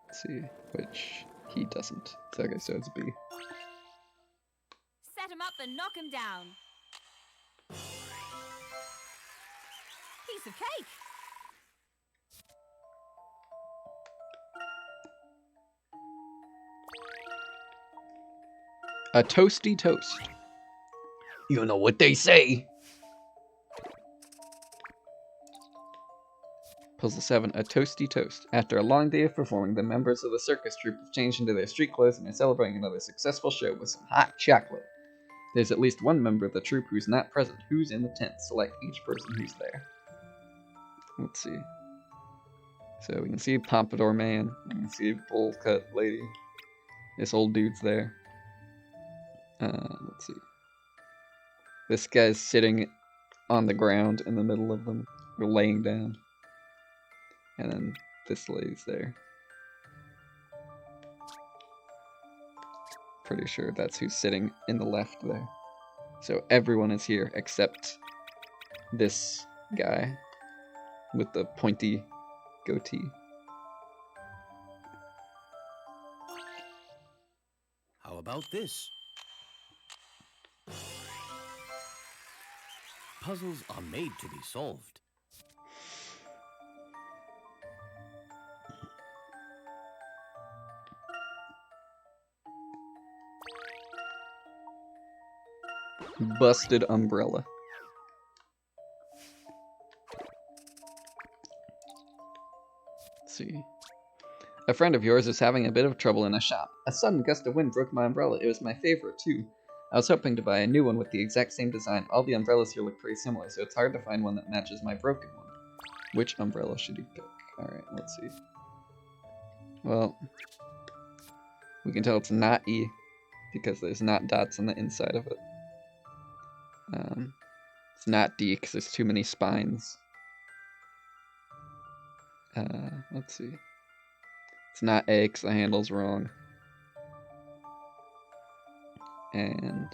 Let's see, which he doesn't. So, okay, so it's B. Set him up and knock him down. Piece of cake. A toasty toast. You know what they say. Puzzle 7, a toasty toast. After a long day of performing, the members of the circus troupe have changed into their street clothes and are celebrating another successful show with some hot chocolate. There's at least one member of the troupe who's not present. Who's in the tent? Select each person who's there. Let's see. So we can see Pompadour Man. We can see Bowl Cut Lady. This old dude's there. Let's see. This guy's sitting on the ground in the middle of them. Or laying down. And then this lady's there. Pretty sure that's who's sitting in the left there. So everyone is here except this guy with the pointy goatee. How about this? Puzzles are made to be solved. Busted umbrella. Let's see. A friend of yours is having a bit of trouble in a shop. A sudden gust of wind broke my umbrella. It was my favorite, too. I was hoping to buy a new one with the exact same design. All the umbrellas here look pretty similar, so it's hard to find one that matches my broken one. Which umbrella should he pick? Alright, let's see. Well, we can tell it's not E, because there's not dots on the inside of it. It's not D, because there's too many spines. Let's see. It's not A, because the handle's wrong. And...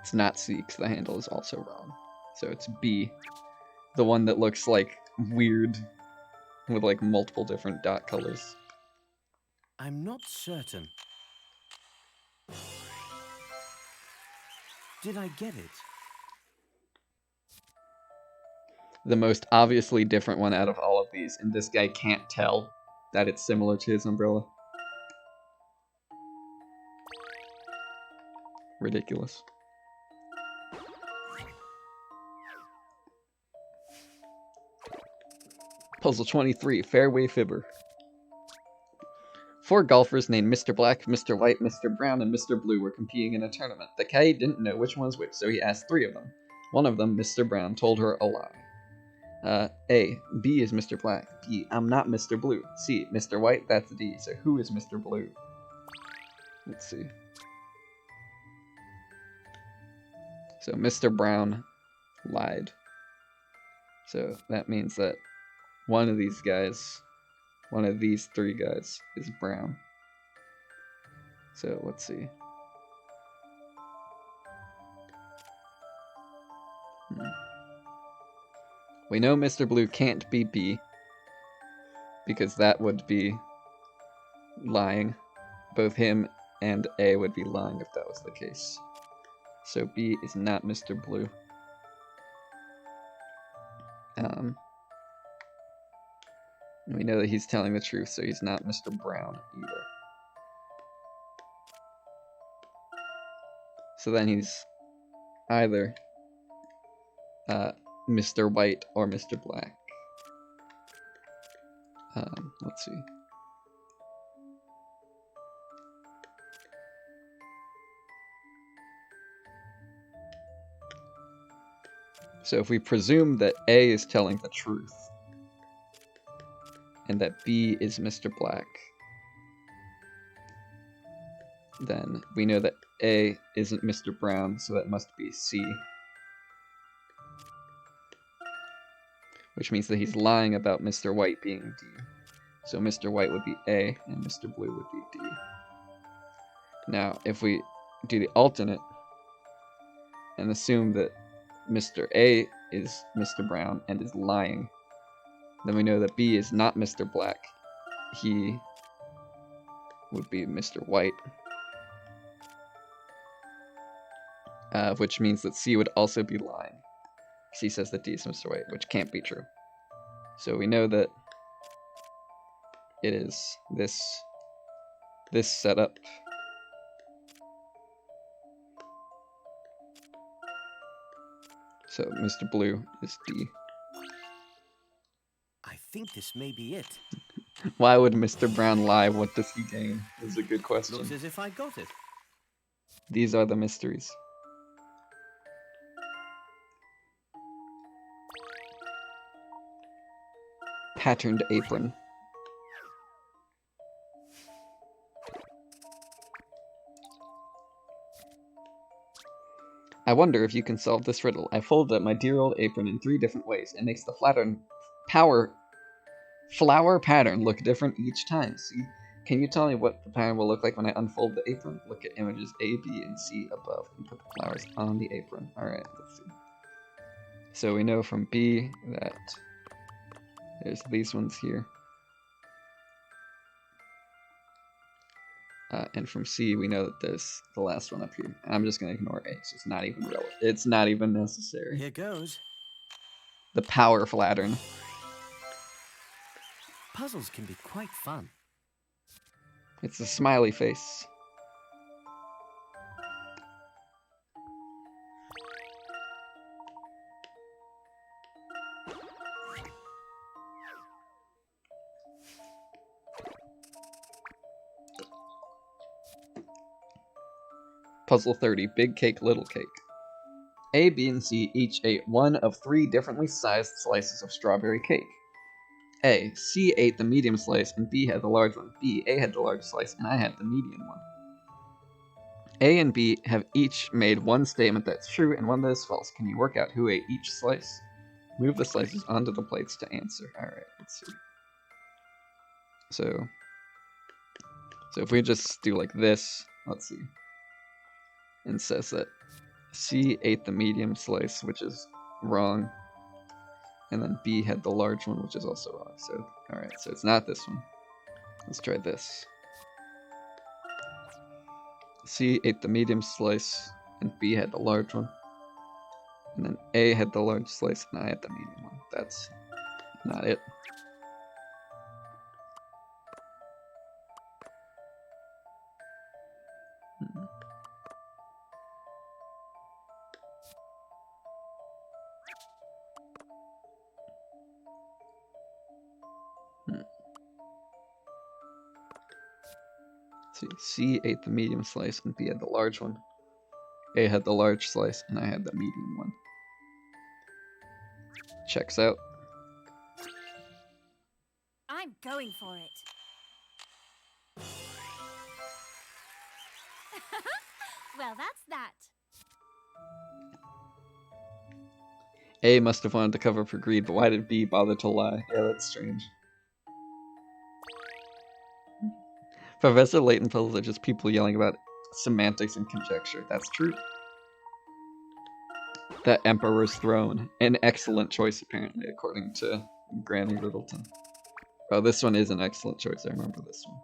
It's not C, because the handle is also wrong. So it's B. The one that looks, like, weird, with, like, multiple different dot colors. I'm not certain. Did I get it? the most obviously different one out of all of these, and this guy can't tell that it's similar to his umbrella. Ridiculous. Puzzle 23, Fairway Fibber. 4 golfers named Mr. Black, Mr. White, Mr. Brown, and Mr. Blue were competing in a tournament. The caddy didn't know which one was which, so he asked 3 of them. One of them, Mr. Brown, told her a lie. A. B is Mr. Black. B. I'm not Mr. Blue. C. Mr. White, that's D. So who is Mr. Blue? Let's see. So Mr. Brown lied. So that means that one of these guys, one of these 3 guys, is brown. So let's see. We know Mr. Blue can't be B, because that would be lying. Both him and A would be lying if that was the case. So B is not Mr. Blue. We know that he's telling the truth, so he's not Mr. Brown either. So then he's either Mr. White or Mr. Black. Let's see. So if we presume that A is telling the truth, and that B is Mr. Black, then we know that A isn't Mr. Brown, so that must be C. Which means that he's lying about Mr. White being D. So Mr. White would be A, and Mr. Blue would be D. Now, if we do the alternate, and assume that Mr. A is Mr. Brown and is lying, then we know that B is not Mr. Black. He would be Mr. White. Which means that C would also be lying. C says that D is Mr. White, which can't be true. So we know that it is this setup. So Mr. Blue is D. I think this may be it. Why would Mr. Brown lie? What does he gain? Is a good question. Looks as if I got it. These are the mysteries. Patterned apron. I wonder if you can solve this riddle. I folded up my dear old apron in 3 different ways. It makes the flower pattern look different each time. See? Can you tell me what the pattern will look like when I unfold the apron? Look at images A, B, and C above and put the flowers on the apron. Alright, let's see. So we know from B that there's these ones here. And from C, we know that there's the last one up here. I'm just going to ignore A, so it's not even relevant. It's not even necessary. Here goes. The power flattern. Puzzles can be quite fun. It's a smiley face. Puzzle 30, Big Cake, Little Cake. A, B, and C each ate one of 3 differently sized slices of strawberry cake. A, C ate the medium slice and B had the large one. B, A had the large slice and I had the medium one. A and B have each made one statement that's true and one that is false. Can you work out who ate each slice? Move the slices onto the plates to answer. Alright, let's see. So if we just do like this, let's see. And says that C ate the medium slice, which is wrong. And then B had the large one, which is also wrong. So, alright, so it's not this one. Let's try this. C ate the medium slice, and B had the large one. And then A had the large slice and I had the medium one. That's not it. See, C ate the medium slice and B had the large one. A had the large slice and I had the medium one. Checks out. I'm going for it. Well, that's that. A must have wanted to cover for greed, but why did B bother to lie? Yeah, that's strange. Professor Layton puzzles are just people yelling about semantics and conjecture. That's true. The Emperor's Throne. An excellent choice, apparently, according to Granny Littleton. Oh, this one is an excellent choice. I remember this one.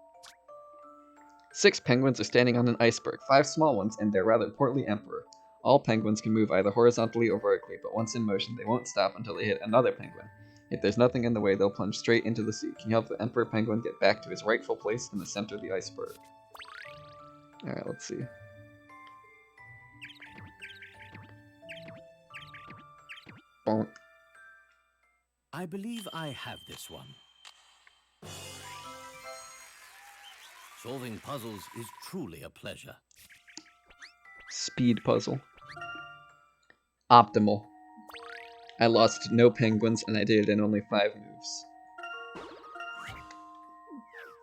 6 penguins are standing on an iceberg, 5 small ones, and their rather portly emperor. All penguins can move either horizontally or vertically, but once in motion, they won't stop until they hit another penguin. If there's nothing in the way, they'll plunge straight into the sea. Can you help the emperor penguin get back to his rightful place in the center of the iceberg? Alright, let's see. Bonk. I believe I have this one. Solving puzzles is truly a pleasure. Speed puzzle. Optimal. I lost no penguins and I did it in only 5 moves.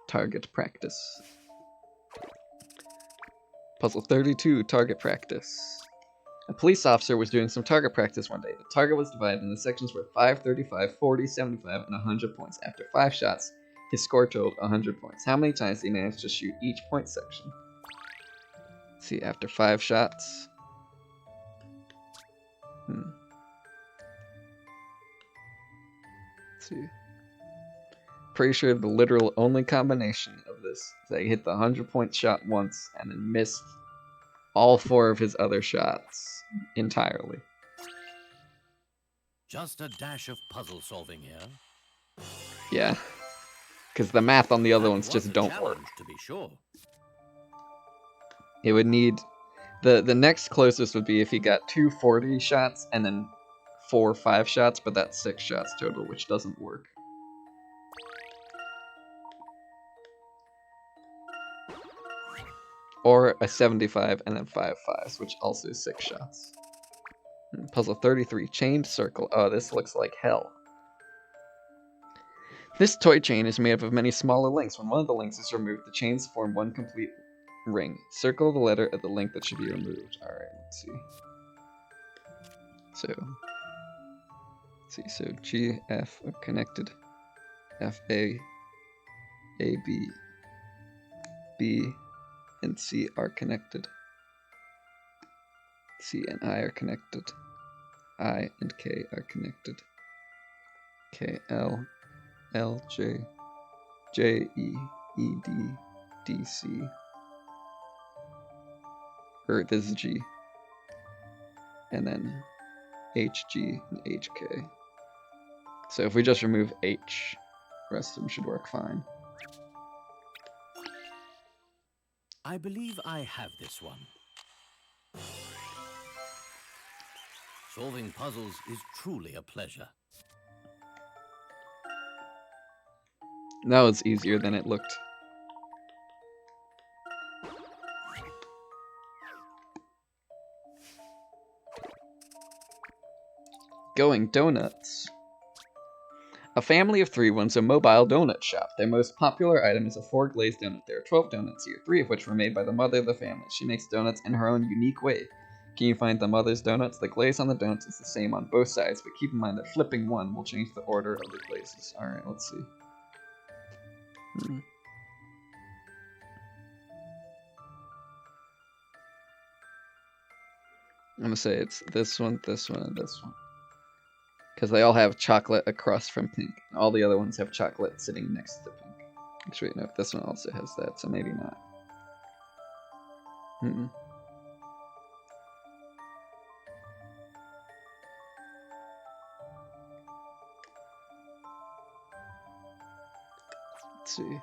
Target practice. Puzzle 32, target practice. A police officer was doing some target practice one day. The target was divided into sections worth 5, 35, 40, 75, and 100 points. After 5 shots, his score totaled 100 points. How many times did he manage to shoot each point section? Let's see, after 5 shots. Let's see. Pretty sure the literal only combination of this is that he hit the 100-point shot once and then missed all 4 of his other shots entirely. Just a dash of puzzle solving here. Yeah. Because the math on the other ones just don't work. To be sure. It would need... The next closest would be if he got 2 40 shots and then 4 5 shots, but that's 6 shots total, which doesn't work. Or a 75 and then 5 5s, which also is 6 shots. Puzzle 33, chained circle. Oh, this looks like hell. This toy chain is made up of many smaller links. When one of the links is removed, the chains form one complete ring. Circle the letter at the link that should be removed. Alright, let's see. So G, F are connected. F, A, B, B, and C are connected. C and I are connected. I and K are connected. K, L, L, J, J, E, E, D, D, C. Or this is G. And then H, G, and H, K. So if we just remove H, the rest of them should work fine. I believe I have this one. Solving puzzles is truly a pleasure. Now it's easier than it looked. Going donuts. A family of 3 runs a mobile donut shop. Their most popular item is a 4 glazed donut. There are 12 donuts here, 3 of which were made by the mother of the family. She makes donuts in her own unique way. Can you find the mother's donuts? The glaze on the donuts is the same on both sides, but keep in mind that flipping one will change the order of the glazes. Alright, let's see. I'm gonna say it's this one, and this one. Because they all have chocolate across from pink. All the other ones have chocolate sitting next to pink. Actually, no, this one also has that, so maybe not. I'm gonna Let's see.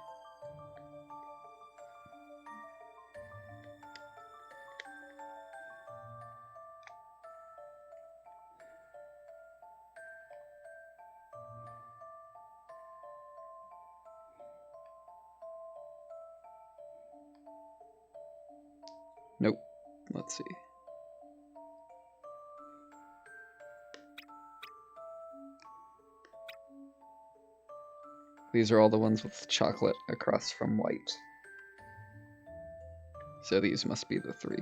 Nope. Let's see. These are all the ones with chocolate across from white. So these must be the 3.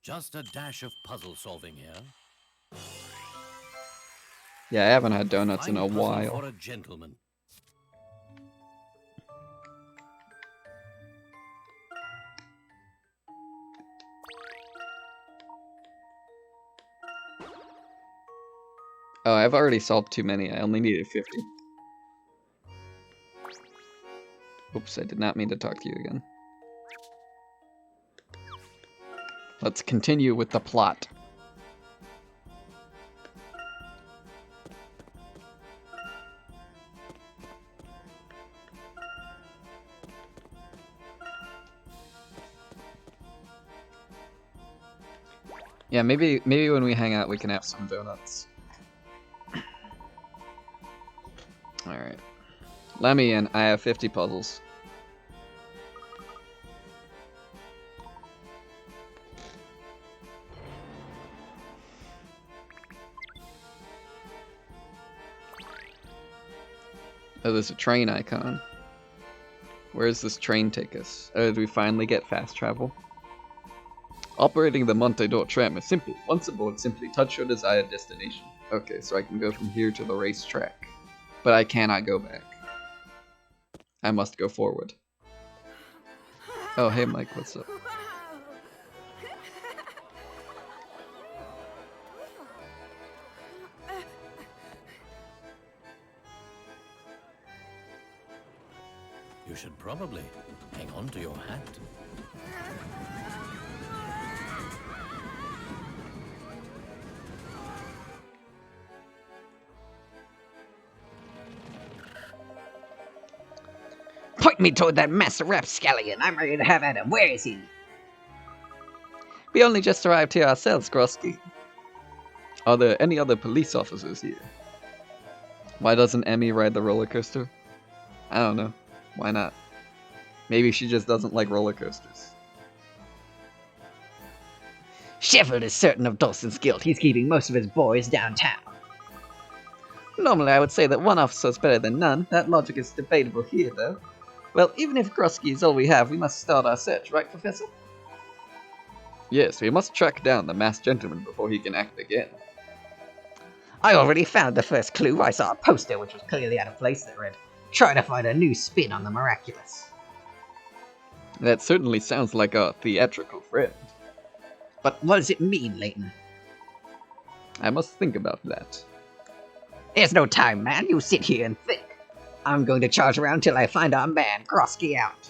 Just a dash of puzzle solving here. Yeah, I haven't had donuts in a Fine puzzle while. for a gentleman. Oh, I've already solved too many. I only needed 50. Oops, I did not mean to talk to you again. Let's continue with the plot. Yeah, maybe when we hang out we can have some donuts. Alright. Let me in. I have 50 puzzles. Oh, there's a train icon. Where does this train take us? Oh, did we finally get fast travel? Operating the Monte d'Or tram is simple. Once aboard, simply touch your desired destination. Okay, so I can go from here to the racetrack. But I cannot go back. I must go forward. Oh, hey Mike, what's up? You should probably hang on to your hat. Point me toward that master rapscallion. I'm ready to have at him. Where is he? We only just arrived here ourselves, Grosky. Are there any other police officers here? Why doesn't Emmy ride the roller coaster? I don't know. Why not? Maybe she just doesn't like roller coasters. Sheffield is certain of Dawson's guilt. He's keeping most of his boys downtown. Normally I would say that one officer is better than none. That logic is debatable here, though. Well, even if Grosky is all we have, we must start our search, right, Professor? Yes, we must track down the masked gentleman before he can act again. I already found the first clue. I saw a poster which was clearly out of place that read, "Try to find a new spin on the miraculous." That certainly sounds like a theatrical friend. But what does it mean, Layton? I must think about that. There's no time, man. You sit here and think. I'm going to charge around till I find our man, Grosky, out.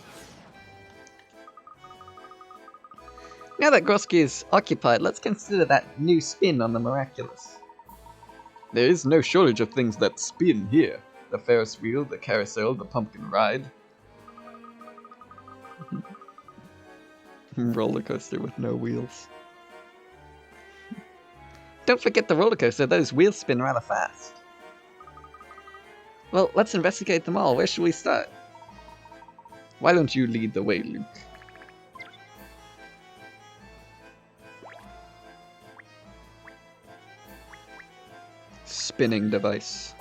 Now that Grosky is occupied, let's consider that new spin on the miraculous. There is no shortage of things that spin here. The Ferris wheel, the carousel, the pumpkin ride. Roller coaster with no wheels. Don't forget the roller coaster, those wheels spin rather fast. Well, let's investigate them all. Where should we start? Why don't you lead the way, Luke? Spinning device.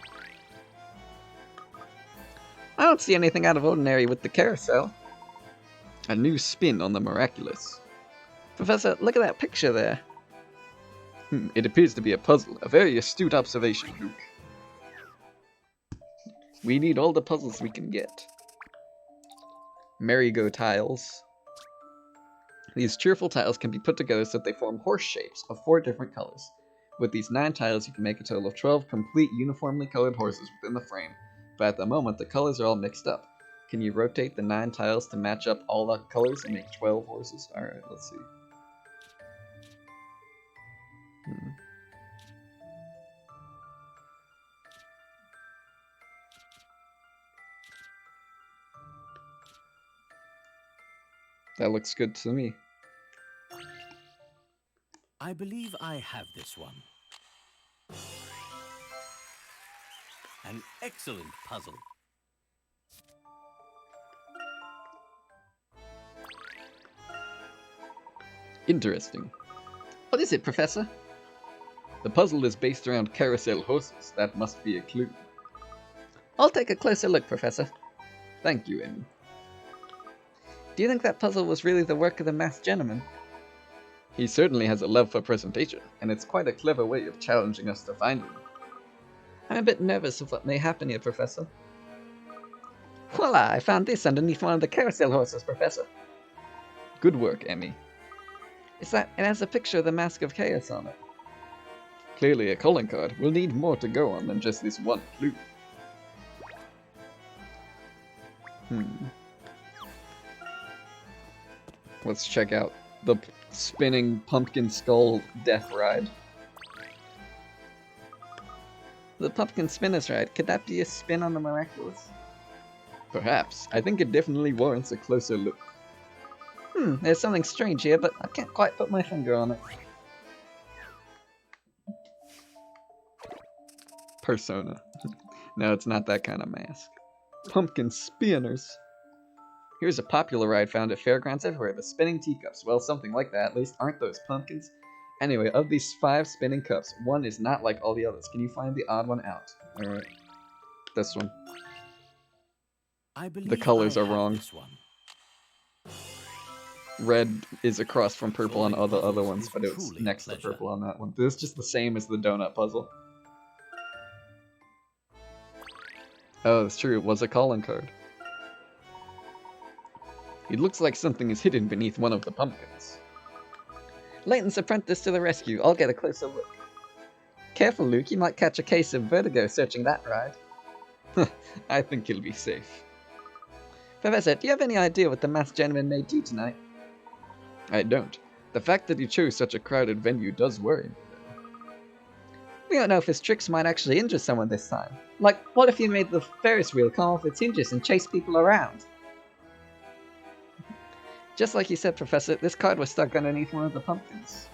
I don't see anything out of ordinary with the carousel. A new spin on the miraculous. Professor, look at that picture there. It appears to be a puzzle. A very astute observation, Luke. We need all the puzzles we can get. Merry-go tiles. These cheerful tiles can be put together so that they form horse shapes of 4 different colors. With these 9 tiles, you can make a total of 12 complete uniformly colored horses within the frame, but at the moment the colors are all mixed up. Can you rotate the 9 tiles to match up all the colors and make 12 horses? Alright, let's see. That looks good to me. I believe I have this one. An excellent puzzle. Interesting. What is it, Professor? The puzzle is based around carousel horses. That must be a clue. I'll take a closer look, Professor. Thank you, Amy. Do you think that puzzle was really the work of the masked gentleman? He certainly has a love for presentation, and it's quite a clever way of challenging us to find him. I'm a bit nervous of what may happen here, Professor. Voila! I found this underneath one of the carousel horses, Professor. Good work, Emmy. It has a picture of the Mask of Chaos on it. Clearly a calling card. We'll need more to go on than just this one clue. Let's check out the spinning pumpkin skull death ride. The pumpkin spinner's ride. Could that be a spin on the miraculous? Perhaps. I think it definitely warrants a closer look. There's something strange here, but I can't quite put my finger on it. Persona. No, it's not that kind of mask. Pumpkin spinners. Here's a popular ride found at fairgrounds everywhere. The spinning teacups. Well, something like that. At least aren't those pumpkins? Anyway, of these 5 spinning cups, one is not like all the others. Can you find the odd one out? Alright. This one. The colors are wrong. Red is across from purple on all the other ones, but it was next to purple on that one. This is just the same as the donut puzzle. Oh, that's true. It was a calling card. It looks like something is hidden beneath one of the pumpkins. Layton's apprentice to the rescue. I'll get a closer look. Careful, Luke. You might catch a case of vertigo searching that ride. I think he'll be safe. Professor, do you have any idea what the masked gentleman may do tonight? I don't. The fact that he chose such a crowded venue does worry me. We don't know if his tricks might actually injure someone this time. Like, what if he made the Ferris wheel come off its hinges and chase people around? Just like you said, Professor, this card was stuck underneath one of the pumpkins.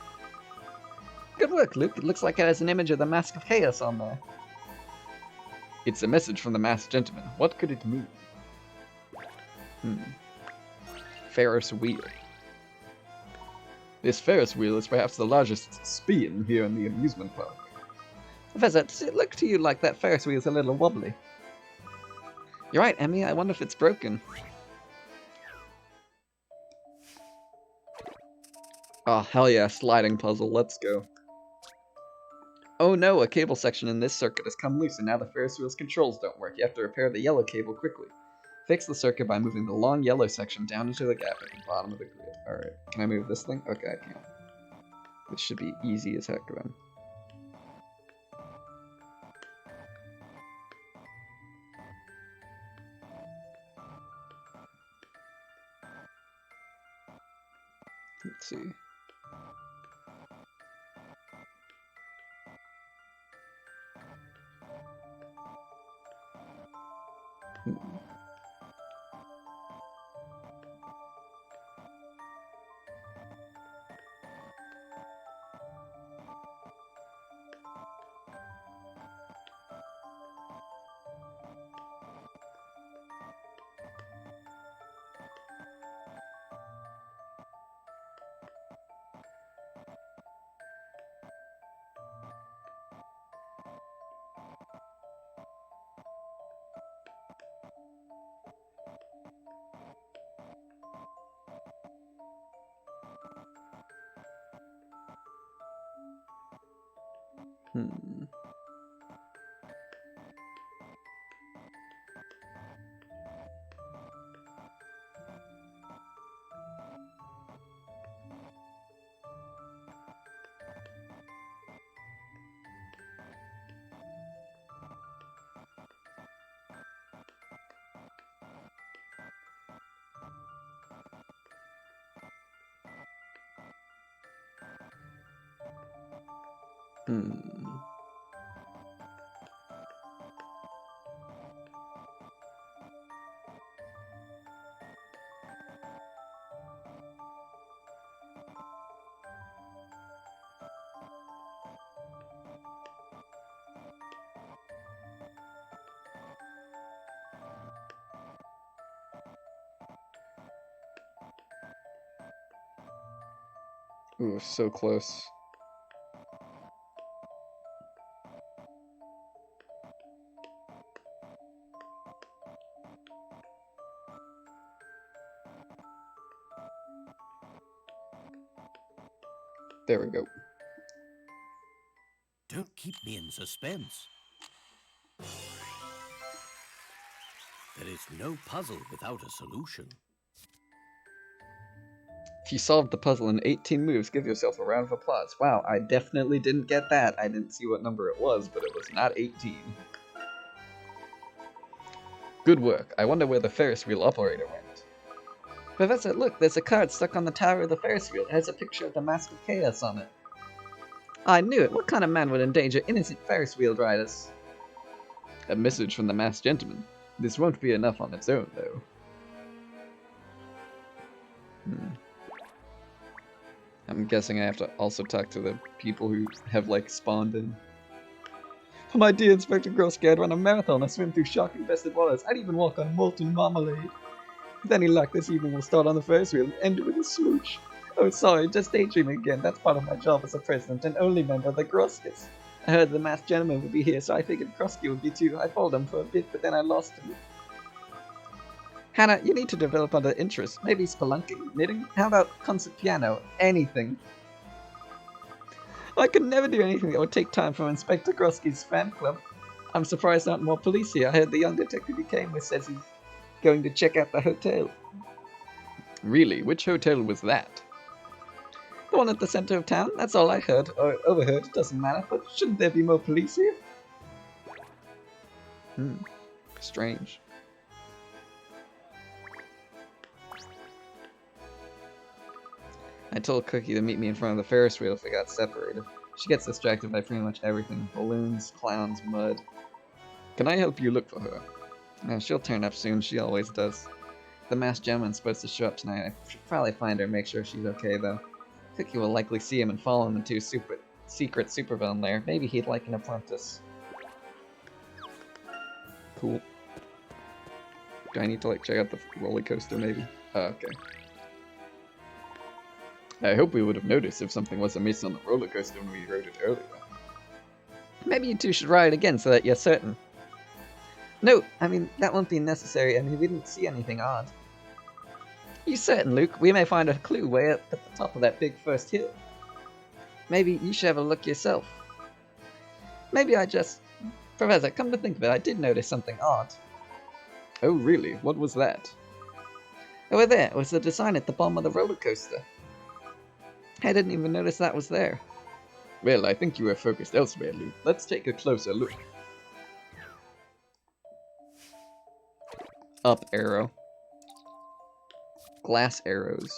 Good work, Luke. It looks like it has an image of the Mask of Chaos on there. It's a message from the masked gentleman. What could it mean? Ferris wheel. This Ferris wheel is perhaps the largest spin here in the amusement park. Professor, does it look to you like that Ferris wheel is a little wobbly? You're right, Emmy. I wonder if it's broken. Oh, hell yeah, sliding puzzle. Let's go. Oh no, a cable section in this circuit has come loose and now the Ferris wheel's controls don't work. You have to repair the yellow cable quickly. Fix the circuit by moving the long yellow section down into the gap at the bottom of the grid. Alright, can I move this thing? Okay, I can. Which should be easy as heck then. Let's see. Ooh, so close. There we go. Don't keep me in suspense. There is no puzzle without a solution. If you solved the puzzle in 18 moves, give yourself a round of applause. Wow, I definitely didn't get that. I didn't see what number it was, but it was not 18. Good work. I wonder where the Ferris wheel operator went. Professor, look, there's a card stuck on the tower of the Ferris wheel. It has a picture of the Mask of Chaos on it. I knew it. What kind of man would endanger innocent Ferris wheel riders? A message from the masked gentleman. This won't be enough on its own, though. I'm guessing I have to also talk to the people who have, like, spawned in. My dear Inspector Grosky, I'd run a marathon, I swim through shark-infested waters, I'd even walk on molten marmalade. With any luck, this evening we'll start on the Ferris wheel and end it with a smooch. Oh, sorry, just daydreaming again. That's part of my job as a president and only member of the Groskys. I heard the masked gentleman would be here, so I figured Krosky would be too. I followed him for a bit, but then I lost him. Hannah, you need to develop other interests. Maybe spelunking, knitting? How about concert piano? Anything. I could never do anything that would take time from Inspector Grosky's fan club. I'm surprised there aren't more police here. I heard the young detective he came with says he's going to check out the hotel. Really? Which hotel was that? The one at the center of town? That's all I heard, or overheard, it doesn't matter, but shouldn't there be more police here? Strange. I told Cookie to meet me in front of the Ferris wheel if we got separated. She gets distracted by pretty much everything. Balloons, clowns, mud. Can I help you look for her? She'll turn up soon, she always does. The masked gentleman's supposed to show up tonight. I should probably find her and make sure she's okay, though. Cookie will likely see him and follow him into his secret supervillain lair. Maybe he'd like an apprentice. Cool. Do I need to, like, check out the roller coaster, maybe? Oh, okay. I hope we would have noticed if something was amiss on the roller coaster when we rode it earlier. Maybe you two should ride again so that you're certain. No, I mean, that won't be necessary. I mean, we didn't see anything odd. You certain, Luke? We may find a clue way up at the top of that big first hill. Maybe you should have a look yourself. Maybe I just... Professor, come to think of it, I did notice something odd. Oh, really? What was that? Over there, it was the design at the bottom of the roller coaster. I didn't even notice that was there. Well, I think you were focused elsewhere, Luke. Let's take a closer look. Up arrow. Glass arrows.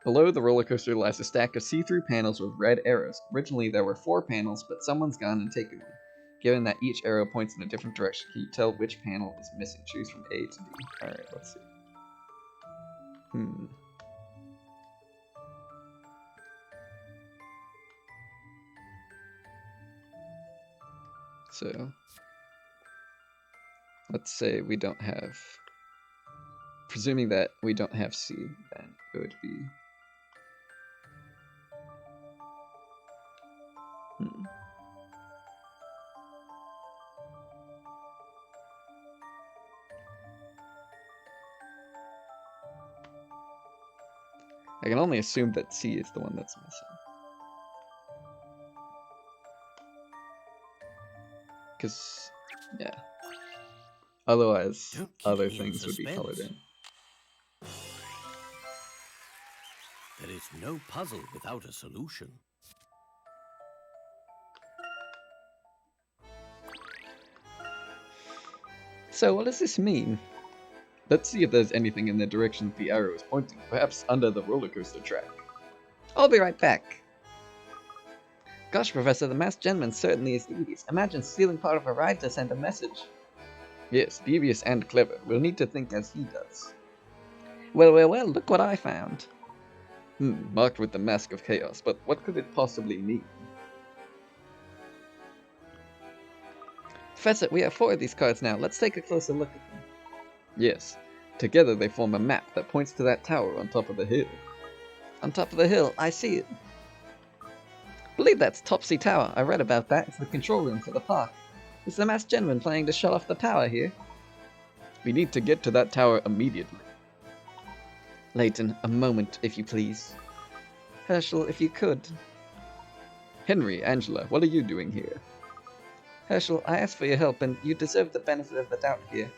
Below the roller coaster lies a stack of see-through panels with red arrows. Originally there were 4 panels, but someone's gone and taken one. Given that each arrow points in a different direction, can you tell which panel is missing? Choose from A to D. Alright, let's see. So, let's say we don't have, presuming that we don't have C, then it would be, I can only assume that C is the one that's missing. Because, yeah. Otherwise, other things would be colored in. There is no puzzle without a solution. So, what does this mean? Let's see if there's anything in the direction that the arrow is pointing, perhaps under the roller coaster track. I'll be right back. Gosh, Professor, the masked gentleman certainly is devious. Imagine stealing part of a ride to send a message. Yes, devious and clever. We'll need to think as he does. Well, look what I found. Marked with the Mask of Chaos, but what could it possibly mean? Professor, we have 4 of these cards now. Let's take a closer look at them. Yes, together they form a map that points to that tower on top of the hill. On top of the hill, I see it. Believe that's Topsy Tower. I read about that. It's the control room for the park. Is the masked gentleman planning to shut off the power here? We need to get to that tower immediately. Layton, a moment, if you please. Herschel, if you could. Henry, Angela, what are you doing here? Herschel, I asked for your help, and you deserve the benefit of the doubt here.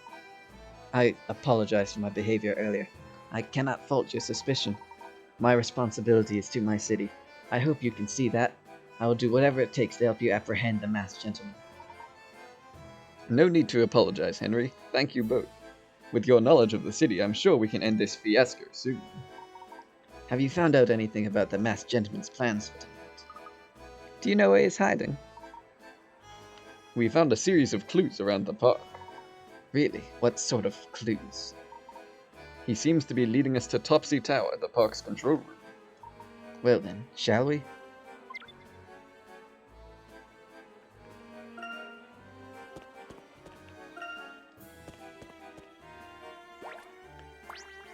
I apologize for my behavior earlier. I cannot fault your suspicion. My responsibility is to my city. I hope you can see that. I will do whatever it takes to help you apprehend the masked gentleman. No need to apologize, Henry. Thank you both. With your knowledge of the city, I'm sure we can end this fiasco soon. Have you found out anything about the masked gentleman's plans for tonight? Do you know where he's hiding? We found a series of clues around the park. Really? What sort of clues? He seems to be leading us to Topsy Tower, the park's control room. Well then, shall we?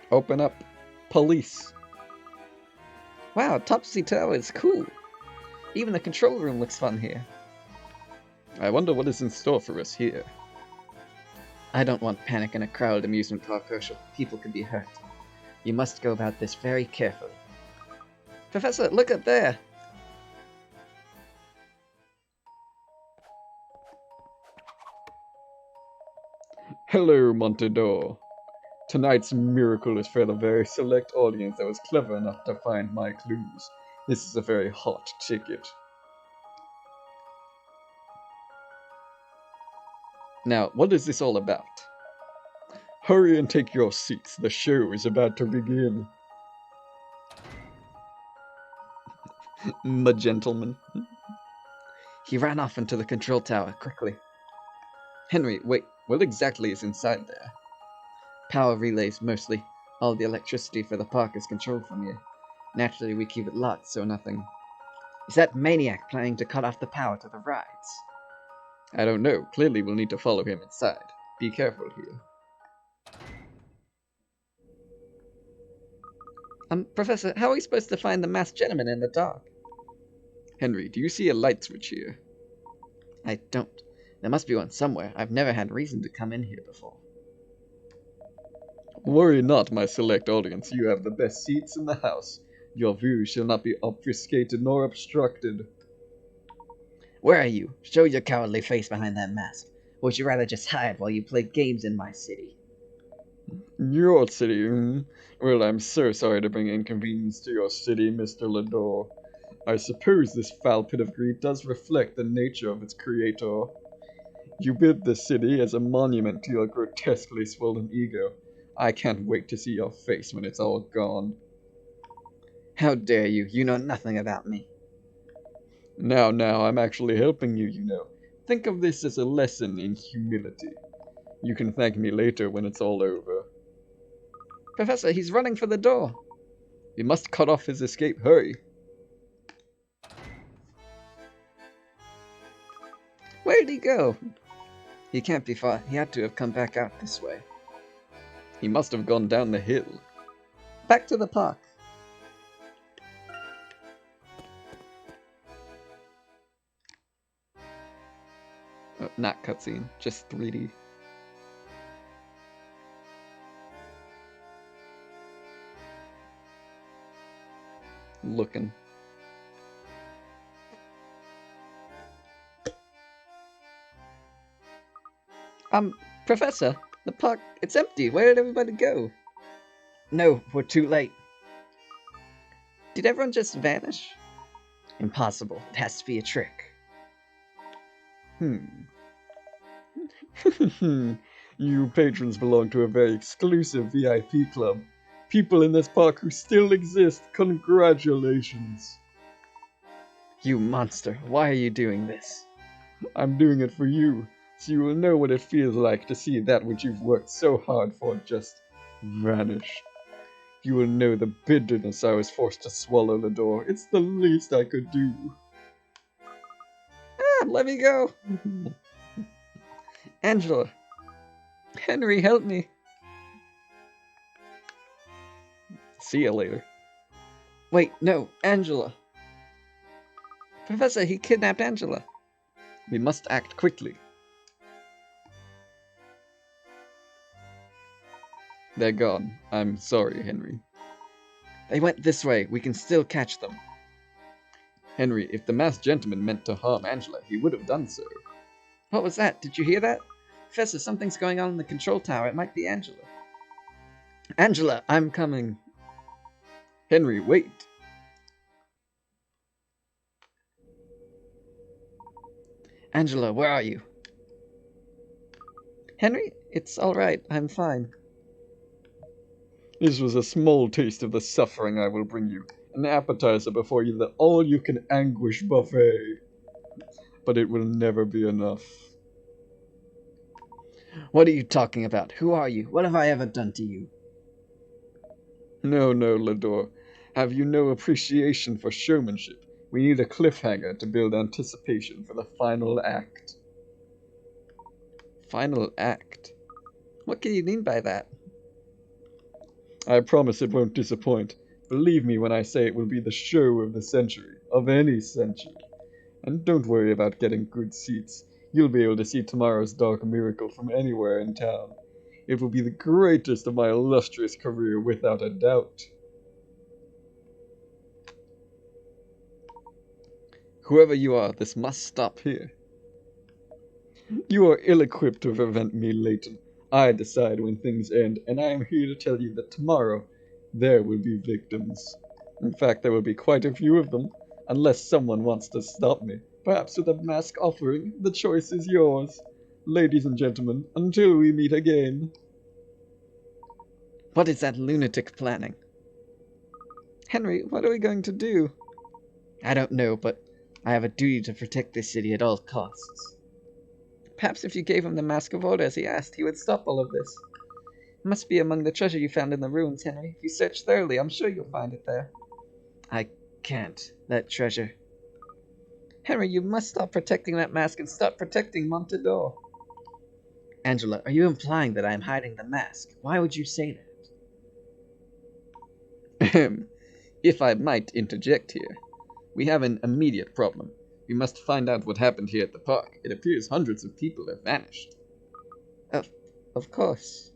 Open up. Police. Wow, Topsy Tower is cool. Even the control room looks fun here. I wonder what is in store for us here. I don't want panic in a crowded amusement park, Herschel. People could be hurt. You must go about this very carefully. Professor, look up there! Hello, Montador. Tonight's miracle is for the very select audience that was clever enough to find my clues. This is a very hot ticket. Now, what is this all about? Hurry and take your seats. The show is about to begin. My gentleman. He ran off into the control tower quickly. Henry, wait, what exactly is inside there? Power relays, mostly. All the electricity for the park is controlled from here. Naturally, we keep it locked, so nothing... Is that maniac planning to cut off the power to the rides? I don't know. Clearly, we'll need to follow him inside. Be careful here. Professor, how are we supposed to find the masked gentleman in the dark? Henry, do you see a light switch here? I don't. There must be one somewhere. I've never had reason to come in here before. Worry not, my select audience. You have the best seats in the house. Your view shall not be obfuscated nor obstructed. Where are you? Show your cowardly face behind that mask. Or would you rather just hide while you play games in my city? Your city? Well, I'm so sorry to bring inconvenience to your city, Mr. Lador. I suppose this foul pit of greed does reflect the nature of its creator. You built this city as a monument to your grotesquely swollen ego. I can't wait to see your face when it's all gone. How dare you? You know nothing about me. Now, I'm actually helping you, you know. Think of this as a lesson in humility. You can thank me later when it's all over. Professor, he's running for the door. We must cut off his escape. Hurry. Where did he go? He can't be far. He had to have come back out this way. He must have gone down the hill. Back to the park. Oh, not cutscene, just 3D. Looking. Professor, the park, it's empty. Where did everybody go? No, we're too late. Did everyone just vanish? Impossible. It has to be a trick. You patrons belong to a very exclusive VIP club. People in this park who still exist. Congratulations. You monster. Why are you doing this? I'm doing it for you, so you will know what it feels like to see that which you've worked so hard for just vanish. You will know the bitterness I was forced to swallow, Lador. It's the least I could do. Let me go. Angela. Henry, help me. See you later. Wait, no, Angela. Professor, he kidnapped Angela. We must act quickly. They're gone. I'm sorry, Henry. They went this way. We can still catch them. Henry, if the masked gentleman meant to harm Angela, he would have done so. What was that? Did you hear that? Professor, something's going on in the control tower. It might be Angela. Angela, I'm coming. Henry, wait. Angela, where are you? Henry, it's all right. I'm fine. This was a small taste of the suffering I will bring you. An appetizer before you the all-you-can-anguish buffet. But it will never be enough. What are you talking about? Who are you? What have I ever done to you? No, Lador. Have you no appreciation for showmanship? We need a cliffhanger to build anticipation for the final act. Final act? What can you mean by that? I promise it won't disappoint. Believe me when I say it will be the show of the century. Of any century. And don't worry about getting good seats. You'll be able to see tomorrow's dark miracle from anywhere in town. It will be the greatest of my illustrious career without a doubt. Whoever you are, this must stop here. You are ill-equipped to prevent me, Layton. I decide when things end, and I am here to tell you that tomorrow there will be victims. In fact, there will be quite a few of them, unless someone wants to stop me. Perhaps with a mask offering. The choice is yours. Ladies and gentlemen, until we meet again. What is that lunatic planning? Henry, what are we going to do? I don't know, but I have a duty to protect this city at all costs. Perhaps if you gave him the Mask of Order as he asked, he would stop all of this. It must be among the treasure you found in the ruins, Henry. If you search thoroughly, I'm sure you'll find it there. I can't. That treasure. Henry, you must stop protecting that mask and stop protecting Montador. Angela, are you implying that I am hiding the mask? Why would you say that? If I might interject here. We have an immediate problem. We must find out what happened here at the park. It appears hundreds of people have vanished. Of course.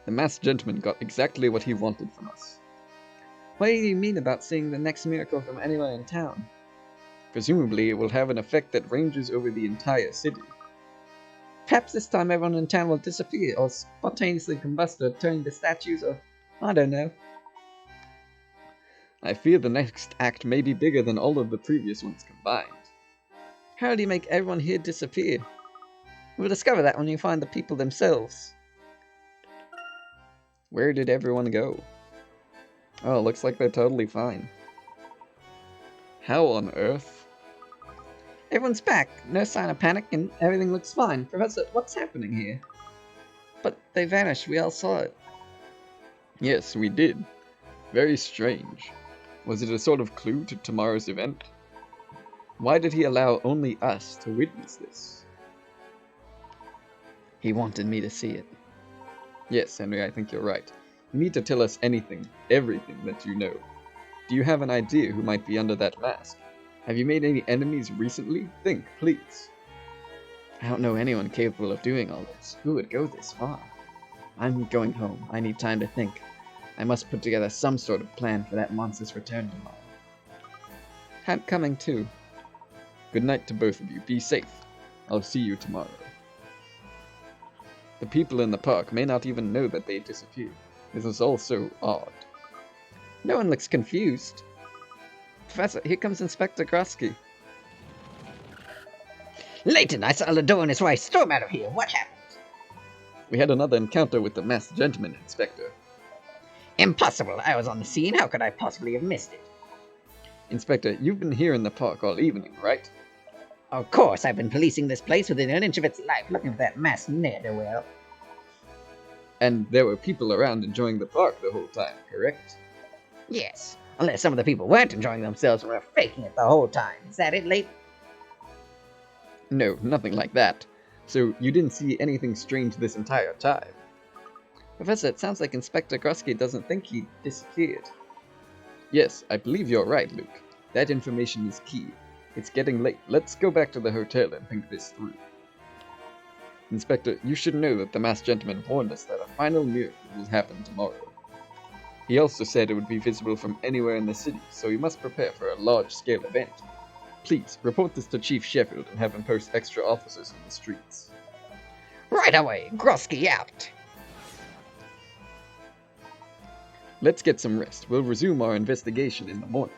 The masked gentleman got exactly what he wanted from us. What do you mean about seeing the next miracle from anywhere in town? Presumably, it will have an effect that ranges over the entire city. Perhaps this time everyone in town will disappear, or spontaneously combust, or turn into statues, or I don't know. I fear the next act may be bigger than all of the previous ones combined. How do you make everyone here disappear? We'll discover that when you find the people themselves. Where did everyone go? Oh, looks like they're totally fine. How on earth? Everyone's back. No sign of panic and everything looks fine. Professor, what's happening here? But they vanished. We all saw it. Yes, we did. Very strange. Was it a sort of clue to tomorrow's event? Why did he allow only us to witness this? He wanted me to see it. Yes, Henry, I think you're right. You need to tell us anything, everything that you know. Do you have an idea who might be under that mask? Have you made any enemies recently? Think, please. I don't know anyone capable of doing all this. Who would go this far? I'm going home. I need time to think. I must put together some sort of plan for that monster's return tomorrow. I'm coming too. Good night to both of you. Be safe. I'll see you tomorrow. The people in the park may not even know that they disappeared. This is all so odd. No one looks confused. Professor, here comes Inspector Grosky. Layton, I saw Lador and his wife storm out of here. What happened? We had another encounter with the masked gentleman, Inspector. Impossible. I was on the scene. How could I possibly have missed it? Inspector, you've been here in the park all evening, right? Of course, I've been policing this place within an inch of its life, looking for that masked ne'er-do-well. And there were people around enjoying the park the whole time, correct? Yes, unless some of the people weren't enjoying themselves and were faking it the whole time. Is that it, Layton? No, nothing like that. So you didn't see anything strange this entire time? Professor, it sounds like Inspector Grusky doesn't think he disappeared. Yes, I believe you're right, Luke. That information is key. It's getting late. Let's go back to the hotel and think this through. Inspector, you should know that the masked gentleman warned us that a final miracle will happen tomorrow. He also said it would be visible from anywhere in the city, so we must prepare for a large-scale event. Please, report this to Chief Sheffield and have him post extra officers in the streets. Right away, Grusky out! Let's get some rest. We'll resume our investigation in the morning.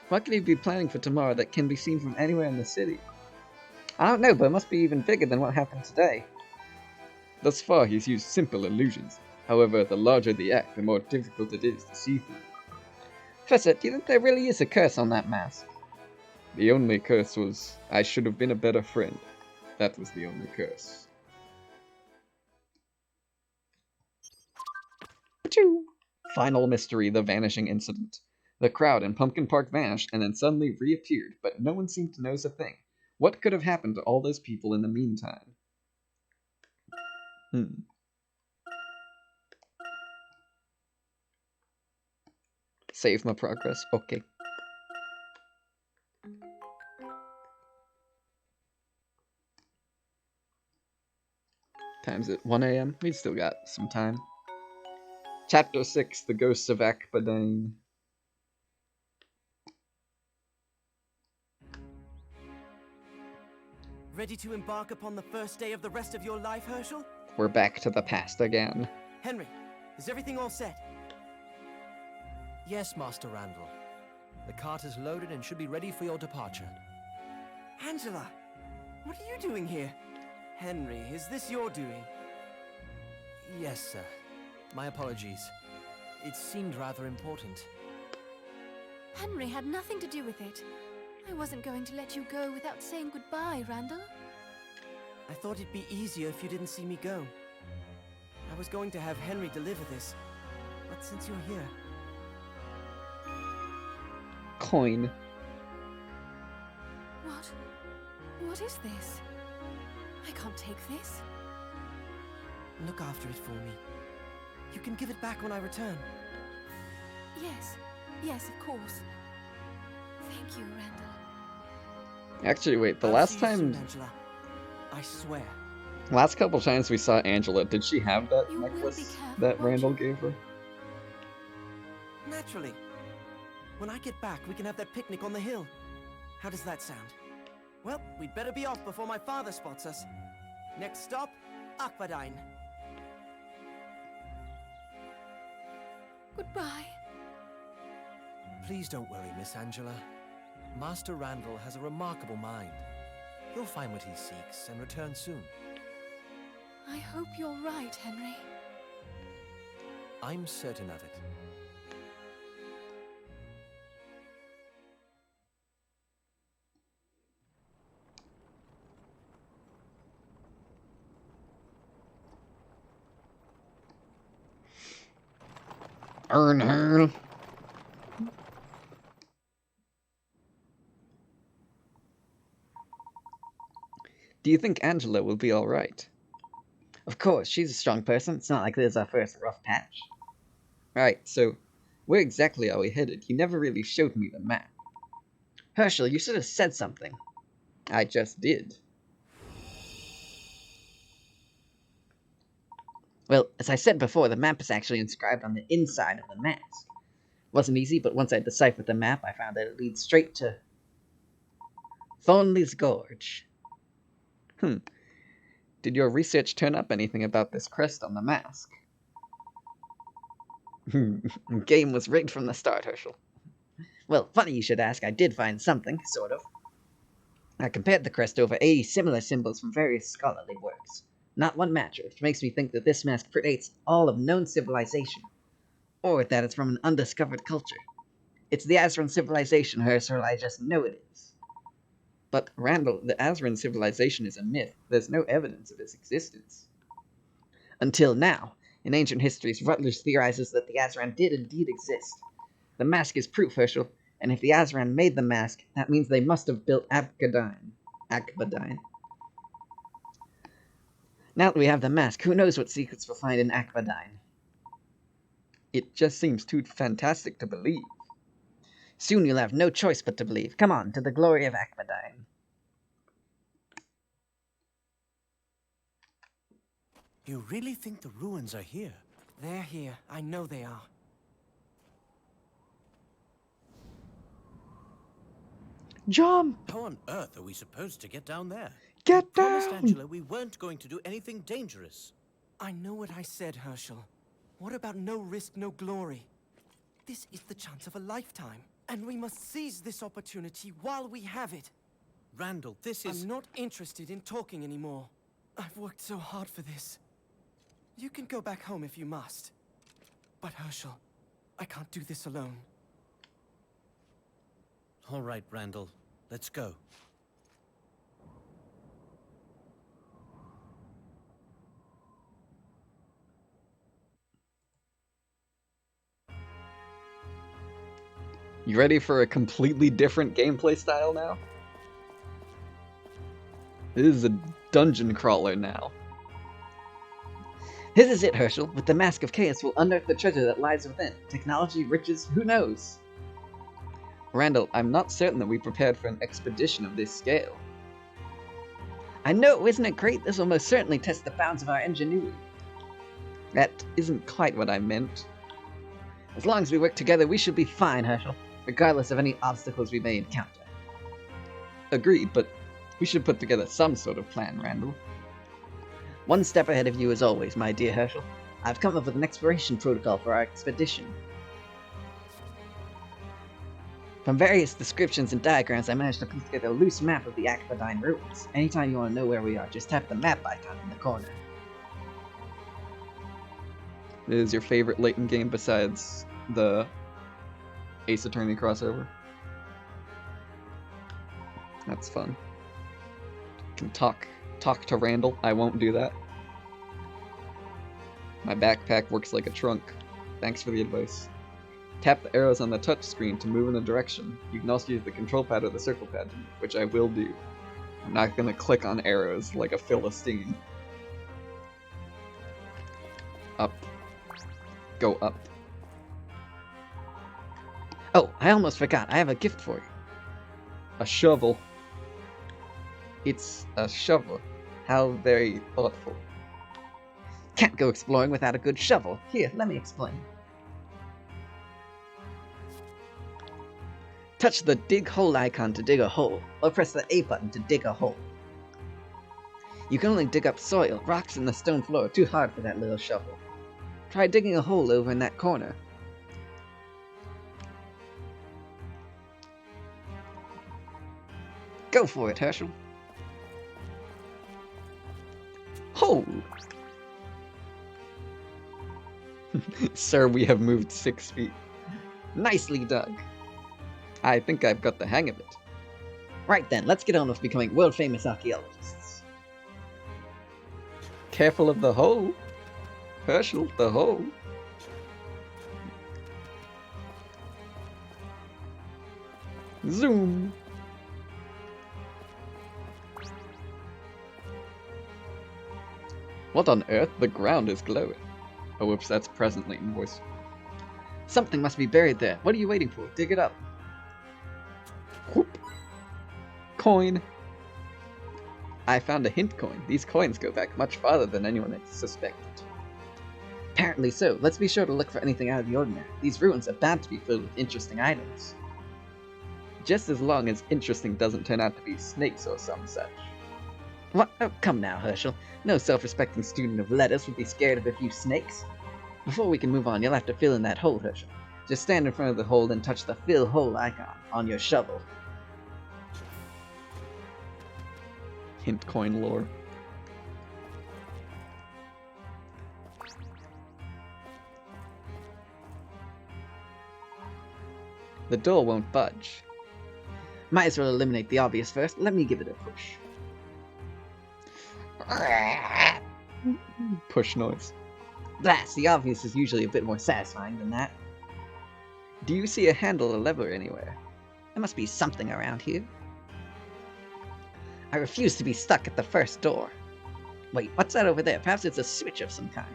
What could he be planning for tomorrow that can be seen from anywhere in the city? I don't know, but it must be even bigger than what happened today. Thus far, he's used simple illusions. However, the larger the act, the more difficult it is to see through. Professor, do you think there really is a curse on that mask? The only curse was, I should have been a better friend. That was the only curse. Achoo! Final mystery, the vanishing incident. The crowd in Pumpkin Park vanished and then suddenly reappeared, but no one seemed to notice a thing. What could have happened to all those people in the meantime? Save my progress. Okay. Time's at 1 a.m. We still got some time. Chapter 6, The Ghosts of Akbadane. Ready to embark upon the first day of the rest of your life, Herschel? We're back to the past again. Henry, is everything all set? Yes, Master Randall. The cart is loaded and should be ready for your departure. Angela, what are you doing here? Henry, is this your doing? Yes, sir. My apologies. It seemed rather important. Henry had nothing to do with it. I wasn't going to let you go without saying goodbye, Randall. I thought it'd be easier if you didn't see me go. I was going to have Henry deliver this, but since you're here... Coin. What? What is this? I can't take this. Look after it for me. You can give it back when I return. Yes. Yes, of course. Thank you, Randall. Actually, wait, the I'll last see you time... soon, Angela. I swear. Last couple times we saw Angela, did she have that You will be necklace careful, that won't Randall you? gave her? Naturally. When I get back, we can have that picnic on the hill. How does that sound? Well, we'd better be off before my father spots us. Next stop, Akbadine. Goodbye. Please don't worry, Miss Angela. Master Randall has a remarkable mind. He'll find what he seeks and return soon. I hope you're right, Henry. I'm certain of it. Earn her. Do you think Angela will be alright? Of course, she's a strong person. It's not like this is our first rough patch. Right, so where exactly are we headed? You never really showed me the map. Herschel, you should have said something. I just did. Well, as I said before, the map is actually inscribed on the inside of the mask. Wasn't easy, but once I deciphered the map, I found that it leads straight to Thornley's Gorge. Did your research turn up anything about this crest on the mask? Game was rigged from the start, Herschel. Well, funny you should ask. I did find something, sort of. I compared the crest to over 80 similar symbols from various scholarly works. Not one matcher, which makes me think that this mask predates all of known civilization. Or that it's from an undiscovered culture. It's the Azran civilization, Herschel. I just know it is. But, Randall, the Azran civilization is a myth. There's no evidence of its existence. Until now. In ancient histories, Rutledge theorizes that the Azran did indeed exist. The mask is proof, Herschel, and if the Azran made the mask, that means they must have built Akbadine. Now that we have the mask, who knows what secrets we'll find in Akvadine? It just seems too fantastic to believe. Soon you'll have no choice but to believe. Come on, to the glory of Akvadine. You really think the ruins are here? They're here. I know they are. Jump! How on earth are we supposed to get down there? Get We promised down! Angela we weren't going to do anything dangerous. I know what I said, Herschel. What about no risk, no glory? This is the chance of a lifetime, and we must seize this opportunity while we have it. Randall, this is... I'm not interested in talking anymore. I've worked so hard for this. You can go back home if you must. But Herschel, I can't do this alone. All right, Randall. Let's go. You ready for a completely different gameplay style now? This is a dungeon crawler now. This is it, Herschel. With the Mask of Chaos, we'll unearth the treasure that lies within. Technology, riches, who knows? Randall, I'm not certain that we prepared for an expedition of this scale. I know, isn't it great? This will most certainly test the bounds of our ingenuity. That isn't quite what I meant. As long as we work together, we should be fine, Herschel, regardless of any obstacles we may encounter. Agreed, but we should put together some sort of plan, Randall. One step ahead of you as always, my dear Herschel. I've come up with an exploration protocol for our expedition. From various descriptions and diagrams, I managed to put together a loose map of the Akvadine ruins. Anytime you want to know where we are, just tap the map icon in the corner. It is your favorite Layton game besides the Ace Attorney crossover? That's fun. Can talk to Randall. I won't do that. My backpack works like a trunk. Thanks for the advice. Tap the arrows on the touch screen to move in a direction. You can also use the control pad or the circle pad to move, which I will do. I'm not gonna click on arrows like a Philistine. Up. Go up. Oh, I almost forgot. I have a gift for you. A shovel. It's a shovel. How very thoughtful. Can't go exploring without a good shovel. Here, let me explain. Touch the dig hole icon to dig a hole, or press the A button to dig a hole. You can only dig up soil, rocks, and the stone floor. Too hard for that little shovel. Try digging a hole over in that corner. Go for it, Herschel. Hole! Sir, we have moved 6 feet. Nicely dug. I think I've got the hang of it. Right then, let's get on with becoming world-famous archaeologists. Careful of the hole. Herschel, the hole. Zoom. What on earth? The ground is glowing. Oh, whoops, that's present Layton voice. Something must be buried there. What are you waiting for? Dig it up. Whoop. Coin. I found a hint coin. These coins go back much farther than anyone suspected. Apparently so. Let's be sure to look for anything out of the ordinary. These ruins are bound to be filled with interesting items. Just as long as interesting doesn't turn out to be snakes or some such. What? Oh, come now, Herschel. No self-respecting student of letters would be scared of a few snakes. Before we can move on, you'll have to fill in that hole, Herschel. Just stand in front of the hole and touch the fill hole icon on your shovel. Hint coin lore. The door won't budge. Might as well eliminate the obvious first. Let me give it a push. Push noise. Blast, the obvious is usually a bit more satisfying than that. Do you see a handle or lever anywhere? There must be something around here. I refuse to be stuck at the first door. Wait, what's that over there? Perhaps it's a switch of some kind.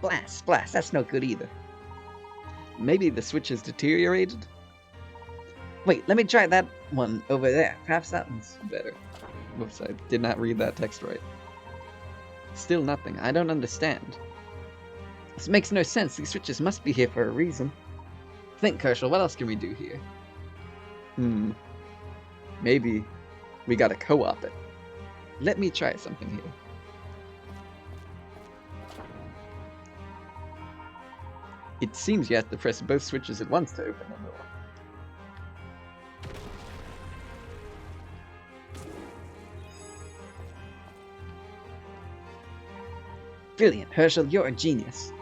Blast, blast, that's no good either. Maybe the switch is deteriorated? Wait, let me try that one over there. Perhaps that one's better. Whoops, I did not read that text right. Still nothing. I don't understand. This makes no sense. These switches must be here for a reason. Think, Herschel, what else can we do here? Maybe we gotta co-op it. Let me try something here. It seems you have to press both switches at once to open the door. Brilliant, Herschel, you're a genius.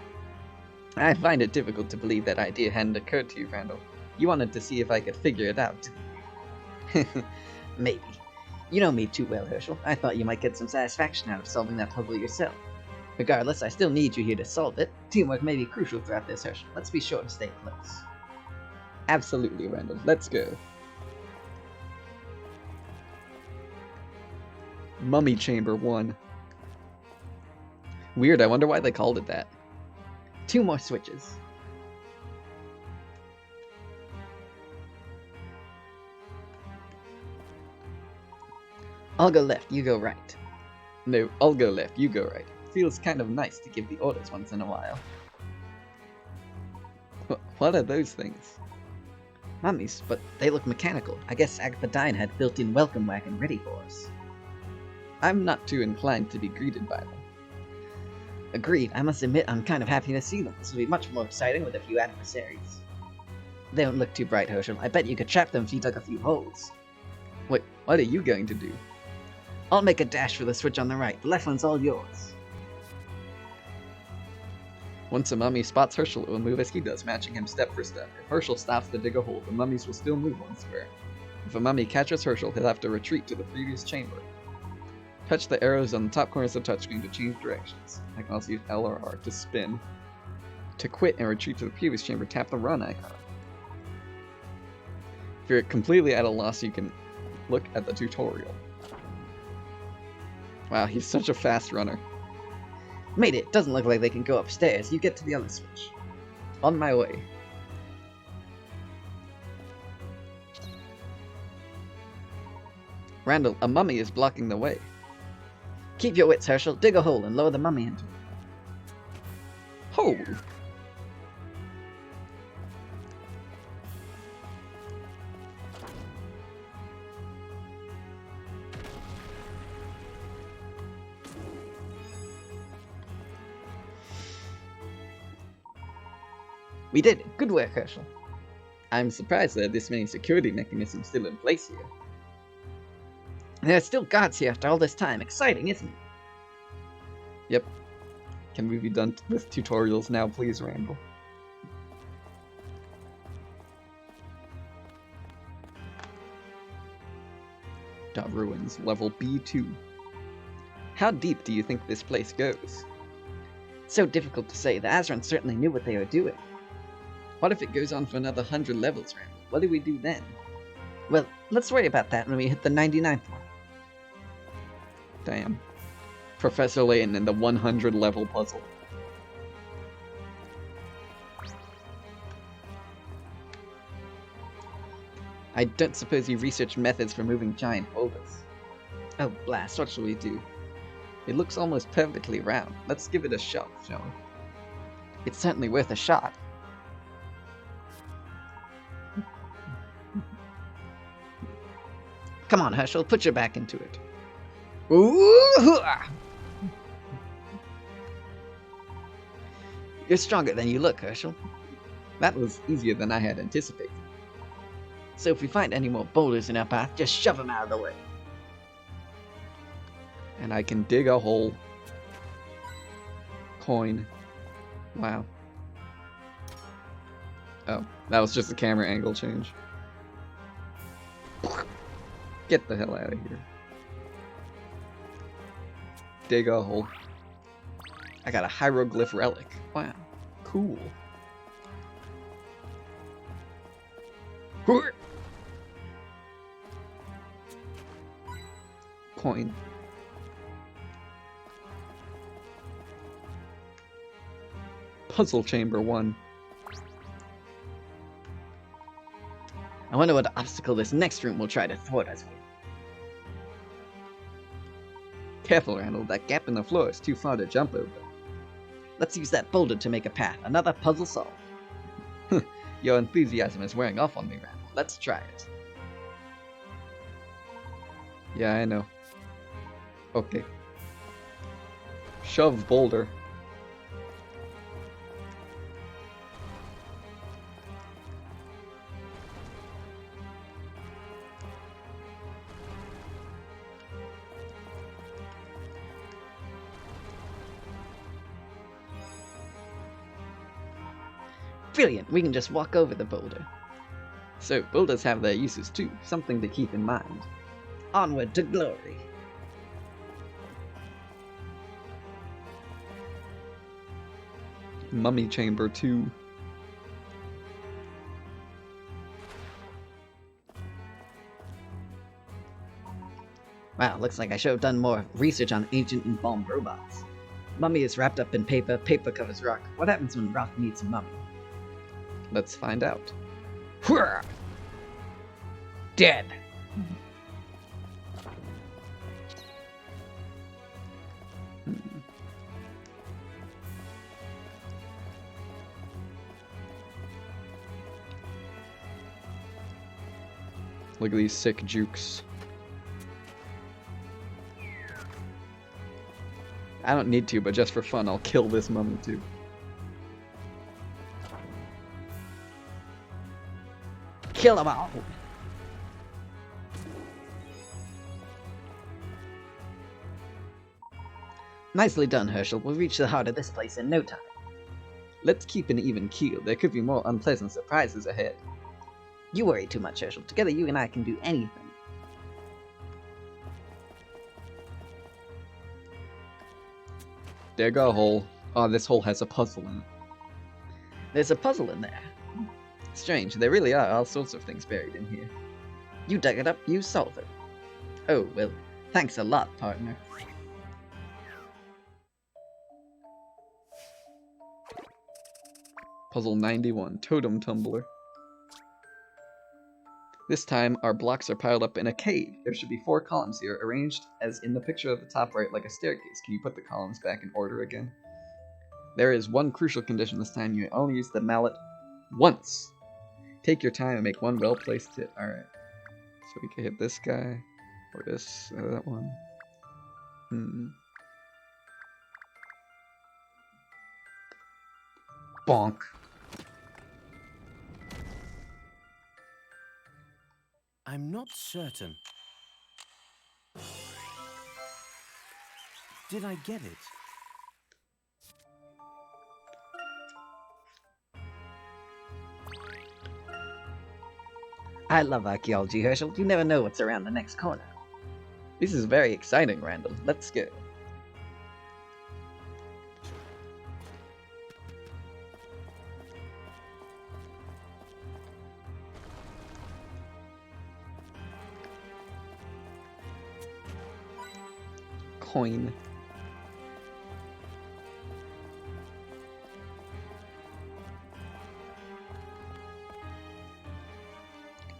I find it difficult to believe that idea hadn't occurred to you, Randall. You wanted to see if I could figure it out, didn't you? Maybe. You know me too well, Herschel. I thought you might get some satisfaction out of solving that puzzle yourself. Regardless, I still need you here to solve it. Teamwork may be crucial throughout this, Herschel. Let's be sure to stay close. Absolutely, Randall. Let's go. Mummy Chamber 1. Weird, I wonder why they called it that. 2 more switches. I'll go left, you go right. No, I'll go left, you go right. Feels kind of nice to give the orders once in a while. What are those things? Mummies, but they look mechanical. I guess Agatha Dine had built-in welcome wagon ready for us. I'm not too inclined to be greeted by them. Agreed. I must admit I'm kind of happy to see them. This will be much more exciting with a few adversaries. They don't look too bright, Herschel. I bet you could trap them if you dug a few holes. Wait, what are you going to do? I'll make a dash for the switch on the right. The left one's all yours. Once a mummy spots Herschel, it will move as he does, matching him step for step. If Herschel stops to dig a hole, the mummies will still move one square. If a mummy catches Herschel, he'll have to retreat to the previous chamber. Touch the arrows on the top corners of the touchscreen to change directions. I can also use L or R to spin. To quit and retreat to the previous chamber, tap the run icon. If you're completely at a loss, you can look at the tutorial. Wow, he's such a fast runner. Made it! Doesn't look like they can go upstairs. You get to the other switch. On my way. Randall, a mummy is blocking the way. Keep your wits, Herschel. Dig a hole and lower the mummy into it. Hole! We did it. Good work, Herschel. I'm surprised there are this many security mechanisms still in place here. There are still guards here after all this time. Exciting, isn't it? Yep. Can we be done with tutorials now, please, Randall? Ruins, level B2. How deep do you think this place goes? So difficult to say. The Azrans certainly knew what they were doing. What if it goes on for another 100 levels, Randall? What do we do then? Well, let's worry about that when we hit the 99th one. Damn. Professor Layton in the 100 level puzzle. I don't suppose you researched methods for moving giant boulders. Oh, blast, what shall we do? It looks almost perfectly round. Let's give it a shot, shall we? It's certainly worth a shot. Come on, Herschel, put your back into it. Ooh! You're stronger than you look, Herschel. That was easier than I had anticipated. So if we find any more boulders in our path, just shove them out of the way. And I can dig a hole. Coin. Wow. Oh, that was just a camera angle change. Get the hell out of here. Dig a hole. I got a hieroglyph relic. Wow. Cool. Coin. Puzzle Chamber 1. I wonder what obstacle this next room will try to thwart us with. Careful, Randall. That gap in the floor is too far to jump over. Let's use that boulder to make a path. Another puzzle solved. Your enthusiasm is wearing off on me, Randall. Let's try it. Yeah, I know. Okay. Shove boulder. Brilliant, we can just walk over the boulder. So, boulders have their uses too, something to keep in mind. Onward to glory. Mummy Chamber 2. Wow, looks like I should have done more research on ancient embalmed robots. Mummy is wrapped up in paper, paper covers rock. What happens when rock meets a mummy? Let's find out. Whirr! Dead. Look at these sick jukes. I don't need to, but just for fun, I'll kill this mummy too. Kill them all! Nicely done, Herschel. We'll reach the heart of this place in no time. Let's keep an even keel. There could be more unpleasant surprises ahead. You worry too much, Herschel. Together you and I can do anything. Dig a hole. Oh, this hole has a puzzle in it. There's a puzzle in there. Strange, there really are all sorts of things buried in here. You dug it up, you solve it. Oh, well, thanks a lot, partner. Puzzle 91, Totem Tumbler. This time, our blocks are piled up in a cave. There should be 4 columns here, arranged as in the picture at the top right, like a staircase. Can you put the columns back in order again? There is one crucial condition this time. You only use the mallet once. Take your time and make one well-placed hit. Alright. So we can hit this guy, or this, or that one. Bonk. I'm not certain. Did I get it? I love archaeology, Herschel. You never know what's around the next corner. This is very exciting, Randall. Let's go. Coin.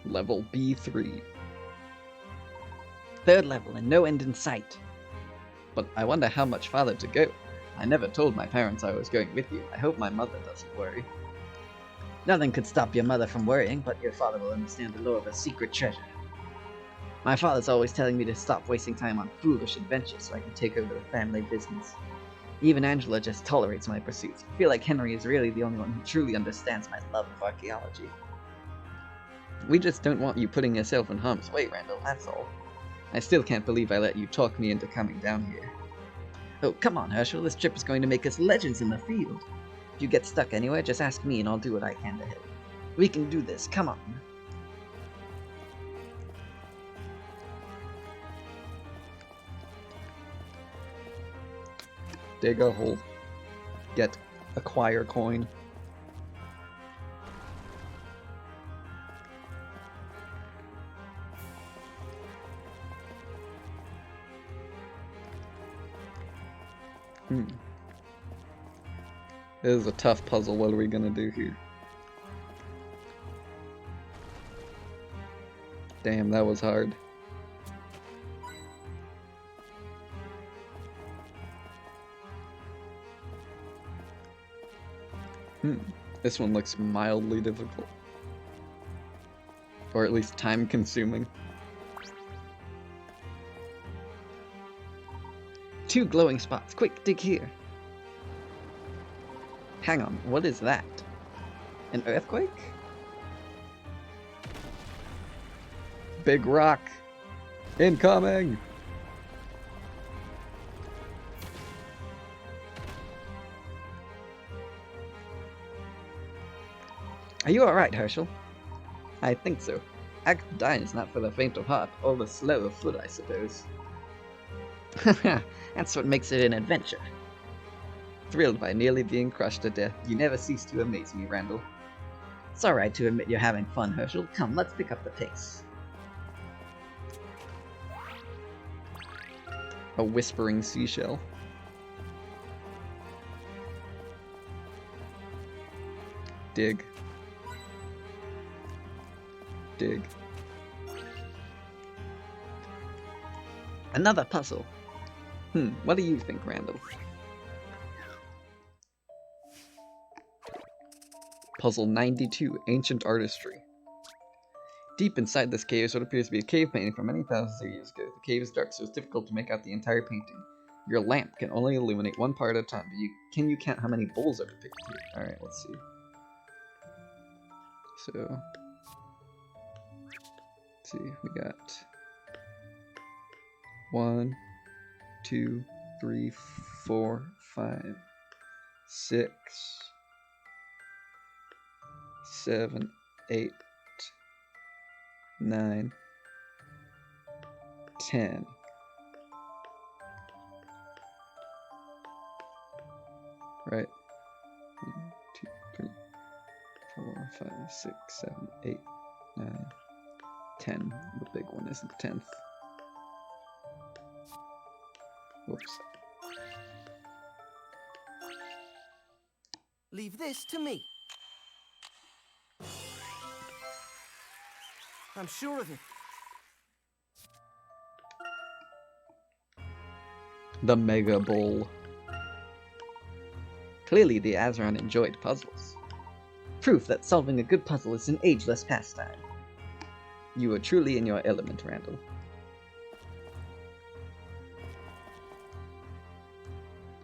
Level B3. Third level and no end in sight. But I wonder how much farther to go. I never told my parents I was going with you. I hope my mother doesn't worry. Nothing could stop your mother from worrying, but your father will understand the lure of a secret treasure. My father's always telling me to stop wasting time on foolish adventures so I can take over the family business. Even Angela just tolerates my pursuits. I feel like Henry is really the only one who truly understands my love of archaeology. We just don't want you putting yourself in harm's way, Randall, that's all. I still can't believe I let you talk me into coming down here. Oh, come on, Herschel. This trip is going to make us legends in the field. If you get stuck anywhere, just ask me and I'll do what I can to help. We can do this. Come on. Dig a hole. Get acquire coin. This is a tough puzzle. What are we gonna do here? Damn, that was hard. This one looks mildly difficult. Or at least time-consuming. 2 glowing spots. Quick, dig here. Hang on, what is that? An earthquake? Big rock. Incoming! Are you alright, Herschel? I think so. Akdine is not for the faint of heart, or the slow of foot, I suppose. That's what makes it an adventure. Thrilled by nearly being crushed to death, you never cease to amaze me, Randall. It's alright to admit you're having fun, Herschel. Come, let's pick up the pace. A whispering seashell. Dig. Dig. Another puzzle. What do you think, Randall? Puzzle 92, Ancient Artistry. Deep inside this cave is what appears to be a cave painting from many thousands of years ago. The cave is dark, so it's difficult to make out the entire painting. Your lamp can only illuminate one part at a time, but can you count how many bowls are depicted here? Alright, let's see. So, let's see, we got 1, 2, 3, 4, 5, 6, 7, 8, 9, 10. Right? 1, 2, 3, 4, 5, 6, 7, 8, 9, 10. The big one is the 10th. Whoops. Leave this to me. I'm sure of it. The Mega Bowl. Clearly the Azeron enjoyed puzzles. Proof that solving a good puzzle is an ageless pastime. You are truly in your element, Randall.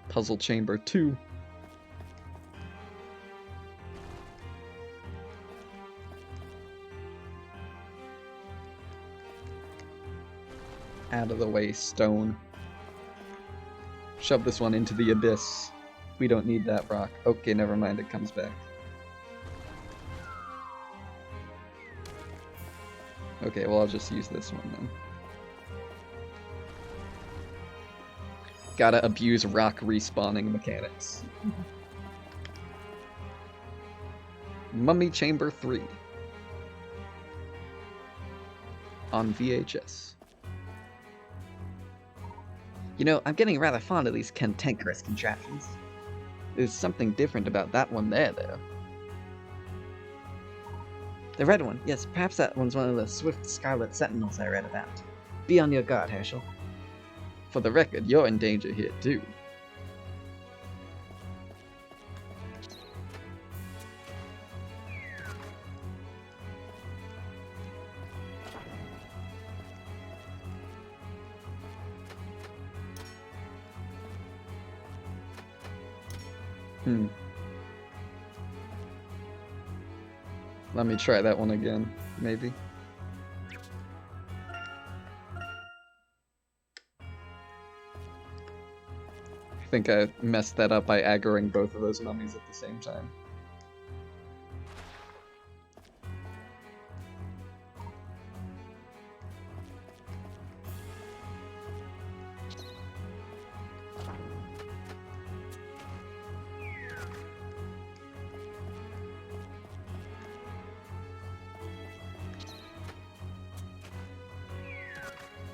Puzzle Chamber 2. Out of the way, stone. Shove this one into the abyss. We don't need that rock. Okay, never mind, it comes back. Okay, well I'll just use this one then. Gotta abuse rock respawning mechanics. Mummy Chamber 3. On VHS. You know, I'm getting rather fond of these cantankerous contraptions. There's something different about that one there, though. The red one. Yes, perhaps that one's one of the swift scarlet sentinels I read about. Be on your guard, Herschel. For the record, you're in danger here, too. Let me try that one again, maybe. I think I messed that up by aggroing both of those mummies at the same time.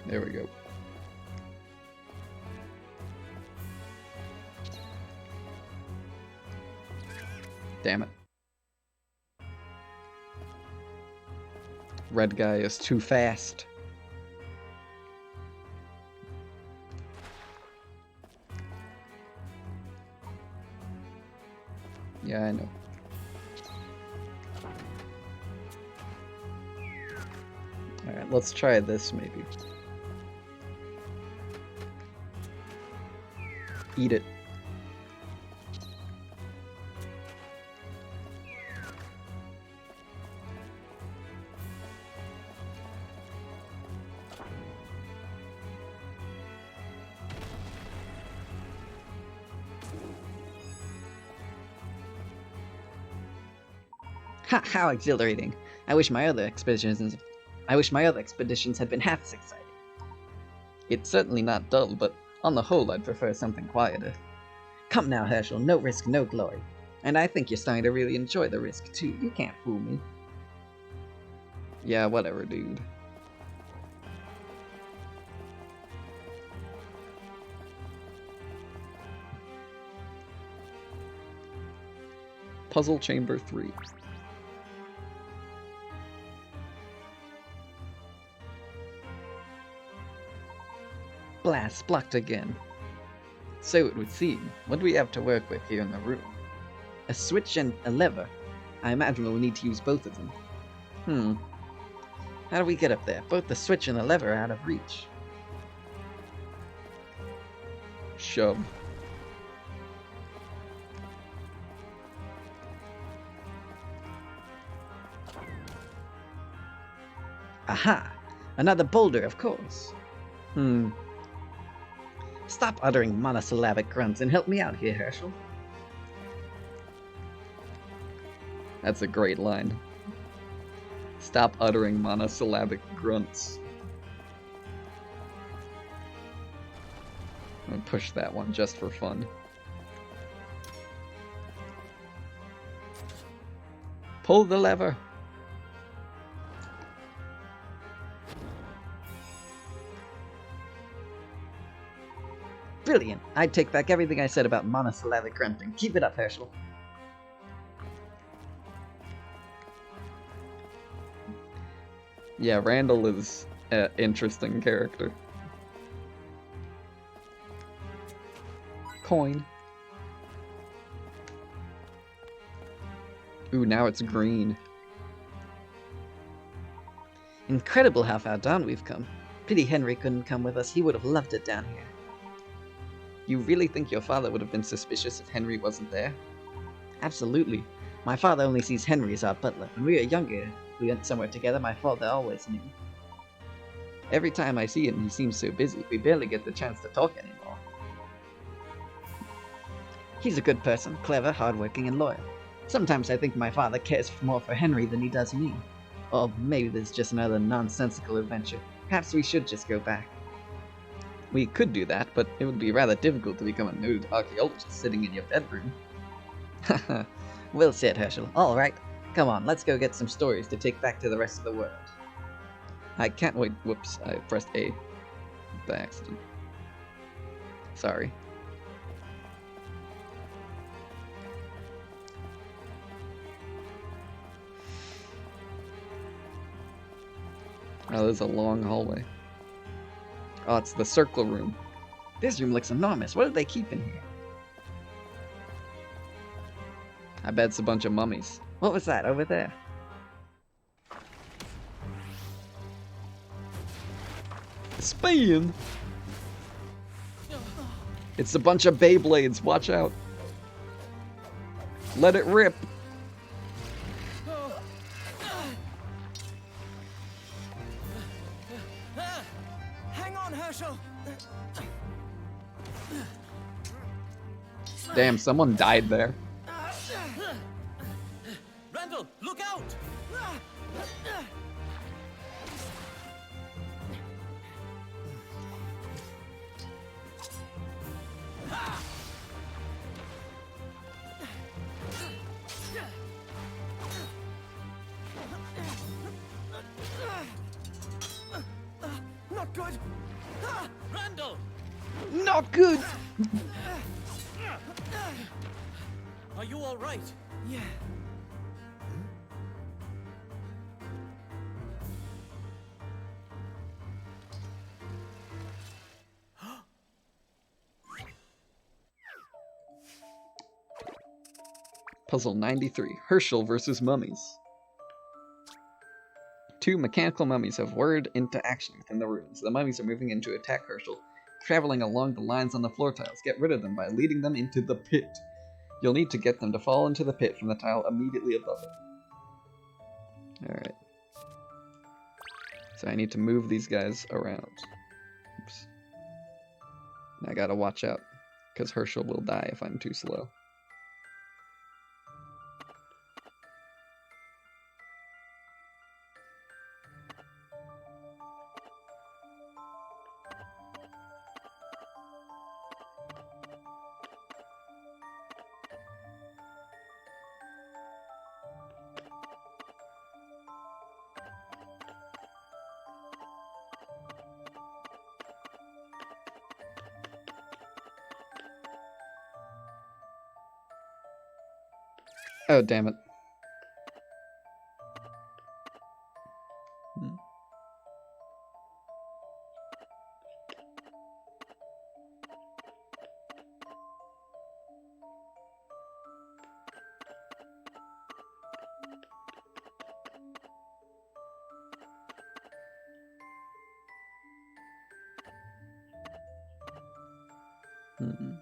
There we go. Damn it. Red guy is too fast. Yeah, I know. Alright, let's try this maybe. Eat it. Ha! How exhilarating! I wish my other expeditions had been half as exciting. It's certainly not dull, but on the whole I'd prefer something quieter. Come now, Herschel. No risk, no glory. And I think you're starting to really enjoy the risk too. You can't fool me. Yeah, whatever, dude. Puzzle Chamber 3. Blast, blocked again. So it would seem. What do we have to work with here in the room? A switch and a lever. I imagine we'll need to use both of them. How do we get up there? Both the switch and the lever are out of reach. Shove. Aha! Another boulder, of course. Stop uttering monosyllabic grunts and help me out here, Herschel. That's a great line. Stop uttering monosyllabic grunts. I'm gonna push that one just for fun. Pull the lever. Brilliant. I take back everything I said about monosyllabic grunting. Keep it up, Herschel. Yeah, Randall is an interesting character. Coin. Ooh, now it's green. Incredible how far down we've come. Pity Henry couldn't come with us. He would have loved it down here. You really think your father would have been suspicious if Henry wasn't there? Absolutely. My father only sees Henry as our butler. When we were younger, if we went somewhere together, my father always knew. Every time I see him, he seems so busy. We barely get the chance to talk anymore. He's a good person, clever, hardworking, and loyal. Sometimes I think my father cares more for Henry than he does me. Or maybe there's just another nonsensical adventure. Perhaps we should just go back. We could do that, but it would be rather difficult to become a noted archaeologist sitting in your bedroom. Haha, well said, Herschel. All right, come on, let's go get some stories to take back to the rest of the world. I can't wait. Whoops, I pressed A by accident. Sorry. Oh, there's a long hallway. Oh, it's the circle room. This room looks enormous. What do they keep in here? I bet it's a bunch of mummies. What was that over there? Spin! It's a bunch of Beyblades. Watch out. Let it rip. Hang on, Herschel. Damn, someone died there. Randall, look out! Not good. Randall! Not good! Are you all right? Yeah. Puzzle 93. Herschel versus mummies. Two mechanical mummies have whirred into action within the ruins. The mummies are moving in to attack Herschel, traveling along the lines on the floor tiles. Get rid of them by leading them into the pit. You'll need to get them to fall into the pit from the tile immediately above it. Alright. So I need to move these guys around. Oops. And I gotta watch out, because Herschel will die if I'm too slow. Oh, damn it. Mm-mm.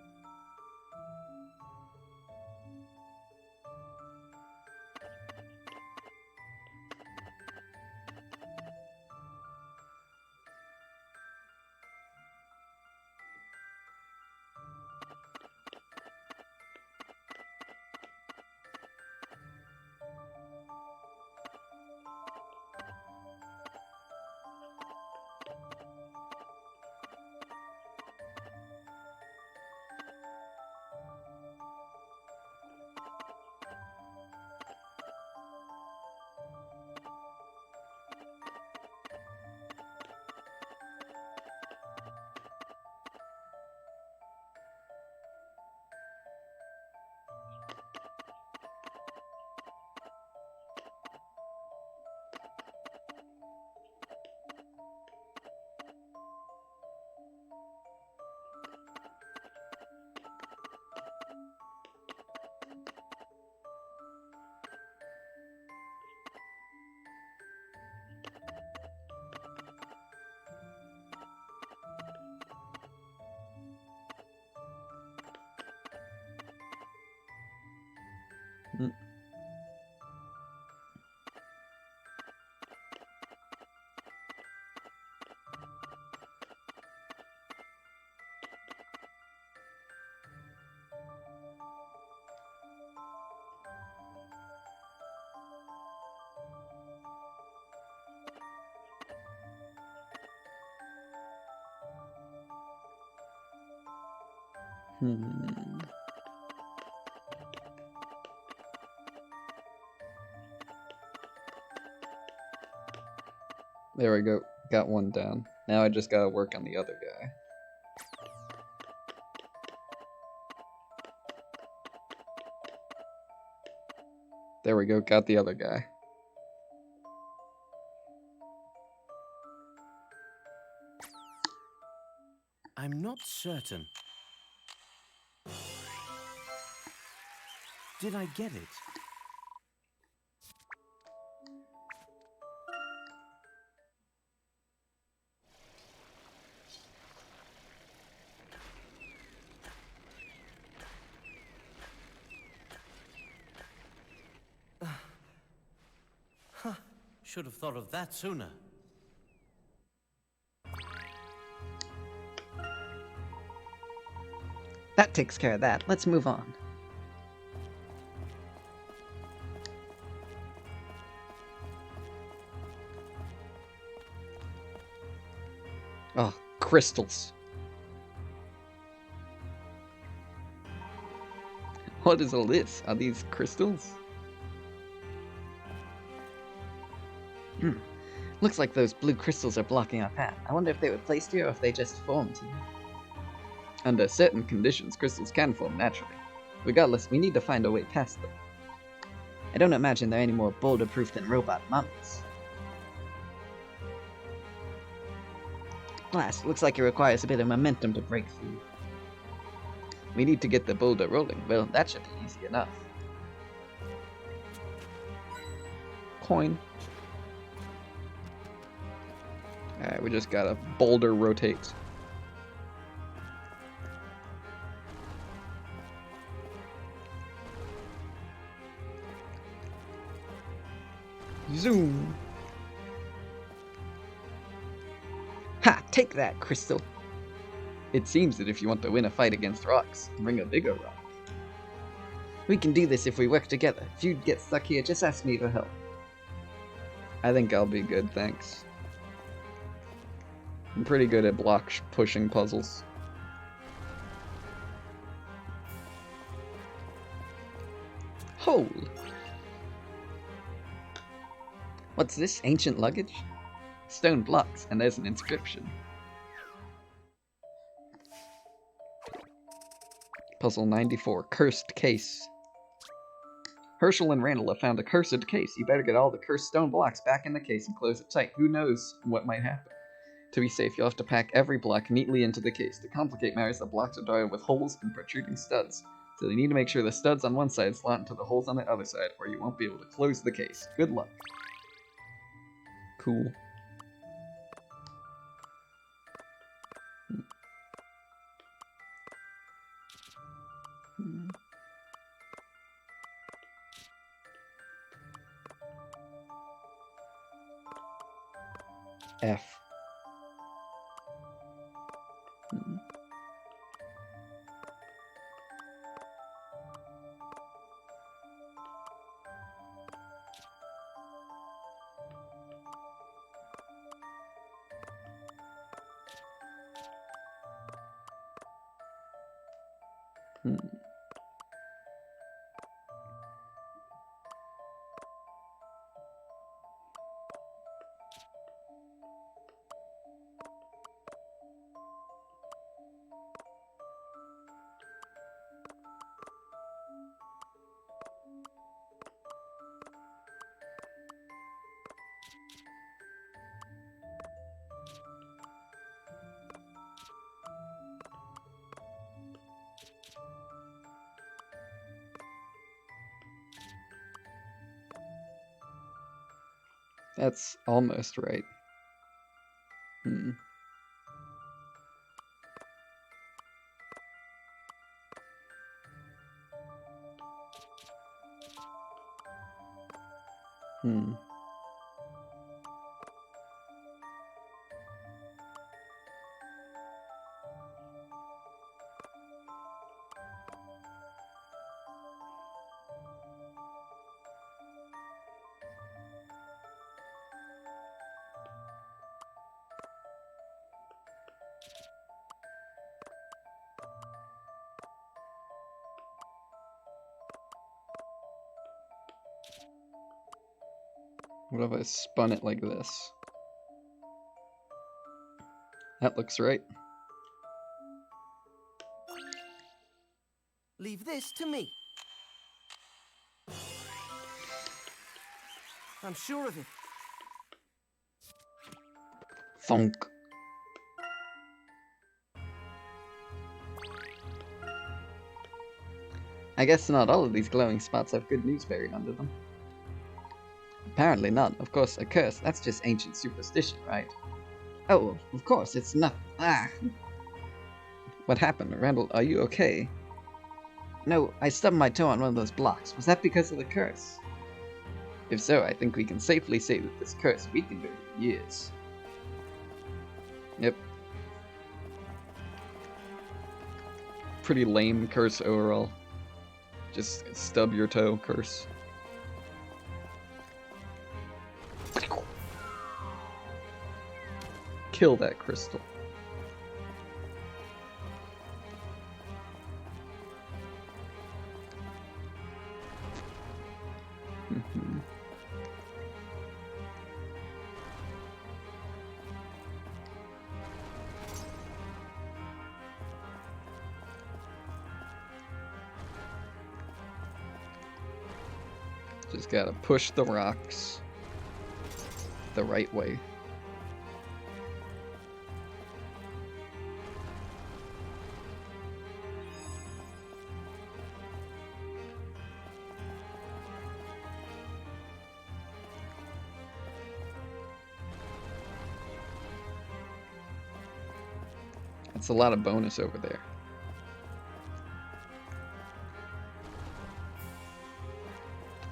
Mm. Hmm. There we go. Got one down. Now I just gotta work on the other guy. There we go. Got the other guy. I'm not certain. Did I get it? Should have thought of that sooner. That takes care of that. Let's move on. Oh, crystals. What is all this? Are these crystals? Looks like those blue crystals are blocking our path. I wonder if they were placed here or if they just formed here. Under certain conditions, crystals can form naturally. Regardless, we need to find a way past them. I don't imagine they're any more boulder-proof than robot mummies. Blast, looks like it requires a bit of momentum to break through. We need to get the boulder rolling. Well, that should be easy enough. Coin. Alright, we just gotta boulder rotate. Zoom! Ha! Take that, Crystal! It seems that if you want to win a fight against rocks, bring a bigger rock. We can do this if we work together. If you get stuck here, just ask me for help. I think I'll be good, thanks. I'm pretty good at block pushing puzzles. Hold! What's this? Ancient luggage? Stone blocks, and there's an inscription. Puzzle 94, Cursed Case. Herschel and Randall have found a cursed case. You better get all the cursed stone blocks back in the case and close it tight. Who knows what might happen? To be safe, you'll have to pack every block neatly into the case. To complicate matters, the blocks are dotted with holes and protruding studs. So you need to make sure the studs on one side slot into the holes on the other side, or you won't be able to close the case. Good luck. Cool. F. That's almost right. Hmm. Hmm. What if I spun it like this? That looks right. Leave this to me. I'm sure of it. Thunk. I guess not all of these glowing spots have good news buried under them. Apparently not. Of course, a curse, that's just ancient superstition, right? Oh, of course, it's not. Ah! What happened? Randall, are you okay? No, I stubbed my toe on one of those blocks. Was that because of the curse? If so, I think we can safely say that this curse weakened over the years. Yep. Pretty lame curse overall. Just stub your toe curse. Kill that crystal. Just gotta push the rocks the right way. That's a lot of bonus over there.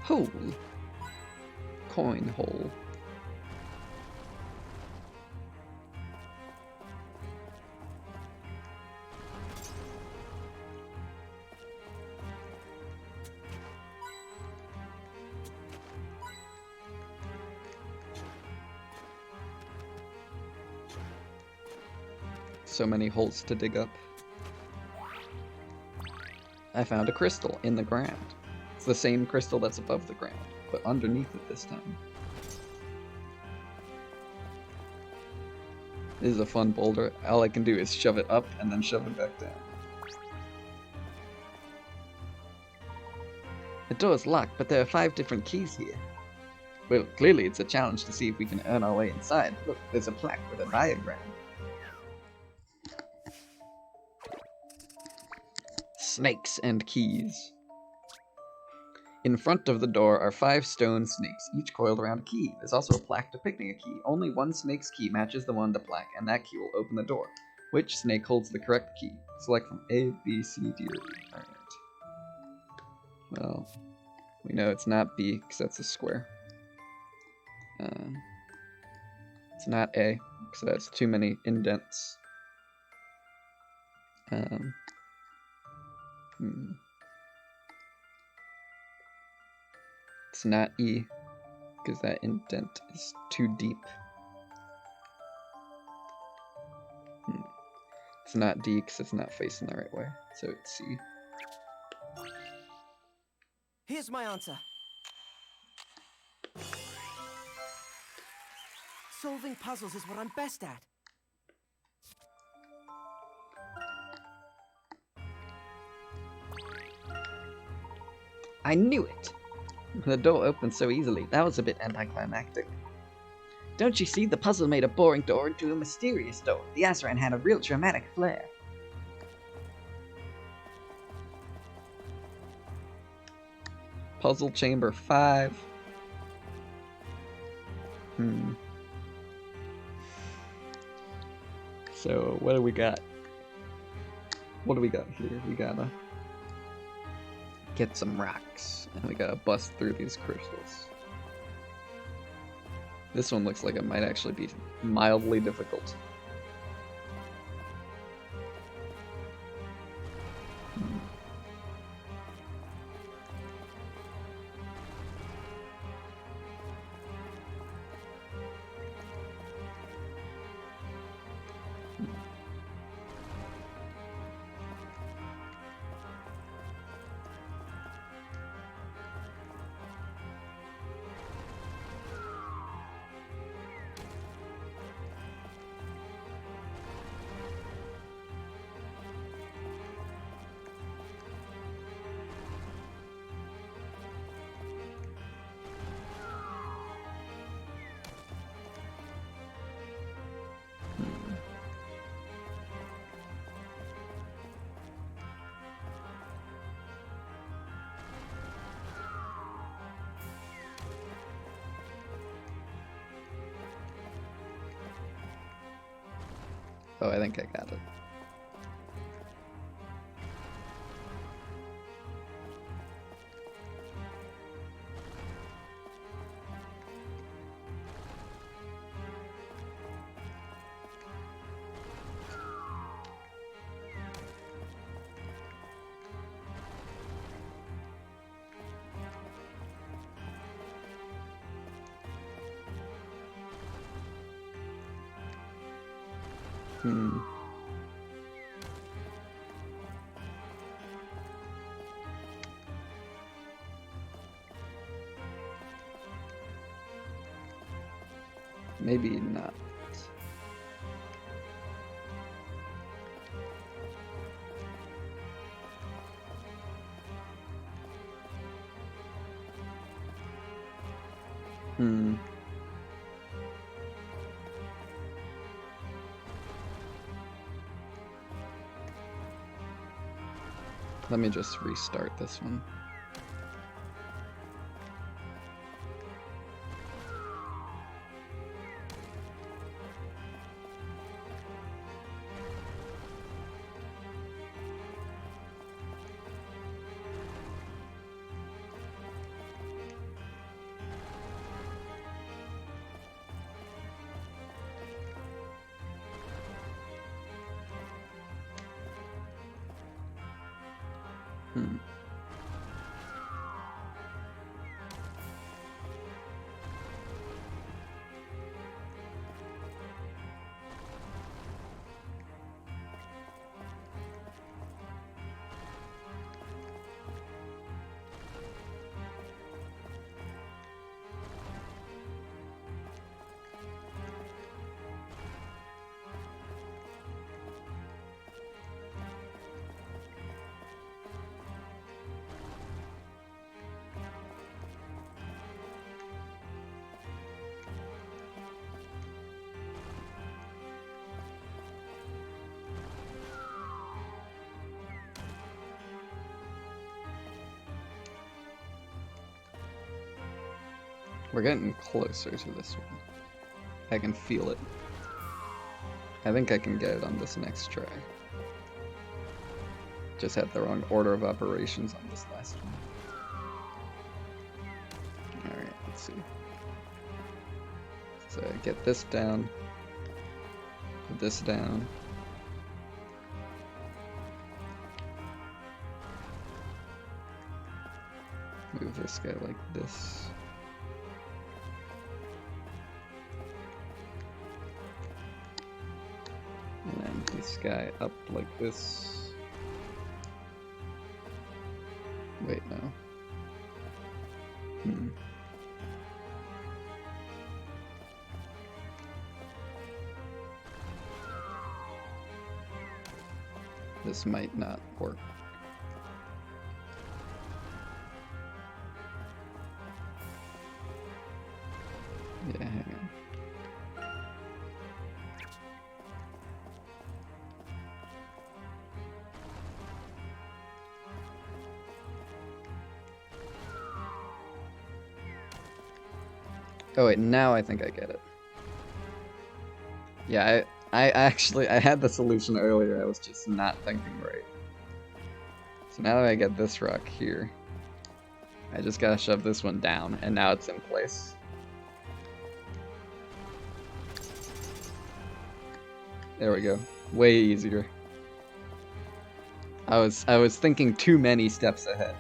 Hole. Coin hole. So many holes to dig up. I found a crystal in the ground. It's the same crystal that's above the ground, but underneath it this time. This is a fun boulder. All I can do is shove it up and then shove it back down. The door is locked, but there are 5 different keys here. Well, clearly it's a challenge to see if we can earn our way inside. Look, there's a plaque with a diagram. Snakes and keys. In front of the door are 5 stone snakes, each coiled around a key. There's also a plaque depicting a key. Only one snake's key matches the one on the plaque, and that key will open the door. Which snake holds the correct key? Select from A, B, C, D, or E. Alright. Well, we know it's not B, because that's a square. It's not A, because that's too many indents. It's not E, because that indent is too deep. It's not D, because it's not facing the right way. So it's C. Here's my answer. Solving puzzles is what I'm best at. I knew it! The door opened so easily. That was a bit anticlimactic. Don't you see? The puzzle made a boring door into a mysterious door. The Azran had a real dramatic flair. Puzzle chamber 5. So, what do we got? What do we got here? We gotta get some rocks, and we gotta bust through these crystals. This one looks like it might actually be mildly difficult. Oh, I think I got it. Maybe not. Let me just restart this one. We're getting closer to this one. I can feel it. I think I can get it on this next try. Just had the wrong order of operations on this last one. Alright, let's see. So get this down. Put this down. Move this guy like this. And then this guy up like this. Wait, no. This might not work. Yeah, hang on. Oh wait, now I think I get it. Yeah, I had the solution earlier, I was just not thinking right. So now that I get this rock here, I just gotta shove this one down, and now it's in place. There we go. Way easier. I was thinking too many steps ahead.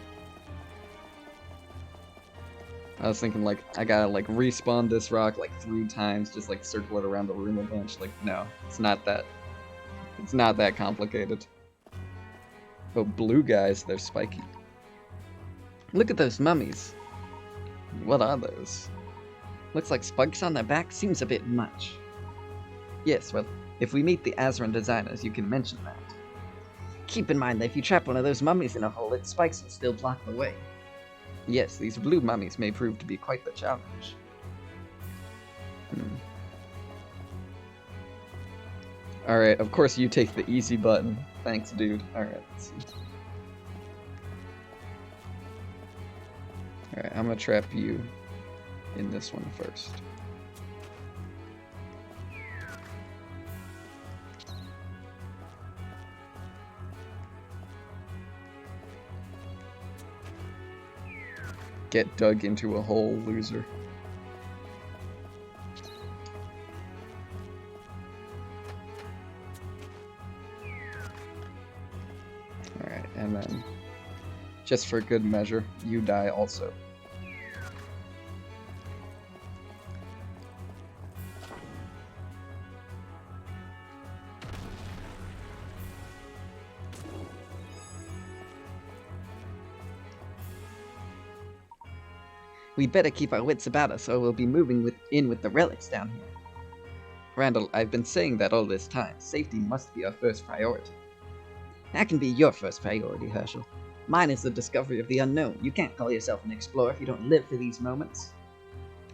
I was thinking like I gotta like respawn this rock like 3 times, just like circle it around the room a bunch. Like no, it's not that. It's not that complicated. Oh, blue guys, they're spiky. Look at those mummies. What are those? Looks like spikes on their back. Seems a bit much. Yes, well, if we meet the Azran designers, you can mention that. Keep in mind that if you trap one of those mummies in a hole, its spikes will still block the way. Yes, these blue mummies may prove to be quite the challenge. Alright, of course you take the easy button. Thanks, dude. Alright, let's see. Alright, I'm gonna trap you in this one first. Get dug into a hole, loser. Alright, and then, just for good measure, you die also. We'd better keep our wits about us, or we'll be moving in with the relics down here. Randall, I've been saying that all this time. Safety must be our first priority. That can be your first priority, Herschel. Mine is the discovery of the unknown. You can't call yourself an explorer if you don't live for these moments.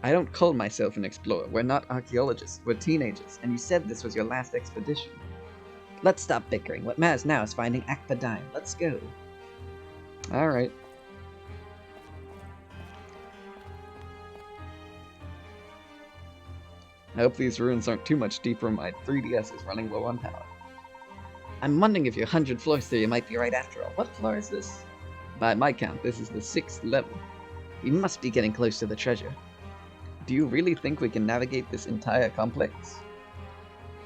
I don't call myself an explorer. We're not archaeologists. We're teenagers, and you said this was your last expedition. Let's stop bickering. What matters now is finding Akpadine. Let's go. Alright. I hope these ruins aren't too much deeper. My 3DS is running low on power. I'm wondering if your 100 floors theory might be right after all. What floor is this? By my count, this is the 6th level. We must be getting close to the treasure. Do you really think we can navigate this entire complex?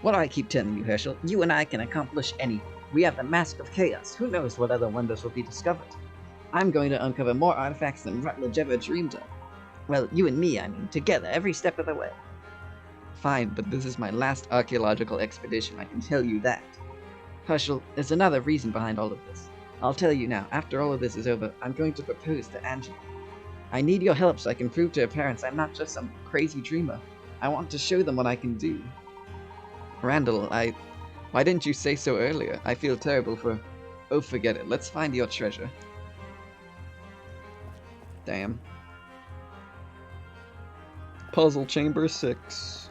What do I keep telling you, Herschel? You and I can accomplish anything. We have the Mask of Chaos. Who knows what other wonders will be discovered? I'm going to uncover more artifacts than Rutledge ever dreamed of. Well, you and me, I mean, together, every step of the way. Fine, but this is my last archaeological expedition, I can tell you that. Herschel, there's another reason behind all of this. I'll tell you now, after all of this is over, I'm going to propose to Angela. I need your help so I can prove to her parents I'm not just some crazy dreamer. I want to show them what I can do. Randall, why didn't you say so earlier? I feel terrible for... Oh, forget it. Let's find your treasure. Damn. Puzzle Chamber 6.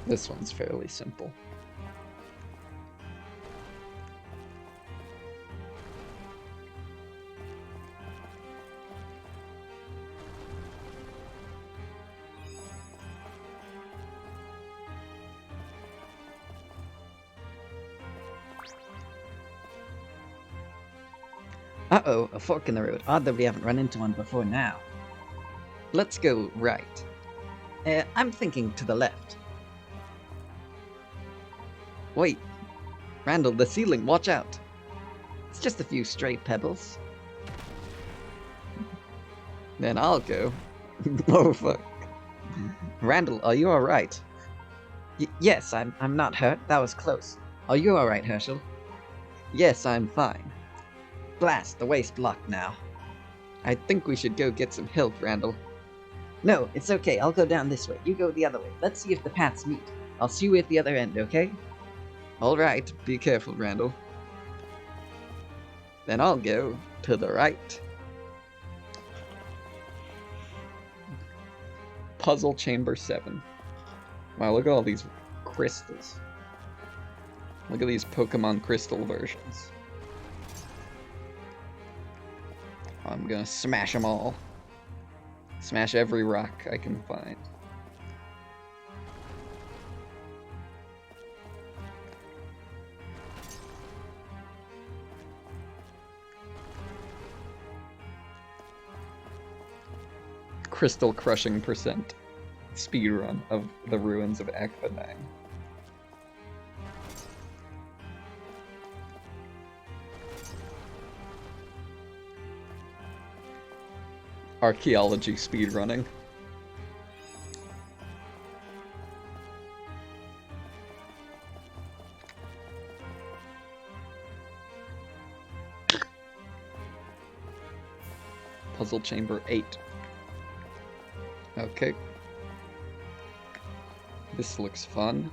This one's fairly simple. Uh-oh, a fork in the road. Odd that we haven't run into one before now. Let's go right. I'm thinking to the left. Wait. Randall, the ceiling, watch out. It's just a few stray pebbles. Then I'll go. Oh, fuck. Randall, are you alright? Yes, I'm not hurt. That was close. Are you alright, Herschel? Yes, I'm fine. Blast, the way's blocked now. I think we should go get some help, Randall. No, it's okay. I'll go down this way. You go the other way. Let's see if the paths meet. I'll see you at the other end, okay? Alright, be careful, Randall. Then I'll go to the right. Puzzle Chamber 7. Wow, look at all these crystals. Look at these Pokemon Crystal versions. I'm gonna smash them all. Smash every rock I can find. Crystal crushing percent speedrun of the ruins of Akpadine. Archaeology speedrunning. Puzzle Chamber 8. Okay. This looks fun.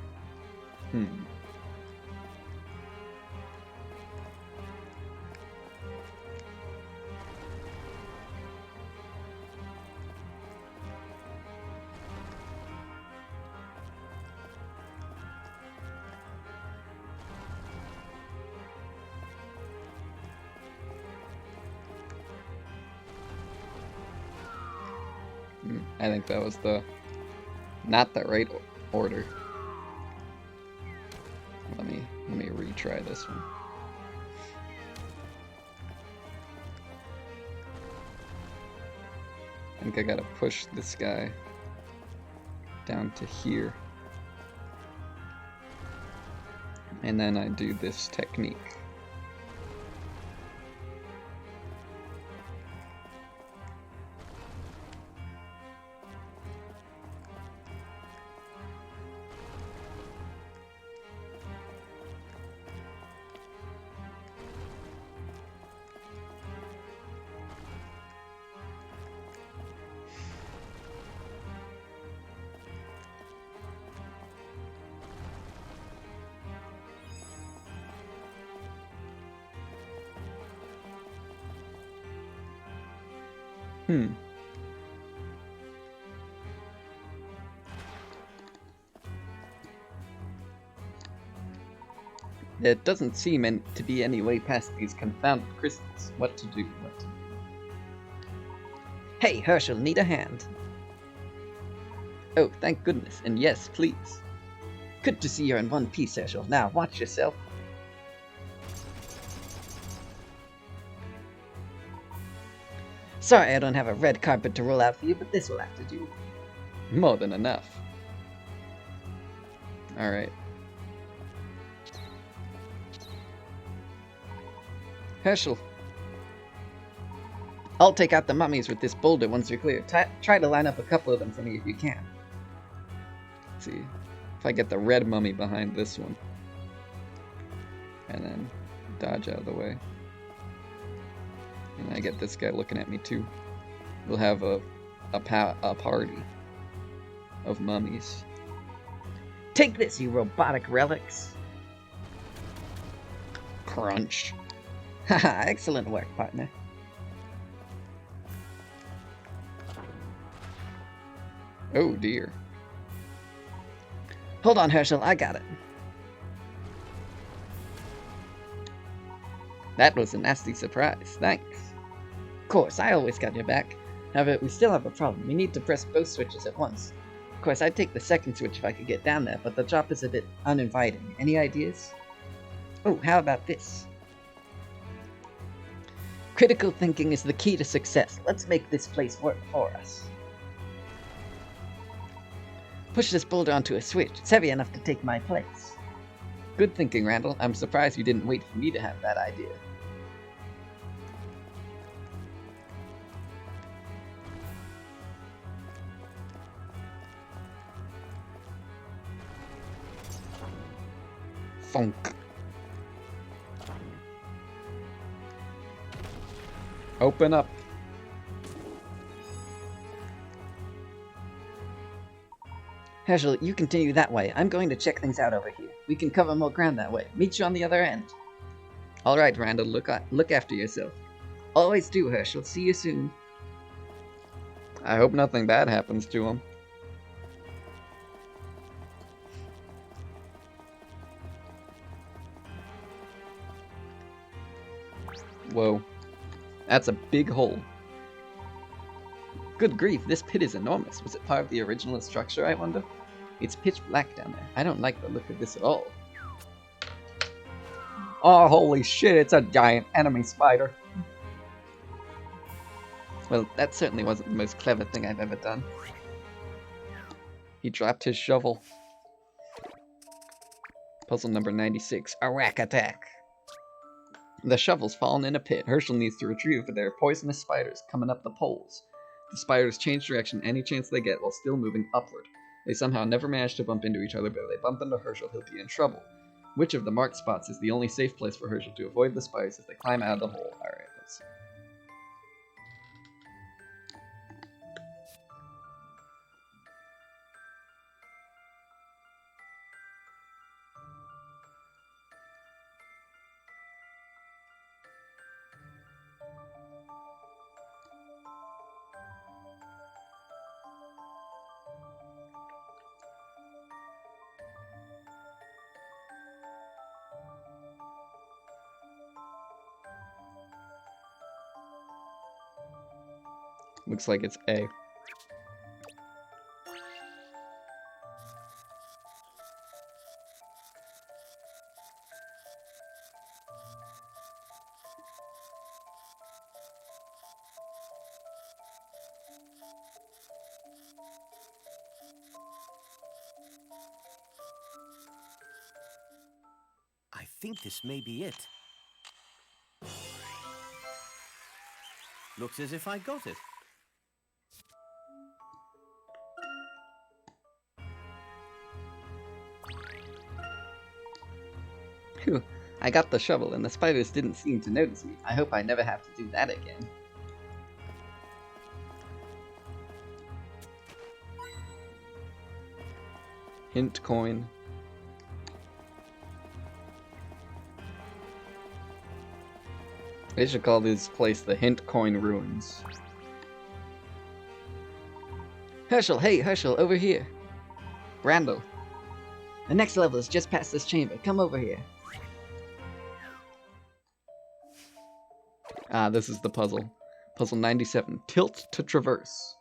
I think that was not the right order. Let me retry this one. I think I gotta push this guy down to here. And then I do this technique. There doesn't seem to be any way past these confounded crystals. What to do? Hey, Herschel, need a hand? Oh, thank goodness. And yes, please. Good to see you're in one piece, Herschel. Now, watch yourself. Sorry I don't have a red carpet to roll out for you, but this will have to do. More than enough. Alright. Herschel. I'll take out the mummies with this boulder once you're clear. Try to line up a couple of them for me if you can. Let's see. If I get the red mummy behind this one. And then dodge out of the way. And I get this guy looking at me too. We'll have a party of mummies. Take this, you robotic relics. Crunch. Haha, excellent work, partner. Oh dear. Hold on, Herschel, I got it. That was a nasty surprise, thanks. Of course, I always got your back. However, we still have a problem. We need to press both switches at once. Of course, I'd take the second switch if I could get down there, but the drop is a bit uninviting. Any ideas? Oh, how about this? Critical thinking is the key to success. Let's make this place work for us. Push this boulder onto a switch. It's heavy enough to take my place. Good thinking, Randall. I'm surprised you didn't wait for me to have that idea. Funk. Open up. Herschel, you continue that way. I'm going to check things out over here. We can cover more ground that way. Meet you on the other end. Alright, Randall, look after yourself. Always do, Herschel. See you soon. I hope nothing bad happens to him. Whoa. That's a big hole. Good grief, this pit is enormous. Was it part of the original structure, I wonder? It's pitch black down there. I don't like the look of this at all. Oh, holy shit, it's a giant enemy spider. Well, that certainly wasn't the most clever thing I've ever done. He dropped his shovel. Puzzle number 96, a rack attack. The shovel's fallen in a pit. Herschel needs to retrieve it, but there are poisonous spiders coming up the poles. The spiders change direction any chance they get while still moving upward. They somehow never manage to bump into each other, but if they bump into Herschel, he'll be in trouble. Which of the marked spots is the only safe place for Herschel to avoid the spiders as they climb out of the hole? Alright, let's see. Looks like it's A. I think this may be it. Looks as if I got it. Phew, I got the shovel and the spiders didn't seem to notice me. I hope I never have to do that again. Hint coin. They should call this place the Hint Coin Ruins. Herschel, hey, Herschel, over here. Randall. The next level is just past this chamber. Come over here. Ah, this is the puzzle. Puzzle 97. Tilt to traverse.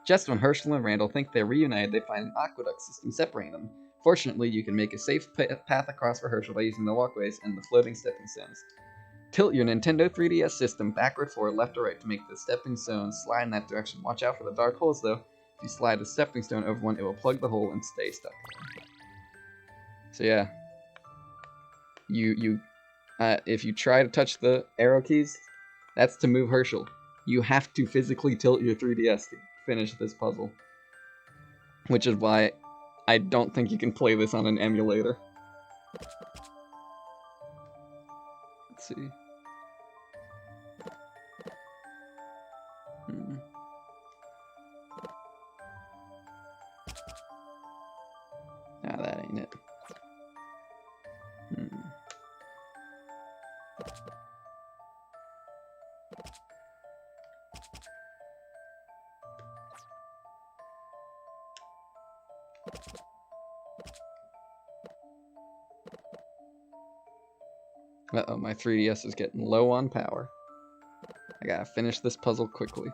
Just when Herschel and Randall think they're reunited, they find an aqueduct system separating them. Fortunately, you can make a safe path across for Herschel by using the walkways and the floating stepping stones. Tilt your Nintendo 3DS system backward, forward, left, or right to make the stepping stones slide in that direction. Watch out for the dark holes, though. If you slide a stepping stone over one, it will plug the hole and stay stuck. So yeah, if you try to touch the arrow keys, that's to move Herschel. You have to physically tilt your 3DS to finish this puzzle, which is why I don't think you can play this on an emulator. Let's see. Ah, that ain't it. Uh-oh, my 3DS is getting low on power. I gotta finish this puzzle quickly.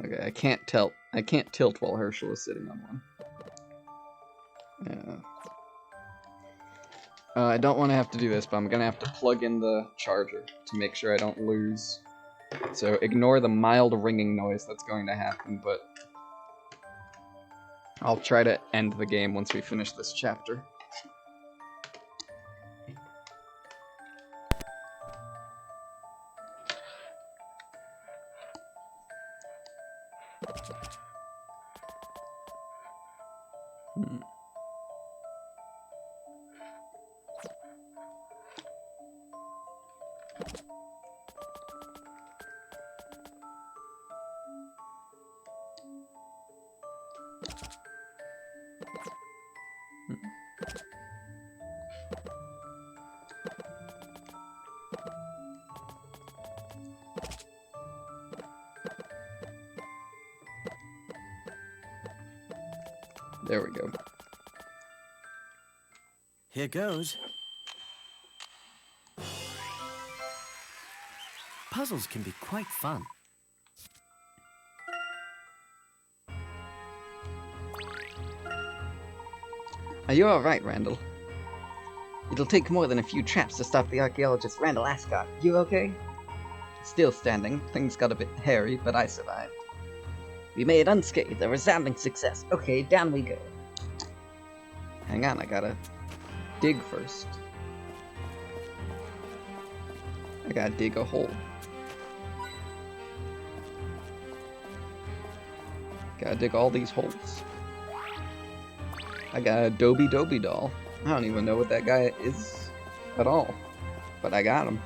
Okay, I can't tilt while Herschel is sitting on one. Yeah. I don't want to have to do this, but I'm gonna have to plug in the charger to make sure I don't lose. So ignore the mild ringing noise that's going to happen, but I'll try to end the game once we finish this chapter. There we go. Here goes. Puzzles can be quite fun. Are you alright, Randall? It'll take more than a few traps to stop the archaeologist Randall Ascot. You okay? Still standing. Things got a bit hairy, but I survived. We made unscathed, a resounding success. Okay, down we go. Hang on, I gotta dig first. I gotta dig a hole. Gotta dig all these holes. I got a Dobby doll. I don't even know what that guy is at all, but I got him.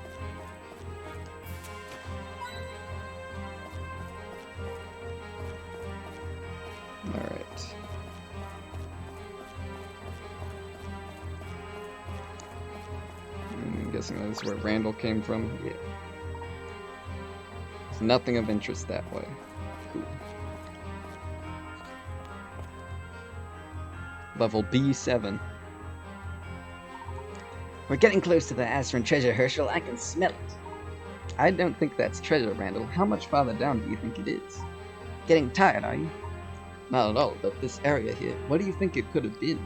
Alright. I'm guessing that's where Randall came from. Yeah. There's nothing of interest that way. Cool. Level B7. We're getting close to the Azran treasure, Herschel. I can smell it. I don't think that's treasure, Randall. How much farther down do you think it is? Getting tired, are you? Not at all, but this area here, what do you think it could have been?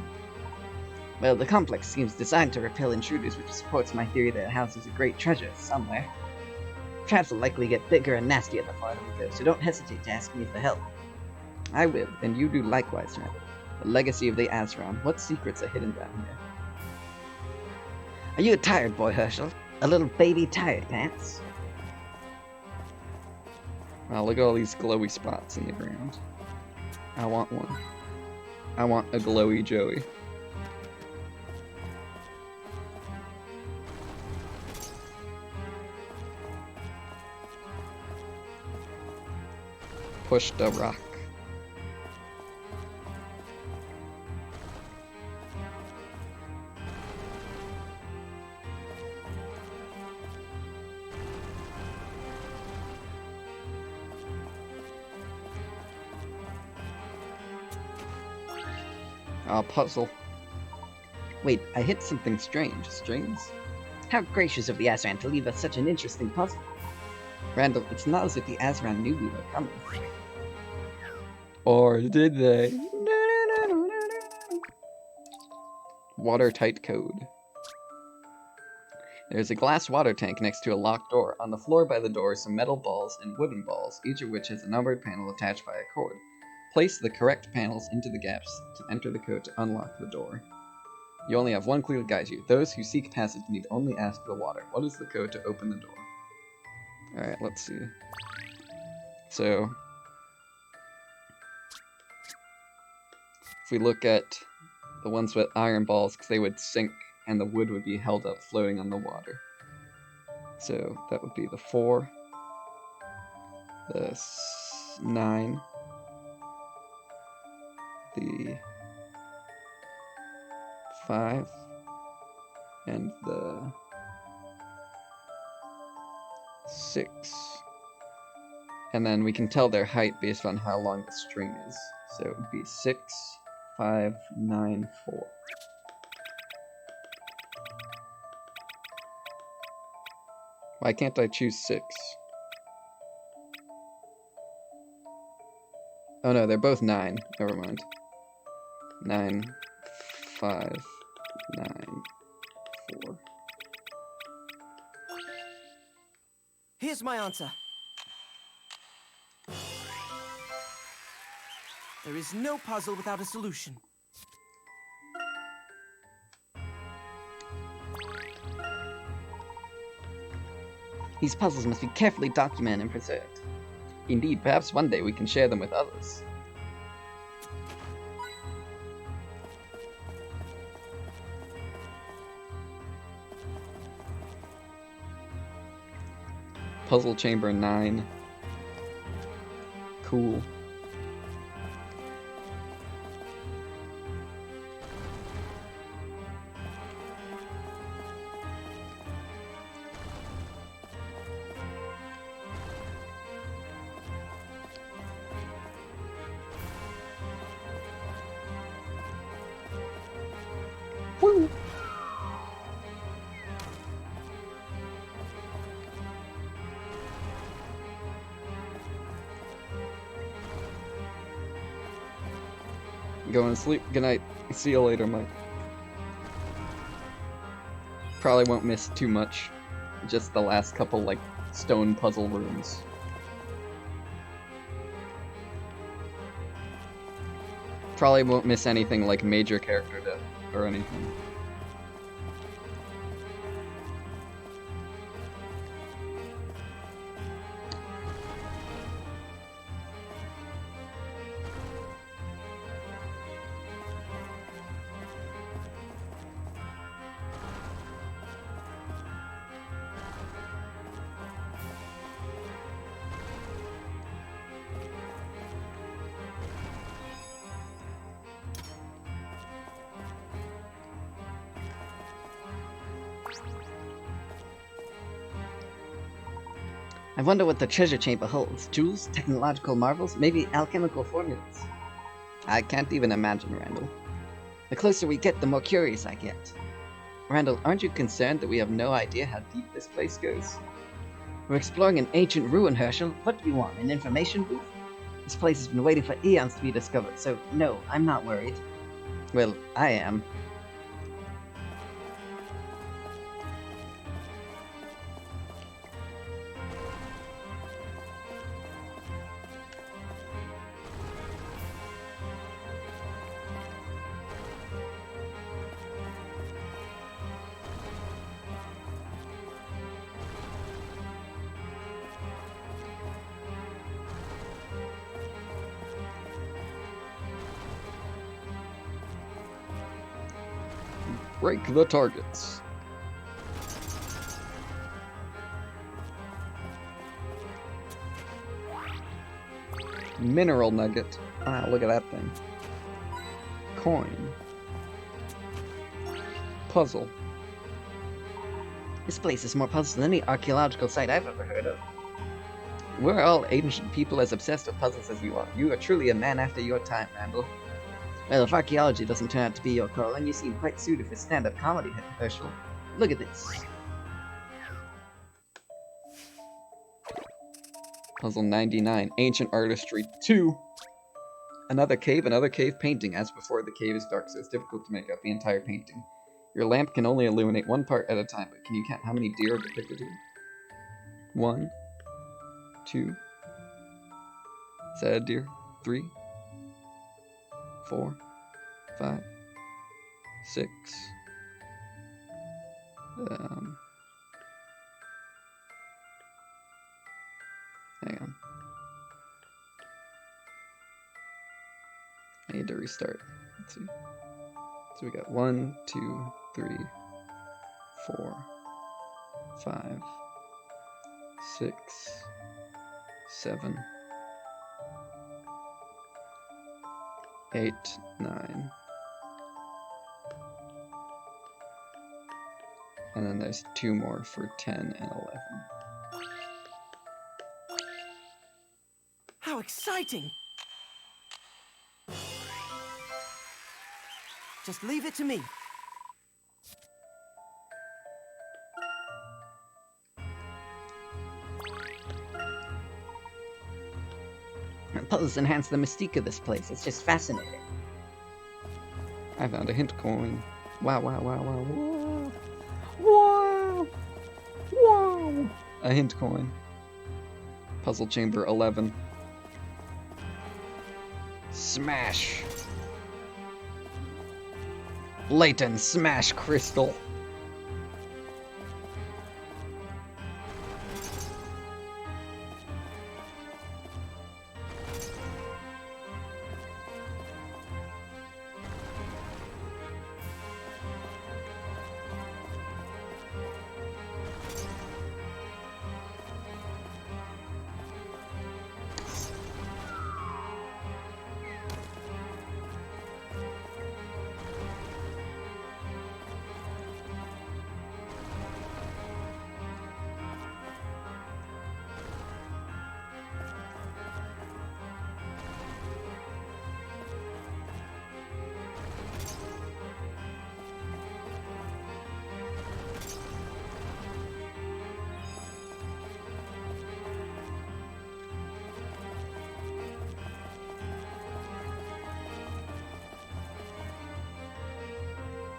Well, the complex seems designed to repel intruders, which supports my theory that it houses a great treasure somewhere. Traps will likely get bigger and nastier the farther we go, so don't hesitate to ask me for help. I will, and you do likewise, Randall. The legacy of the Azran. What secrets are hidden down here? Are you a tired boy, Herschel? A little baby tired pants? Wow, look at all these glowy spots in the ground. I want one. I want a glowy Joey. Push the rock. Puzzle. Wait, I hit something strange. Strings? How gracious of the Azran to leave us such an interesting puzzle. Randall, it's not as if the Azran knew we were coming. Or did they? Watertight code. There's a glass water tank next to a locked door. On the floor by the door, some metal balls and wooden balls, each of which has a numbered panel attached by a cord. Place the correct panels into the gaps to enter the code to unlock the door. You only have one clue to guide you. Those who seek passage need only ask the water. What is the code to open the door? Alright, let's see. So, if we look at the ones with iron balls, because they would sink and the wood would be held up floating on the water. So that would be the 4, the 9, the 5, and the 6. And then we can tell their height based on how long the string is. So it would be 6, 5, 9, 4. Why can't I choose 6? Oh no, they're both 9. Never mind. 9, 5, 9, 4. Here's my answer. There is no puzzle without a solution. These puzzles must be carefully documented and preserved. Indeed, perhaps one day we can share them with others. Puzzle Chamber 9. Cool. Woo! Going to sleep. Good night. See you later, Mike. Probably won't miss too much. Just the last couple, like, stone puzzle rooms. Probably won't miss anything like major character death or anything. I wonder what the treasure chamber holds. Jewels, technological marvels, maybe alchemical formulas. I can't even imagine, Randall. The closer we get, the more curious I get. Randall, aren't you concerned that we have no idea how deep this place goes? We're exploring an ancient ruin, Herschel. What do you want, an information booth? This place has been waiting for eons to be discovered, so no, I'm not worried. Well, I am. Break the targets. Mineral nugget. Wow, look at that thing. Coin. Puzzle. This place is more puzzles than any archaeological site I've ever heard of. We're all ancient people as obsessed with puzzles as you are. You are truly a man after your time, Randall. Well, if archaeology doesn't turn out to be your calling, you seem quite suited for stand-up comedy, Herschel. Look at this. Puzzle 99. Ancient Artistry 2. Another cave painting. As before, the cave is dark, so it's difficult to make out the entire painting. Your lamp can only illuminate one part at a time, but can you count how many deer are depicted here? 1, 2. Is that a deer? 3, 4, 5, 6. 'Hang on. I need to restart. Let's see. So we got 1, 2, 3, 4, 5, 6, 7, 8, 9. And then there's 2 more for 10 and 11. How exciting! Just leave it to me. Puzzles enhance the mystique of this place. It's just fascinating. I found a hint coin. Wow, wow, wow, wow, wow. Wow! Wow! A hint coin. Puzzle chamber 11. Smash! Layton, smash crystal!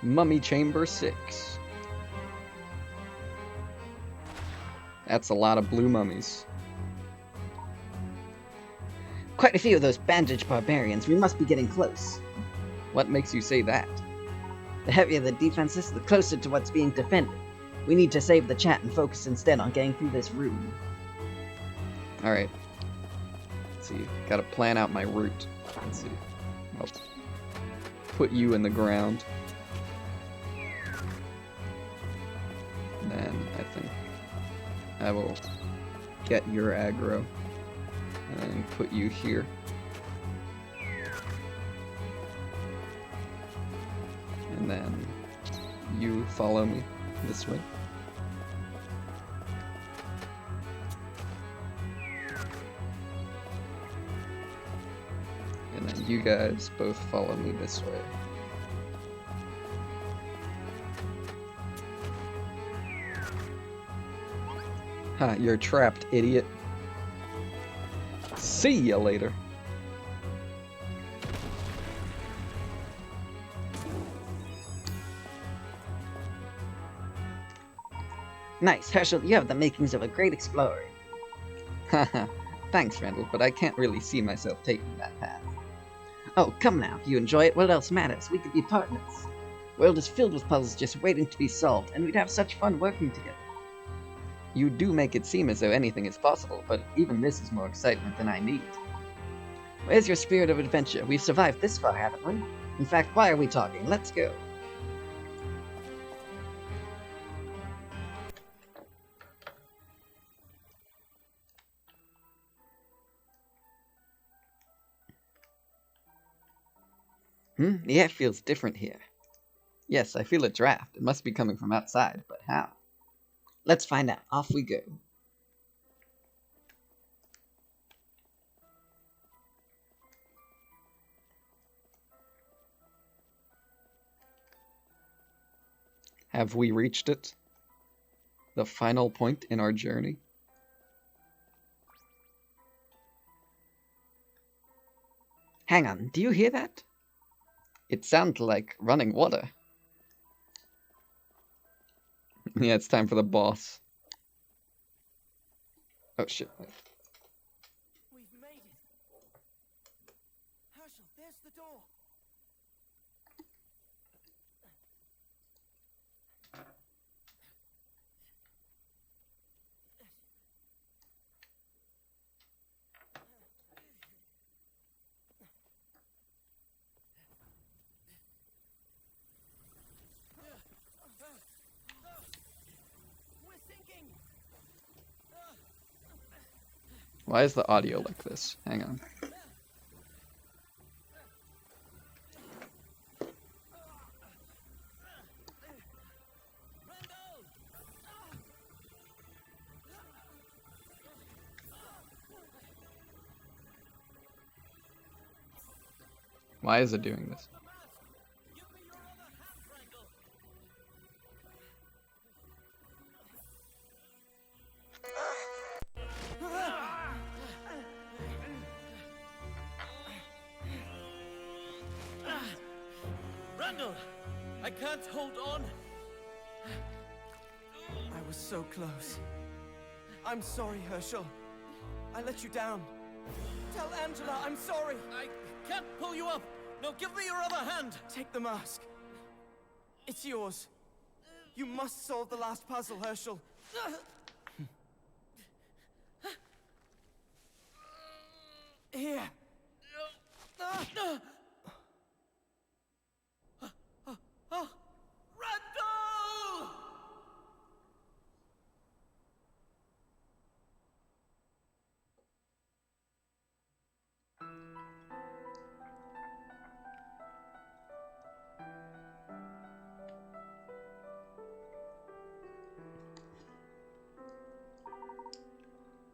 Mummy Chamber 6. That's a lot of blue mummies. Quite a few of those bandaged barbarians. We must be getting close. What makes you say that? The heavier the defenses, the closer to what's being defended. We need to save the chat and focus instead on getting through this room. Alright. Let's see. Gotta plan out my route. Let's see. I'll put you in the ground. Then I think I will get your aggro and put you here. And then you follow me this way. And then you guys both follow me this way. Ha, you're trapped, idiot. See ya later. Nice, Herschel, you have the makings of a great explorer. Haha, thanks, Randall, but I can't really see myself taking that path. Oh, come now, if you enjoy it, what else matters? We could be partners. The world is filled with puzzles just waiting to be solved, and we'd have such fun working together. You do make it seem as though anything is possible, but even this is more excitement than I need. Where's your spirit of adventure? We've survived this far, haven't we? In fact, why are we talking? Let's go. The air feels different here. Yes, I feel a draft. It must be coming from outside, but how? Let's find out. Off we go. Have we reached it? The final point in our journey? Hang on, do you hear that? It sounds like running water. Yeah, it's time for the boss. Oh shit. We've made it. Herschel, there's the door. We're sinking. Why is the audio like this? Hang on. Why is it doing this? Randall! I can't hold on! I was so close. I'm sorry, Herschel. I let you down. Tell Angela I'm sorry. I can't pull you up! No, give me your other hand! Take the mask. It's yours. You must solve the last puzzle, Herschel. Here. Randall!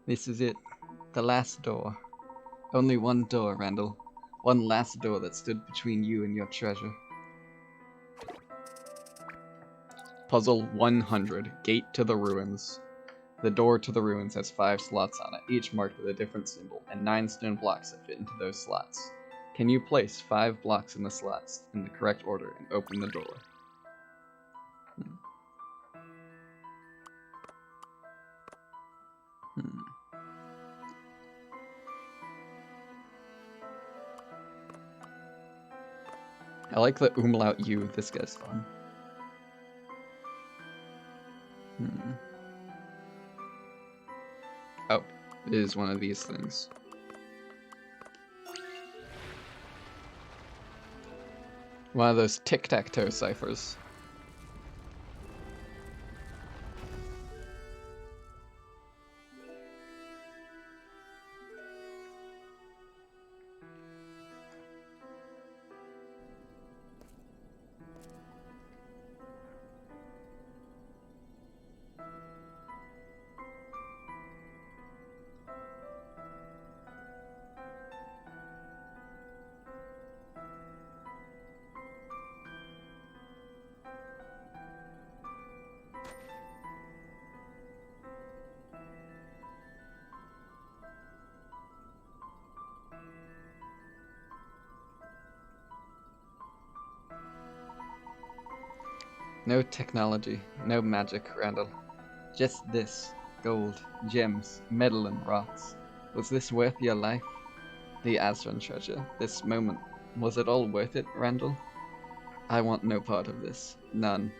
This is it. The last door. Only one door, Randall. One last door that stood between you and your treasure. Puzzle 100. Gate to the Ruins. The door to the ruins has 5 slots on it, each marked with a different symbol, and 9 stone blocks that fit into those slots. Can you place 5 blocks in the slots in the correct order and open the door? I like the umlaut U. This guy's fun. Oh, it is one of these things. One of those tic-tac-toe ciphers. No technology, no magic, Randall. Just this. Gold, gems, metal and rocks. Was this worth your life? The Azran treasure, this moment. Was it all worth it, Randall? I want no part of this. None.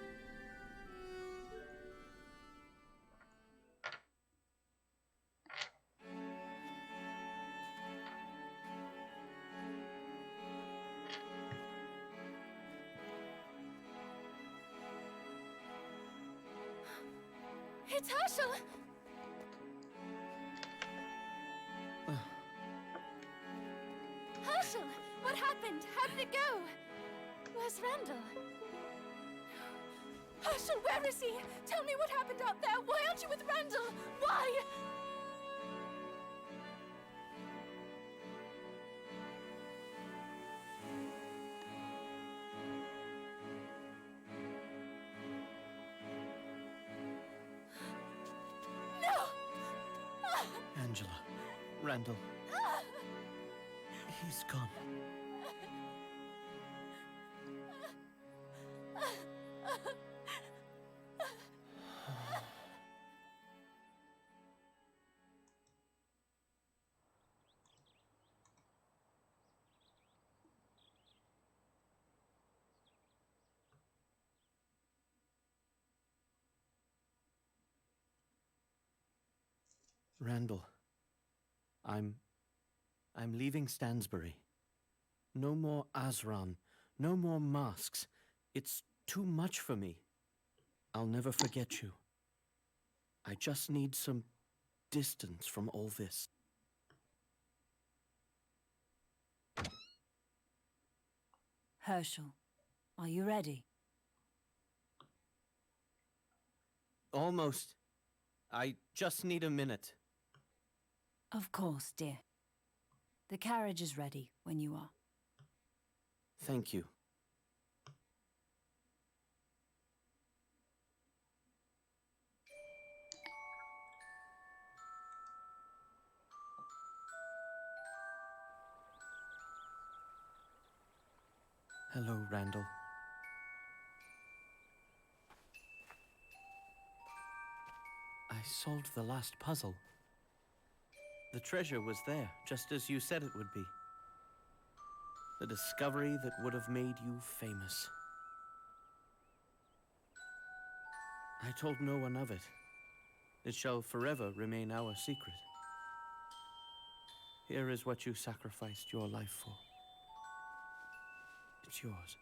It's Herschel! Herschel! What happened? How did it go? Where's Randall? Herschel, where is he? Tell me what happened out there. Why aren't you with Randall? Why? Angela, Randall. He's gone. Randall, I'm leaving Stansbury. No more Azran, no more masks. It's too much for me. I'll never forget you. I just need some distance from all this. Herschel, are you ready? Almost. I just need a minute. Of course, dear. The carriage is ready when you are. Thank you. Hello, Randall. I solved the last puzzle. The treasure was there, just as you said it would be. The discovery that would have made you famous. I told no one of it. It shall forever remain our secret. Here is what you sacrificed your life for. It's yours.